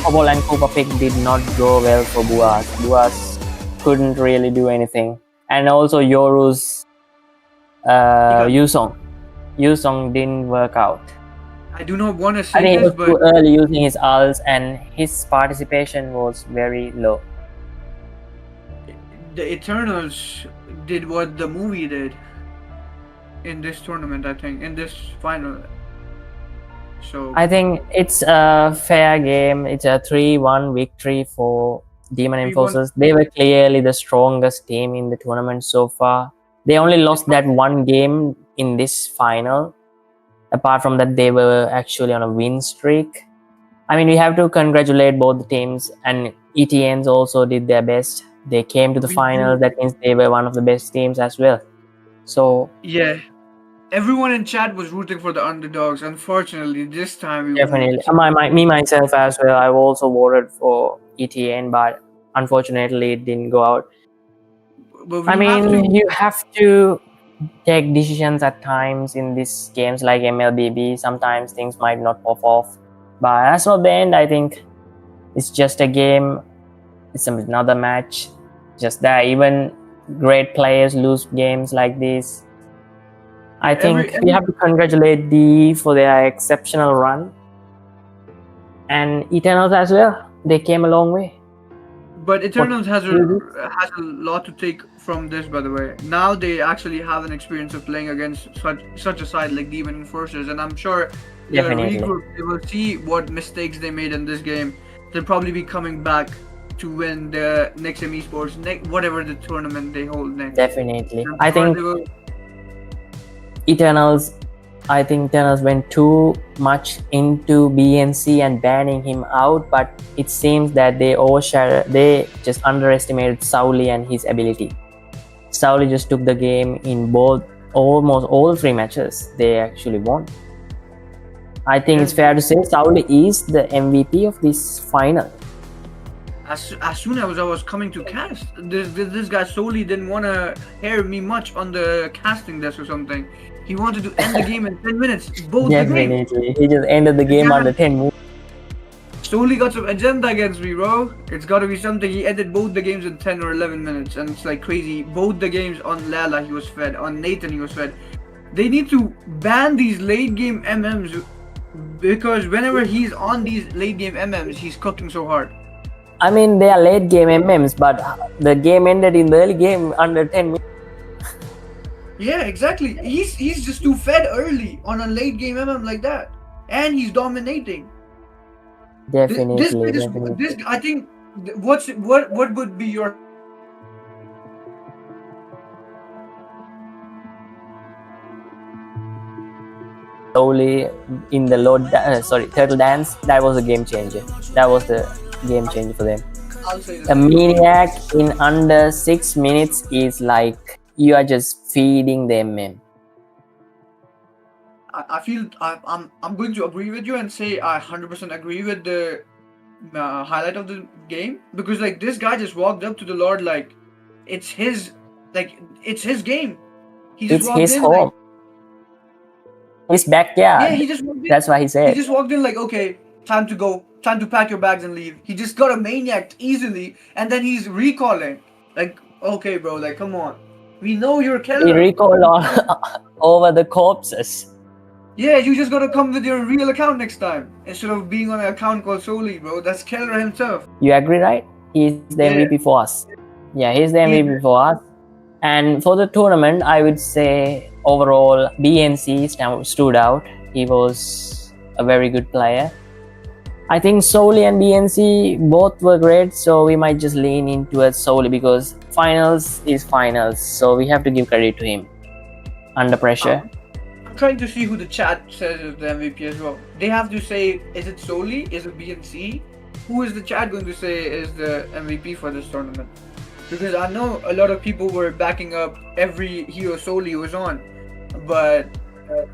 Popol and Koopa Pick did not go well for Boaz. Boaz couldn't really do anything. And also Yoru's Yusong. Yusong didn't work out. I do not want to I say think he this, was too but early using his ults and his participation was very low. the Eternals did what the movie did in this tournament, I think, in this final. So I think it's a fair game. It's a 3-1 victory for Demon We won. Enforcers, they were clearly the strongest team in the tournament so far. They only lost that one game in this final. Apart from that, they were actually on a win streak. I mean, we have to congratulate both the teams, and ETNs also did their best. They came to the We final. do. That means they were one of the best teams as well. So Yeah. Everyone in chat was rooting for the underdogs. Unfortunately, this time we definitely, won't. me myself as well. I've also voted for ETN, but unfortunately, it didn't go out. But I we have mean, to. you have to take decisions at times in these games like MLBB. Sometimes things might not pop off, but as of the end, I think it's just a game. It's another match. Just that even great players lose games like this. I think we have to congratulate D for their exceptional run, and Eternals as well. They came a long way. But Eternals has do you a lot to take from this, by the way. Now they actually have an experience of playing against such a side like Demon Enforcers, and I'm sure they'll Definitely. regroup. They will see what mistakes they made in this game. They'll probably be coming back to win the Nexium Esports, whatever the tournament they hold next. Definitely. I'm I sure think they will. Eternals went too much into BNC and banning him out, but it seems that they just underestimated Sauli and his ability. Sauli just took the game in almost all 3 matches. They actually won. I think it's fair to say Sauli is the MVP of this final. As soon as I was coming to cast, this guy solely didn't want to hear me much on the casting desk or something. He wanted to end the game in 10 minutes. Both Definitely. the games. He just ended the game under 10 minutes. Solely got some agenda against me, bro. It's gotta be something. He ended both the games in 10 or 11 minutes, and it's like crazy. Both the games on Lala he was fed, on Nathan he was fed. They need to ban these late game MMs because whenever he's on these late game MMs, he's cooking so hard. I mean, they are late game MMs, but the game ended in the early game under 10 minutes. Yeah, exactly. He's just too fed early on a late game MM like that, and he's dominating. Definitely. This I think. What would be your Slowly in the turtle dance, that was a game changer. That was the game changer for them. A maniac in under 6 minutes is like you are just feeding them in. I feel I'm going to agree with you and say I 100% agree with the highlight of the game, because like this guy just walked up to the Lord like it's his game. He just It's walked his in home. His backyard. Yeah, he just walked in. That's why he said. He just walked in like, okay, time to go, time to pack your bags and leave. He just got a maniac easily, and then he's recalling. Like, okay, bro, like, come on. We know you're a killer. He recalled over the corpses. Yeah, you just gotta come with your real account next time instead of being on an account called Soli, bro. That's Keller himself. You agree, right? He's the MVP for us. Yeah, he's the MVP for us. And for the tournament, I would say overall BNC stood out. He was a very good player. I think Soli and BNC both were great, so we might just lean into it Soli because finals is finals, so we have to give credit to him under pressure. I'm trying to see who the chat says is the MVP as well. They have to say, is it Soli? Is it BNC? Who is the chat going to say is the MVP for this tournament? Because I know a lot of people were backing up every hero Soli was on, but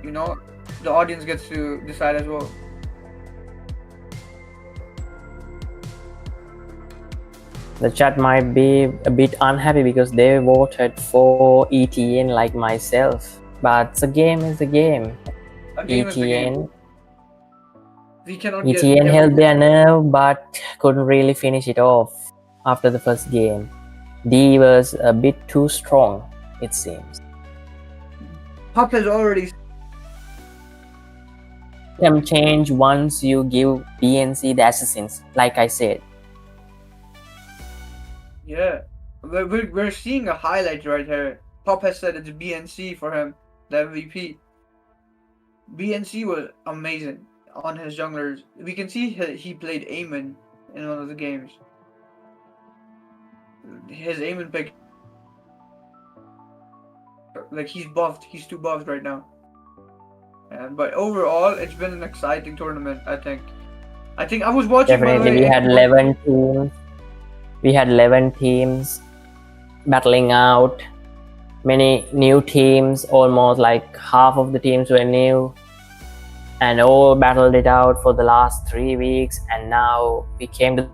you know, the audience gets to decide as well. The chat might be a bit unhappy because they voted for ETN like myself. But the game is the game. ETN held their nerve but couldn't really finish it off after the first game. D was a bit too strong, it seems. Pop has already can change once you give BNC the assassins, like I said. Yeah, we're seeing a highlight right here. Pop has said it's BNC for him, the MVP. BNC was amazing on his junglers. We can see he played Eamon in one of the games. his aim and pick, like he's buffed. He's too buffed right now. But overall, it's been an exciting tournament. I think I was watching. Definitely, we had 11 teams. We had 11 teams battling out. Many new teams, almost like half of the teams were new, and all battled it out for the last 3 weeks. And now we came to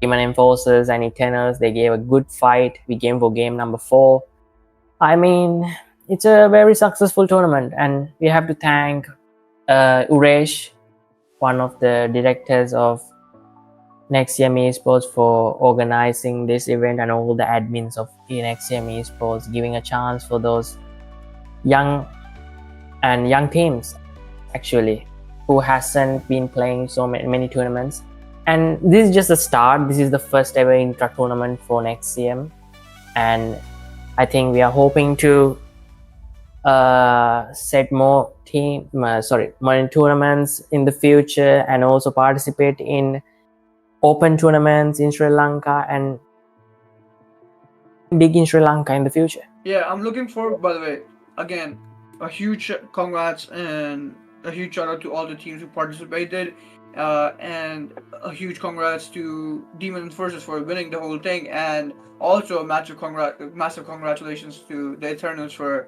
Demon Enforcers and Eternals. They gave a good fight. We came for game number 4. I mean, it's a very successful tournament, and we have to thank Uresh, one of the directors of Nexium Esports, for organizing this event, and all the admins of Nexium Esports, giving a chance for those young teams actually who hasn't been playing so many tournaments. And this is just the start. This is the first ever intra tournament for Nexium, and I think we are hoping to set more tournaments in the future, and also participate in open tournaments in Sri Lanka and big in Sri Lanka in the future. Yeah, I'm looking forward. By the way, again, a huge congrats and a huge shout out to all the teams who participated, and a huge congrats to Demon Enforcers for winning the whole thing, and also a massive congratulations to the Eternals for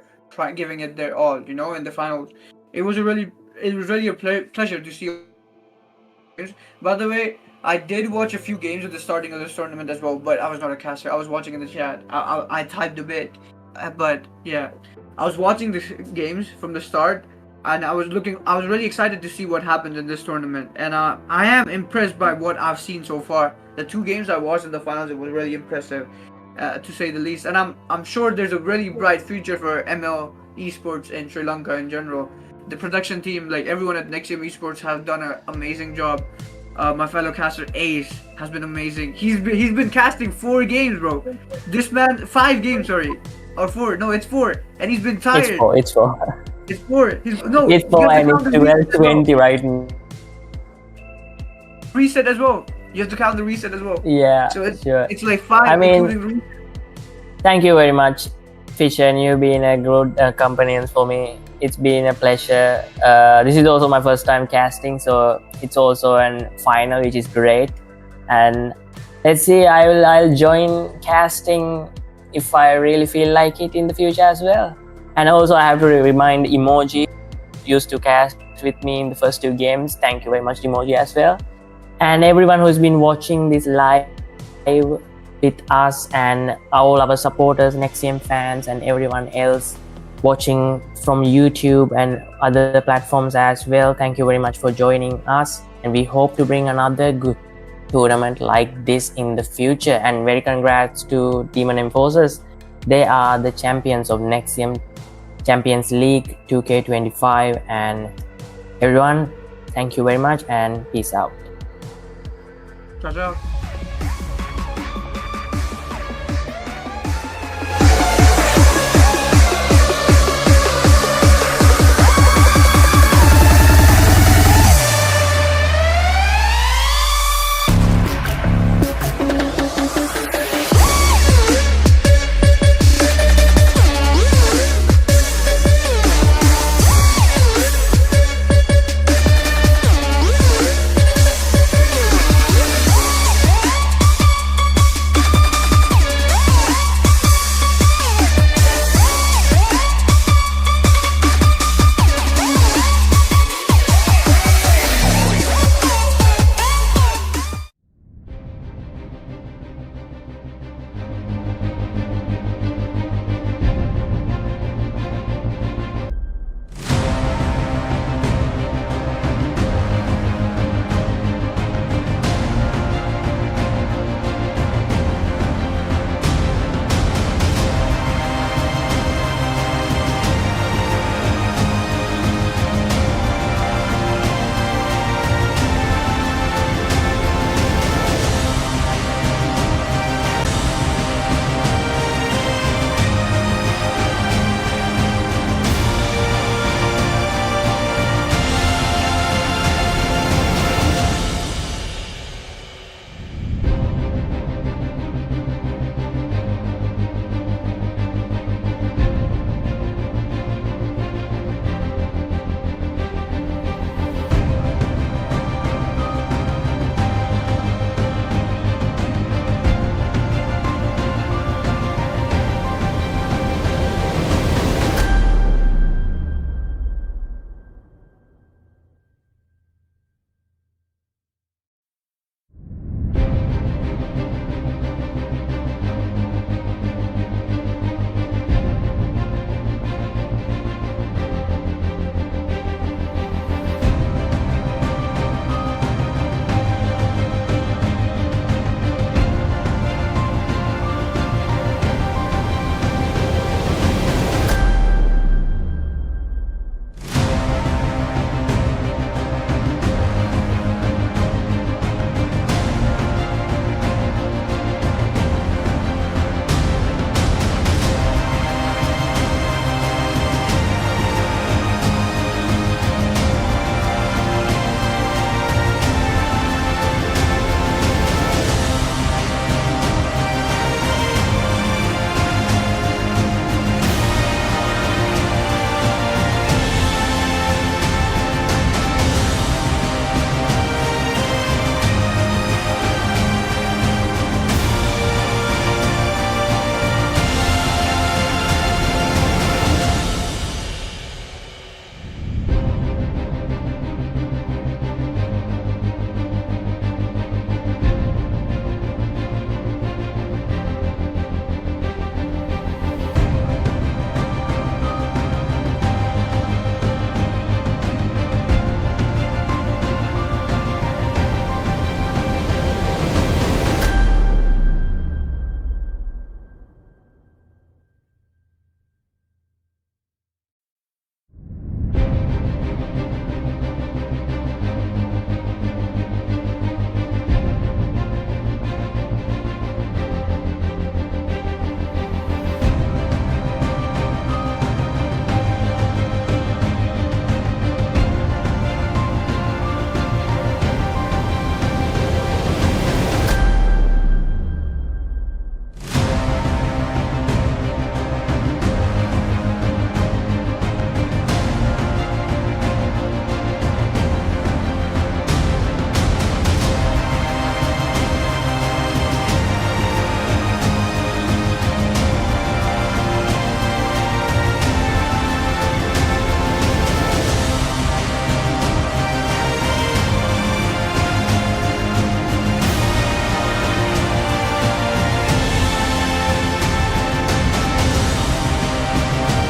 giving it their all. You know, in the finals, it was really a pleasure to see. By the way, I did watch a few games at the starting of this tournament as well, but I was not a caster. I was watching in the chat. I typed a bit, but yeah, I was watching the games from the start, and I was really excited to see what happens in this tournament, and I am impressed by what I've seen so far. The 2 games I watched in the finals, it was really impressive, to say the least. And I'm sure there's a really bright future for ML Esports in Sri Lanka in general. The production team, like everyone at Nexium Esports, have done an amazing job. My fellow caster Ace has been amazing. He's been casting 4 games, bro. This man, 5 games, sorry, or 4. No, it's 4, and he's been tired. It's 4. It's 4. It's 4, and it's 12:20 right now. Reset as well. You have to count the reset as well. Yeah, so it's like 5. I mean, including the reset. Thank you very much, Fisher, and you've been a good companion for me. It's been a pleasure. This is also my first time casting, so it's also a final, which is great. And let's see, I'll join casting if I really feel like it in the future as well. And also I have to remind Emoji, used to cast with me in the first 2 games. Thank you very much, Emoji, as well. And everyone who's been watching this live with us, and all our supporters, Nexium fans, and everyone else watching from YouTube and other platforms as well. Thank you very much for joining us, and we hope to bring another good tournament like this in the future. And very congrats to Demon Enforcers. They are the champions of Nexium Champions League 2K25. And everyone, thank you very much, and peace out. Ciao, ciao.